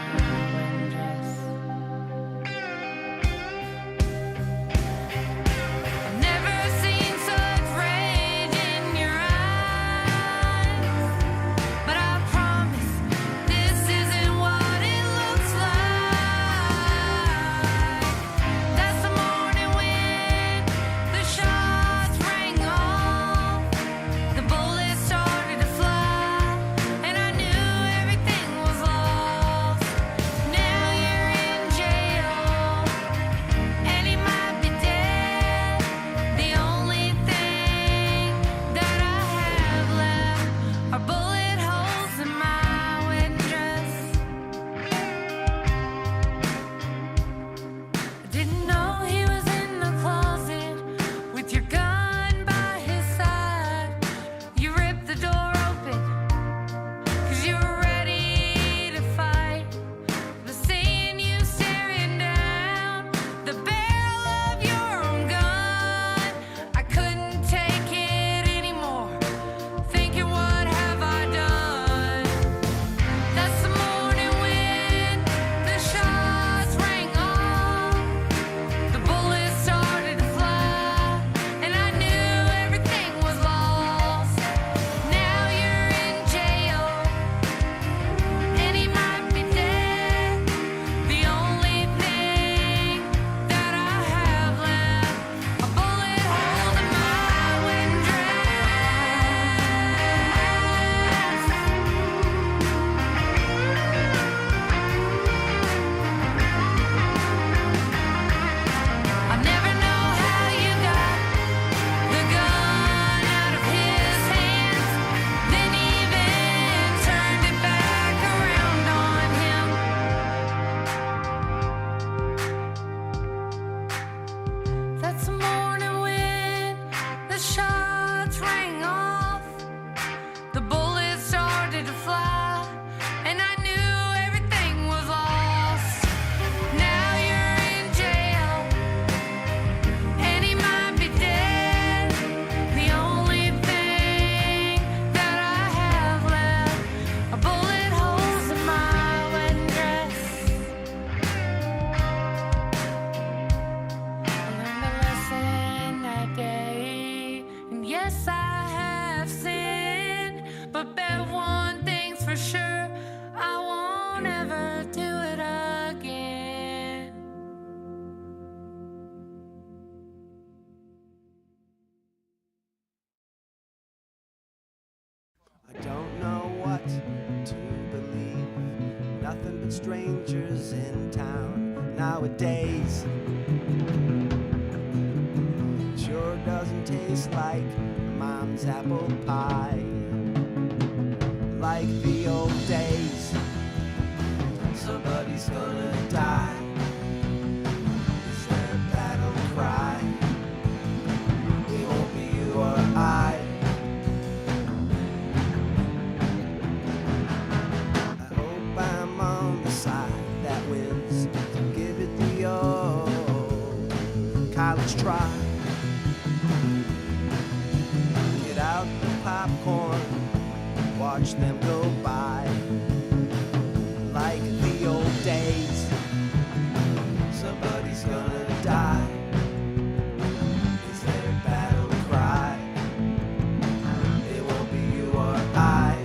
what to believe. Nothing but strangers in town nowadays. Sure doesn't taste like mom's apple pie, like the old days. Somebody's gonna die. Is there a battle cry? It won't be you or I. I hope I'm on the side that wins. Give it the old college try. Get out the popcorn, watch them go by, like the old days. Somebody's gonna die. Is there a battle cry? It won't be you or I.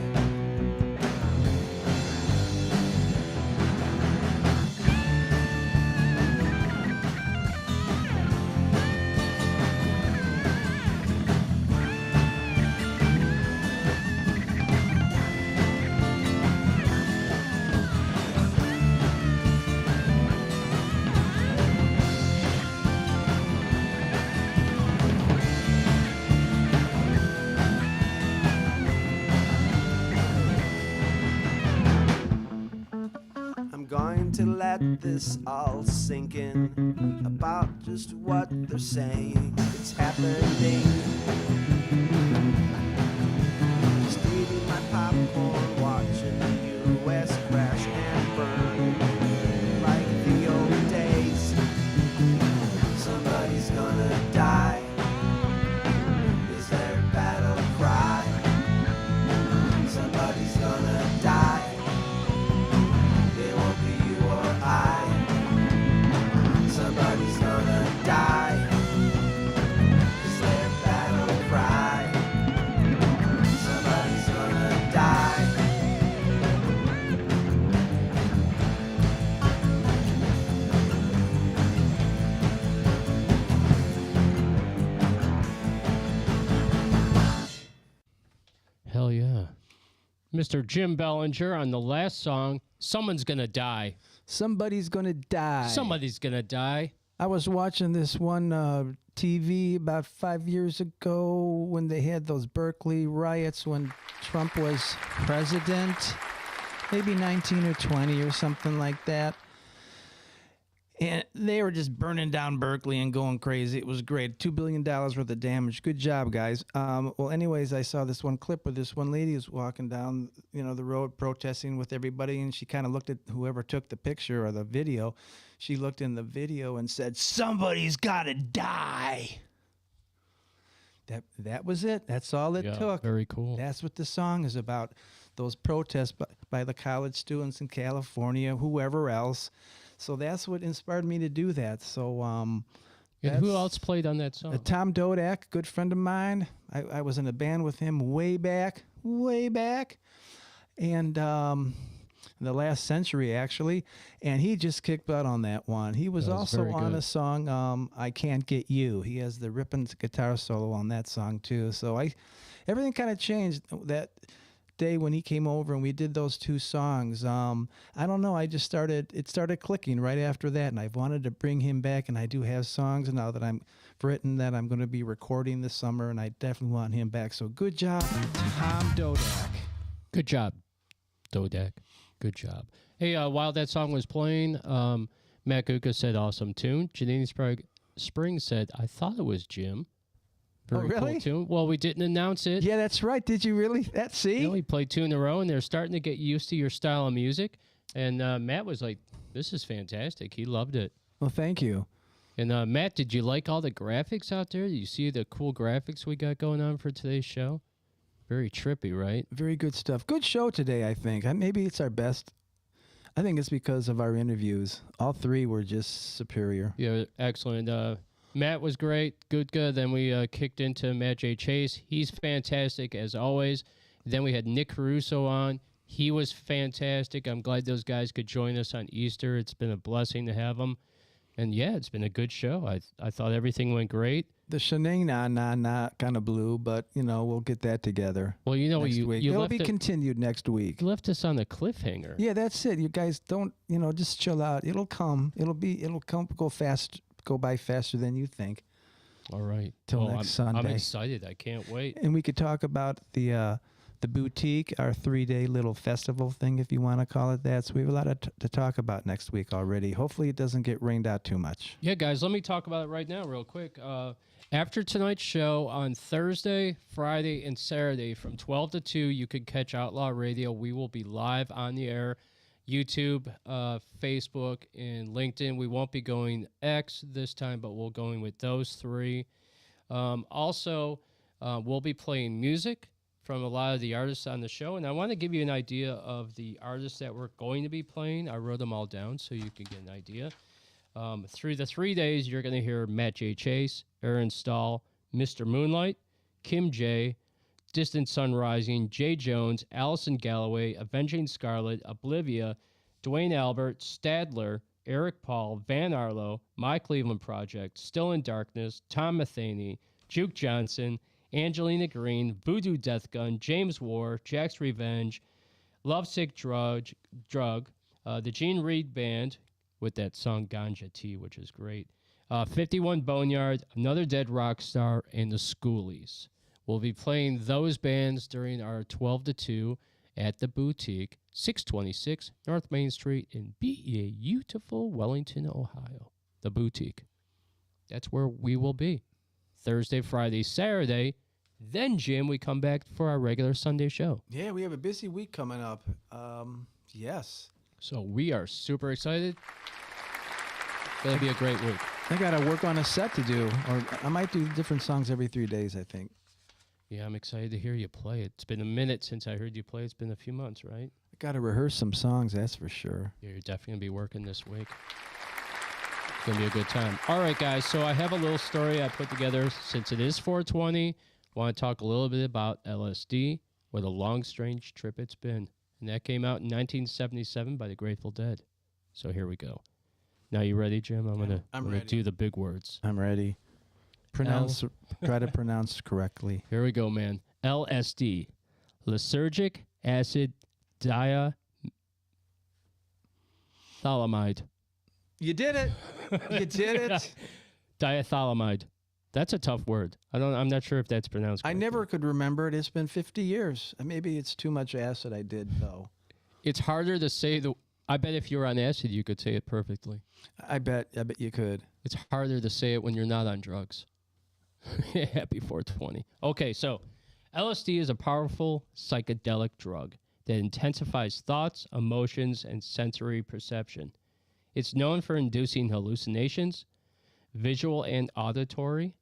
I'm going to let this all sink in about just what they're saying. It's happening. Just eating my popcorn, watching the U.S. crash and burn, like the old days. Somebody's gonna die. Is there a battle cry? Somebody's gonna die. It won't be you or I. Somebody's gonna die. Is there a battle cry? Somebody's gonna die. Hell yeah. Mr. Jim Bellinger on the last song, Someone's Gonna Die. Somebody's gonna die. Somebody's gonna die. I was watching this one TV about 5 years ago when they had those Berkeley riots when Trump was president, maybe 19 or 20 or something like that. And they were just burning down Berkeley and going crazy. It was great. $2 billion worth of damage. Good job, guys. Well, anyways, I saw this one clip where this one lady was walking down, the road protesting with everybody, and she kind of looked at whoever took the picture or the video. She looked in the video and said, "Somebody's got to die." That was it. That's all it took. Very cool. That's what the song is about. Those protests by the college students in California, whoever else. So that's what inspired me to do that. So, And who else played on that song? Tom Dodak, good friend of mine. I was in a band with him way back. And the last century, actually. And he just kicked butt on that one. He was also on a song, I Can't Get You. He has the ripping guitar solo on that song, too. So everything kind of changed that day when he came over and we did those two songs. I don't know, it started clicking right after that, and I've wanted to bring him back, and I do have songs now that I'm written that I'm going to be recording this summer, and I definitely want him back. So good job, Tom Dodak. Good job, Dodak. Good job. Hey, while that song was playing, Matt Gutka said awesome tune. Janine Springs said, I thought it was Jim. Very really? cool tune. Well, we didn't announce it. Yeah, that's right. Did you really? See? We played two in a row, and they're starting to get used to your style of music. And Matt was like, this is fantastic. He loved it. Well, thank you. And Matt, did you like all the graphics out there? Did you see the cool graphics we got going on for today's show? Very trippy, right? Very good stuff. Good show today, I think. Maybe it's our best. I think it's because of our interviews. All three were just superior. Yeah, excellent. Matt was great. Gutka. Then we kicked into Matt J. Chase. He's fantastic, as always. Then we had Nick Caruso on. He was fantastic. I'm glad those guys could join us on Easter. It's been a blessing to have them. And, yeah, it's been a good show. I thought everything went great. The Shanaynay kind of blew, but we'll get that together. Well, next week. It'll be it- continued next week. You left us on a cliffhanger. Yeah, that's it. You guys don't, just chill out. It'll come. It'll come. Go by faster than you think. All right. Till next Sunday. I'm excited. I can't wait. And we could talk about the boutique, our 3-day little festival thing, if you want to call it that. So we have a lot to talk about next week already. Hopefully it doesn't get rained out too much. Yeah, guys, let me talk about it right now real quick. After tonight's show on Thursday, Friday, and Saturday from 12 to 2, you can catch Outlaw Radio. We will be live on the air, YouTube, Facebook, and LinkedIn. We won't be going X this time, but we'll going with those three. Also, we'll be playing music from a lot of the artists on the show, and I want to give you an idea of the artists that we're going to be playing. I wrote them all down so you can get an idea. Through the 3 days, you're going to hear Matt J. Chase, Aaron Stahl, Mr. Moonlight, Kim J., Distant Sun Rising, Jay Jones, Allison Galloway, Avenging Scarlet, Oblivia, Dwayne Albert, Stadler, Eric Paul, Van Arlo, My Cleveland Project, Still in Darkness, Tom Matheny, Juke Johnson, Angelina Green, Voodoo Death Gun, James War, Jack's Revenge, Lovesick Drug, the Gene Reed Band with that song Ganja Tea, which is great, 51 Boneyard, Another Dead Rock Star, and the Schoolies. We'll be playing those bands during our 12 to 2 at the Boutique, 626 North Main Street in beautiful Wellington, Ohio. The Boutique. That's where we will be. Thursday, Friday, Saturday. Then, Jim, we come back for our regular Sunday show. Yeah, we have a busy week coming up. Yes. So we are super excited. It's going to be a great week. I got to work on a set to do, or I might do different songs every 3 days, I think. Yeah, I'm excited to hear you play. It's been a minute since I heard you play. It's been a few months, right? I got to rehearse some songs, that's for sure. Yeah, you're definitely going to be working this week. It's going to be a good time. All right, guys, so I have a little story I put together. Since it is 420, I want to talk a little bit about LSD, what a long, strange trip it's been. And that came out in 1977 by the Grateful Dead. So here we go. Now you ready, Jim? I'm gonna do the big words. I'm ready. Try to pronounce correctly. Here we go, man. LSD, lysergic acid diethylamide. You did it. You did it. Diethylamide. That's a tough word. I'm not sure if that's pronounced correctly. I never could remember it. It's been 50 years. Maybe it's too much acid I did, though. It's harder to say I bet if you were on acid, you could say it perfectly. I bet you could. It's harder to say it when you're not on drugs. Happy 420. Okay, so LSD is a powerful psychedelic drug that intensifies thoughts, emotions, and sensory perception. It's known for inducing hallucinations, visual and auditory,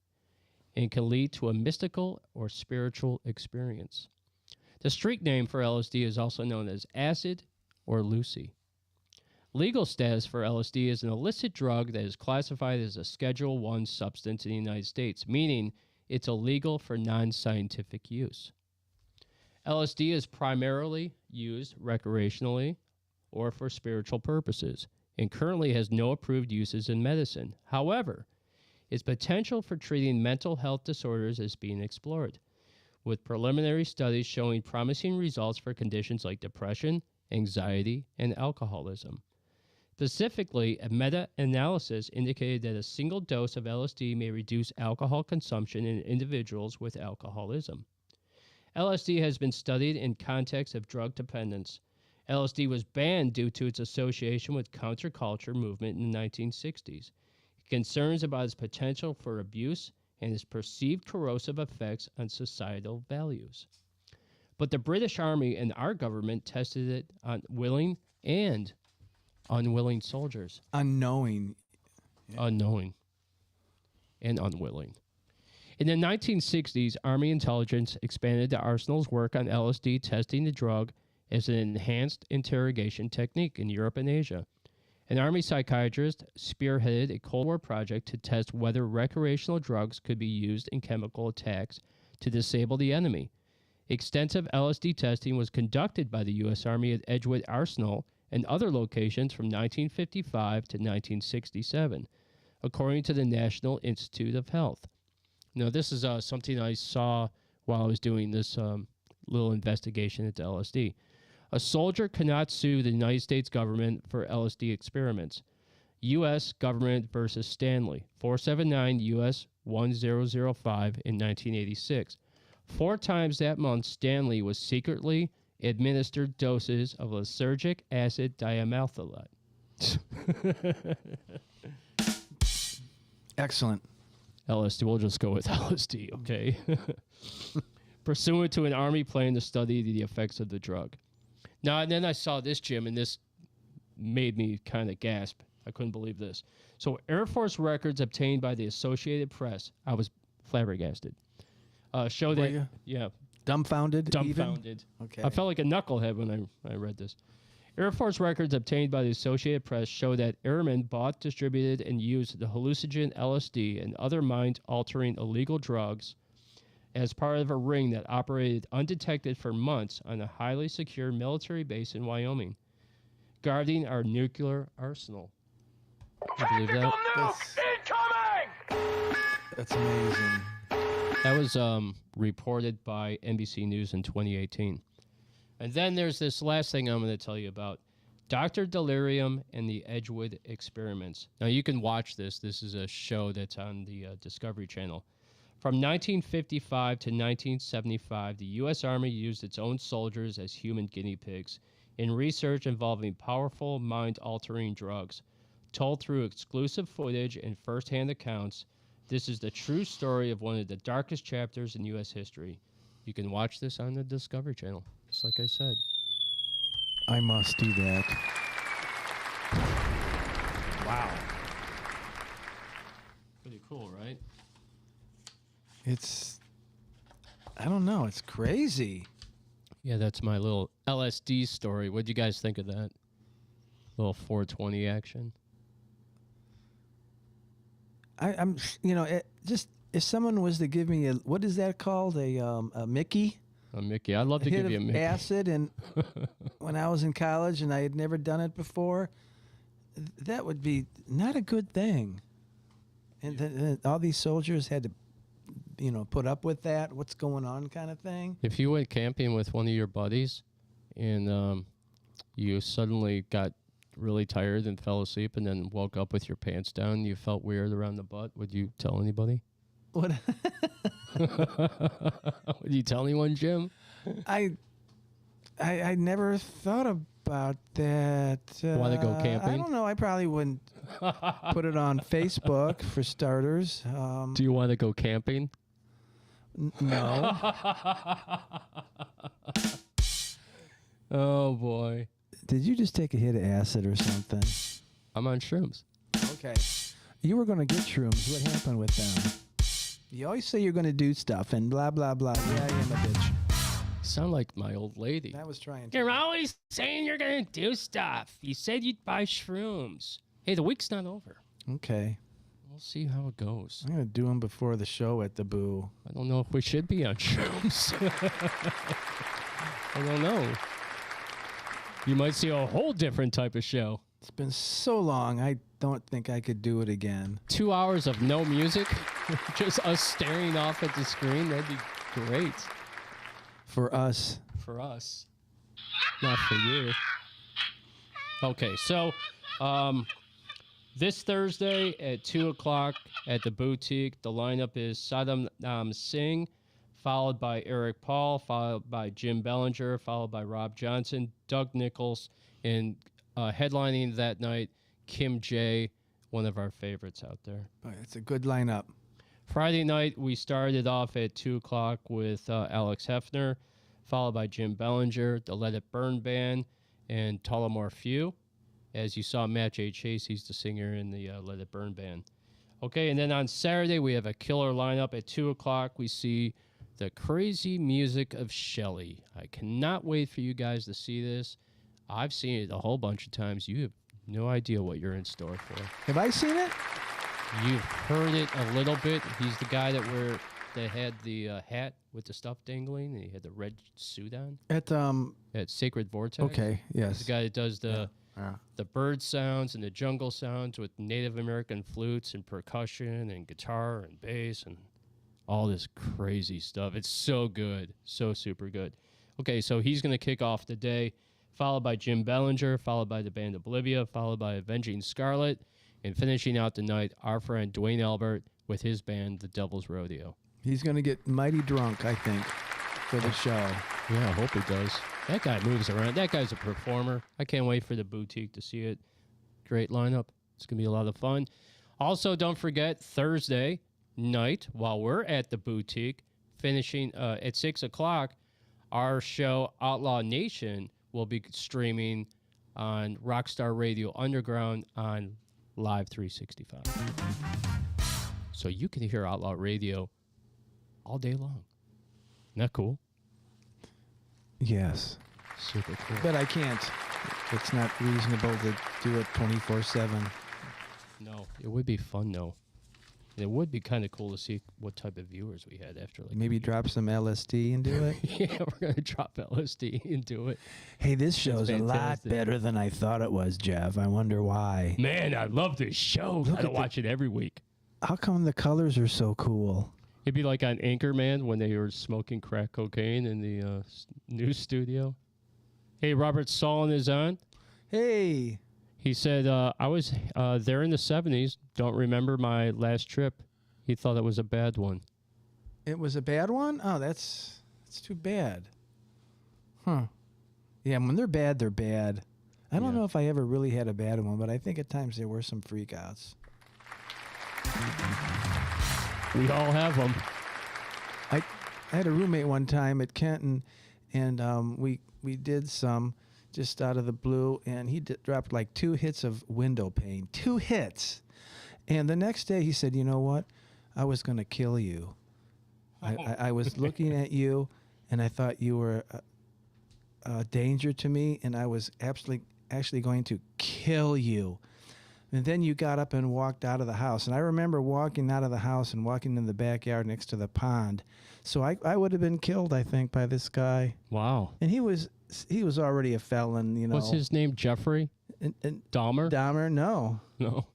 and can lead to a mystical or spiritual experience. The street name for LSD is also known as acid or Lucy. Legal status for LSD is an illicit drug that is classified as a Schedule I substance in the United States, meaning it's illegal for non-scientific use. LSD is primarily used recreationally or for spiritual purposes, and currently has no approved uses in medicine. However, its potential for treating mental health disorders is being explored, with preliminary studies showing promising results for conditions like depression, anxiety, and alcoholism. Specifically, a meta-analysis indicated that a single dose of LSD may reduce alcohol consumption in individuals with alcoholism. LSD has been studied in context of drug dependence. LSD was banned due to its association with counterculture movement in the 1960s. Concerns about its potential for abuse and its perceived corrosive effects on societal values. But the British Army and our government tested it on willing and unwilling soldiers. Unknowing and unwilling. In the 1960s, Army intelligence expanded the arsenal's work on LSD, testing the drug as an enhanced interrogation technique in Europe and Asia. An Army psychiatrist spearheaded a Cold War project to test whether recreational drugs could be used in chemical attacks to disable the enemy. Extensive LSD testing was conducted by the U.S. Army at Edgewood Arsenal and other locations from 1955 to 1967, according to the National Institute of Health. No, this is something I saw while I was doing this little investigation into LSD. A soldier cannot sue the United States government for LSD experiments. U.S. government versus Stanley, 479 U.S. 1005 in 1986. 4 times that month, Stanley was secretly administered doses of lysergic acid diamethylate. Excellent. LSD. We'll just go with LSD, okay? Pursuant to an Army plan to study the effects of the drug. Now, and then I saw this, Jim, and this made me kind of gasp. I couldn't believe this. So, Air Force records obtained by the Associated Press, I was flabbergasted, show that, you? yeah. Dumbfounded? Dumbfounded. Even? Okay. I felt like a knucklehead when I read this. Air Force records obtained by the Associated Press show that airmen bought, distributed, and used the hallucinogen LSD and other mind-altering illegal drugs as part of a ring that operated undetected for months on a highly secure military base in Wyoming, guarding our nuclear arsenal. Can you believe that? That's amazing. That was reported by NBC News in 2018. And then there's this last thing I'm going to tell you about. Dr. Delirium and the Edgewood Experiments. Now, you can watch this. This is a show that's on the Discovery Channel. From 1955 to 1975, the U.S. Army used its own soldiers as human guinea pigs in research involving powerful mind-altering drugs. Told through exclusive footage and first-hand accounts, this is the true story of one of the darkest chapters in U.S. history. You can watch this on the Discovery Channel, just like I said. I must do that. Wow. Pretty cool, right? I don't know, it's crazy. Yeah, that's my little LSD story. What'd you guys think of that? Little 420 action. I'm, just if someone was to give me what is that called? A Mickey? A Mickey. I'd love to give you a Mickey. Acid, and when I was in college and I had never done it before, that would be not a good thing. And then all these soldiers had to, put up with that. What's going on, kind of thing. If you went camping with one of your buddies, and you suddenly got really tired and fell asleep, and then woke up with your pants down, you felt weird around the butt, would you tell anybody? What? Would you tell anyone, Jim? I never thought about that. Want to go camping? I don't know. I probably wouldn't put it on Facebook for starters. Do you want to go camping? No. Oh boy! Did you just take a hit of acid or something? I'm on shrooms. Okay. You were going to get shrooms. What happened with them? You always say you're going to do stuff and blah, blah, blah. Yeah, I am a bitch. Sound like my old lady. I was trying to. You're always saying you're going to do stuff. You said you'd buy shrooms. Hey, the week's not over. Okay. We'll see how it goes. I'm going to do them before the show at the Boo. I don't know if we should be on shrooms. I don't know. You might see a whole different type of show. It's been so long, I don't think I could do it again. 2 hours of no music, just us staring off at the screen. That'd be great. For us. For us. Not for you. Okay, so this Thursday at 2 o'clock at the Boutique, the lineup is Saddam Singh, followed by Eric Paul, followed by Jim Bellinger, followed by Rob Johnson, Doug Nichols, and headlining that night, Kim J, one of our favorites out there. It's a good lineup. Friday night, we started off at 2 o'clock with Alex Hefner, followed by Jim Bellinger, the Let It Burn Band, and Tullamore Few. As you saw, Matt J. Chase, he's the singer in the Let It Burn Band. Okay, and then on Saturday, we have a killer lineup. At 2 o'clock, we see the crazy music of Shelley. I cannot wait for you guys to see this. I've seen it a whole bunch of times. You have no idea what you're in store for. Have I seen it? You've heard it a little bit. He's the guy that had the hat with the stuff dangling, and he had the red suit on. At Sacred Vortex. Okay, yes. He's the guy that does the bird sounds and the jungle sounds with Native American flutes and percussion and guitar and bass and all this crazy stuff. It's so good. So super good. Okay, so he's going to kick off the day, followed by Jim Bellinger, followed by the band Oblivia, followed by Avenging Scarlet, and finishing out the night, our friend Dwayne Albert with his band, The Devil's Rodeo. He's going to get mighty drunk, I think, for the show. Yeah, I hope he does. That guy moves around. That guy's a performer. I can't wait for the boutique to see it. Great lineup. It's going to be a lot of fun. Also, don't forget, Thursday night, while we're at the boutique, finishing at 6 o'clock, our show, Outlaw Nation, will be streaming on Rockstar Radio Underground on Live 365. So you can hear Outlaw Radio all day long. Isn't that cool? Yes. Super cool. But I can't. It's not reasonable to do it 24/7. No, it would be fun, though. It would be kind of cool to see what type of viewers we had after. Like Maybe drop some LSD and do it. Yeah, we're going to drop LSD and do it. Hey, this show's a lot better than I thought it was, Jeff. I wonder why. Man, I love this show. I watch it every week. How come the colors are so cool? It'd be like on Anchorman when they were smoking crack cocaine in the news studio. Hey, Robert Solon is on. Hey. He said, I was there in the 70s. Don't remember my last trip. He thought it was a bad one. It was a bad one? Oh, that's too bad. Huh. Yeah, when they're bad, they're bad. I don't know if I ever really had a bad one, but I think at times there were some freakouts. We all have them. I had a roommate one time at Kenton, and we did some just out of the blue, and he dropped like 2 hits of window pane. 2 hits. And the next day he said, you know what? I was going to kill you. I was looking at you, and I thought you were a danger to me, and I was actually going to kill you. And then you got up and walked out of the house. And I remember walking out of the house and walking in the backyard next to the pond. So I would have been killed, I think, by this guy. Wow. And he was already a felon, you know. What's his name? Jeffrey? And Dahmer? Dahmer, no. No.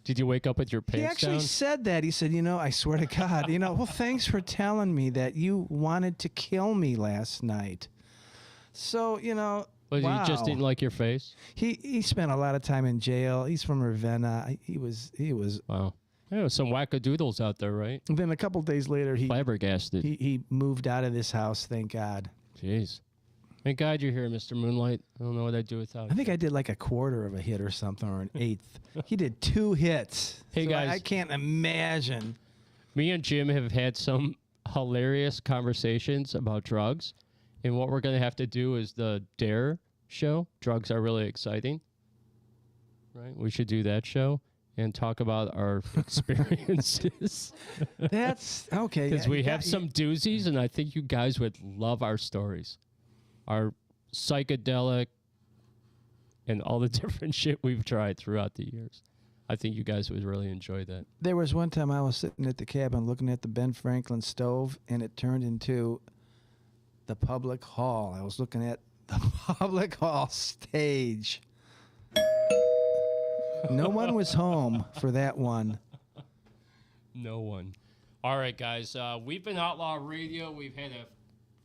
Did you wake up with your pants He actually down? said that. He said, I swear to God, well, thanks for telling me that you wanted to kill me last night. So, But wow. he just didn't like your face? He spent a lot of time in jail. He's from Ravenna. He was. Wow. There was some wackadoodles out there, right? And then a couple days later, flabbergasted. He moved out of this house. Thank God. Jeez. Thank God you're here, Mr. Moonlight. I don't know what I'd do without you. I think I did like a quarter of a hit or something, or an eighth. He did 2 hits. Hey, So guys. I can't imagine. Me and Jim have had some hilarious conversations about drugs. And what we're going to have to do is the DARE show. Drugs are really exciting. Right? We should do that show and talk about our experiences. That's okay. Because we have some doozies, and I think you guys would love our stories. Our psychedelic and all the different shit we've tried throughout the years. I think you guys would really enjoy that. There was one time I was sitting at the cabin looking at the Ben Franklin stove, and it turned into the public hall. I was looking at the public hall stage. No one was home for that one. No one. All right, guys. We've been Outlaw Radio. We've had a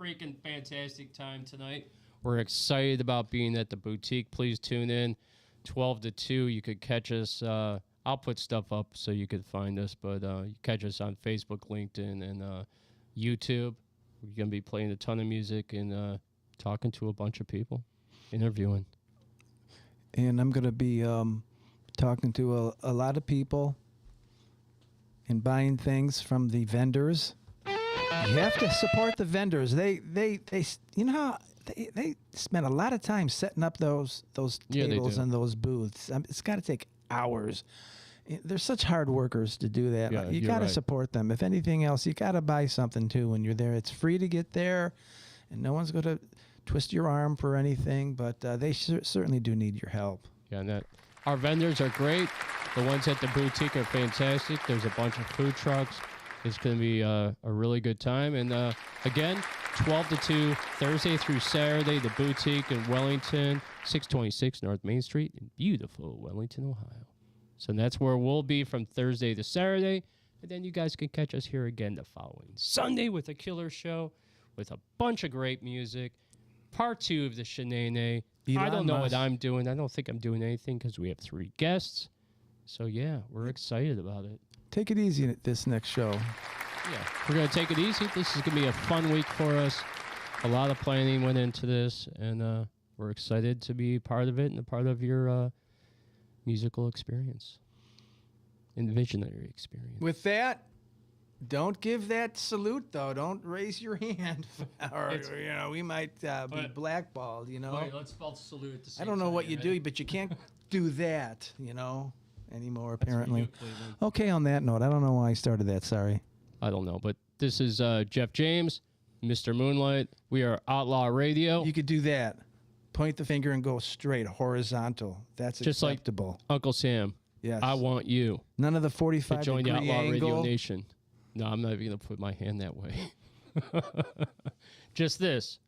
freaking fantastic time tonight. We're excited about being at the boutique. Please tune in 12 to 2. You could catch us. I'll put stuff up so you could find us, but you catch us on Facebook, LinkedIn, and YouTube. We're going to be playing a ton of music and talking to a bunch of people, interviewing. And I'm going to be talking to a lot of people and buying things from the vendors. You have to support the vendors. They they spend a lot of time setting up those tables and those booths. It's got to take hours. They're such hard workers to do that. Yeah, you got to support them. If anything else, you got to buy something too when you're there. It's free to get there, and no one's going to twist your arm for anything. But they certainly do need your help. Yeah, and our vendors are great. The ones at the boutique are fantastic. There's a bunch of food trucks. It's going to be a really good time. And again, 12 to 2, Thursday through Saturday, the boutique in Wellington, 626 North Main Street in beautiful Wellington, Ohio. So that's where we'll be from Thursday to Saturday. And then you guys can catch us here again the following Sunday with a killer show with a bunch of great music. Part 2 of the Shanaynay. I don't know what I'm doing. I don't think I'm doing anything because we have 3 guests. So, yeah, we're excited about it. Take it easy at this next show. Yeah, we're going to take it easy. This is going to be a fun week for us. A lot of planning went into this, and we're excited to be part of it and a part of your musical experience and visionary experience. With that, don't give that salute, though. Don't raise your hand. Or, we might be blackballed, Wait, let's both salute at the same I don't know time, what you ready? do, but you can't do that, anymore, apparently. Okay, on that note, I don't know why I started that. Sorry. I don't know, but this is Jeff James, Mr. Moonlight. We are Outlaw Radio. You could do that. Point the finger and go straight, horizontal. That's just acceptable. Like Uncle Sam. Yes. I want you. None of the 45 to join the degree Outlaw angle. Radio Nation. No, I'm not even going to put my hand that way. Just this.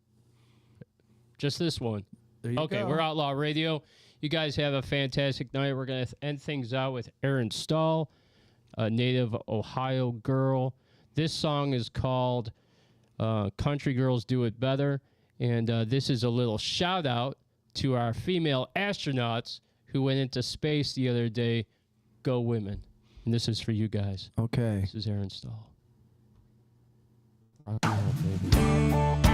Just this one. There you okay, go. we're Outlaw Radio. You guys have a fantastic night. We're going to end things out with Erin Stahl, a native Ohio girl. This song is called Country Girls Do It Better. And this is a little shout out to our female astronauts who went into space the other day. Go women. And this is for you guys. Okay. This is Erin Stahl. Rock and roll, baby.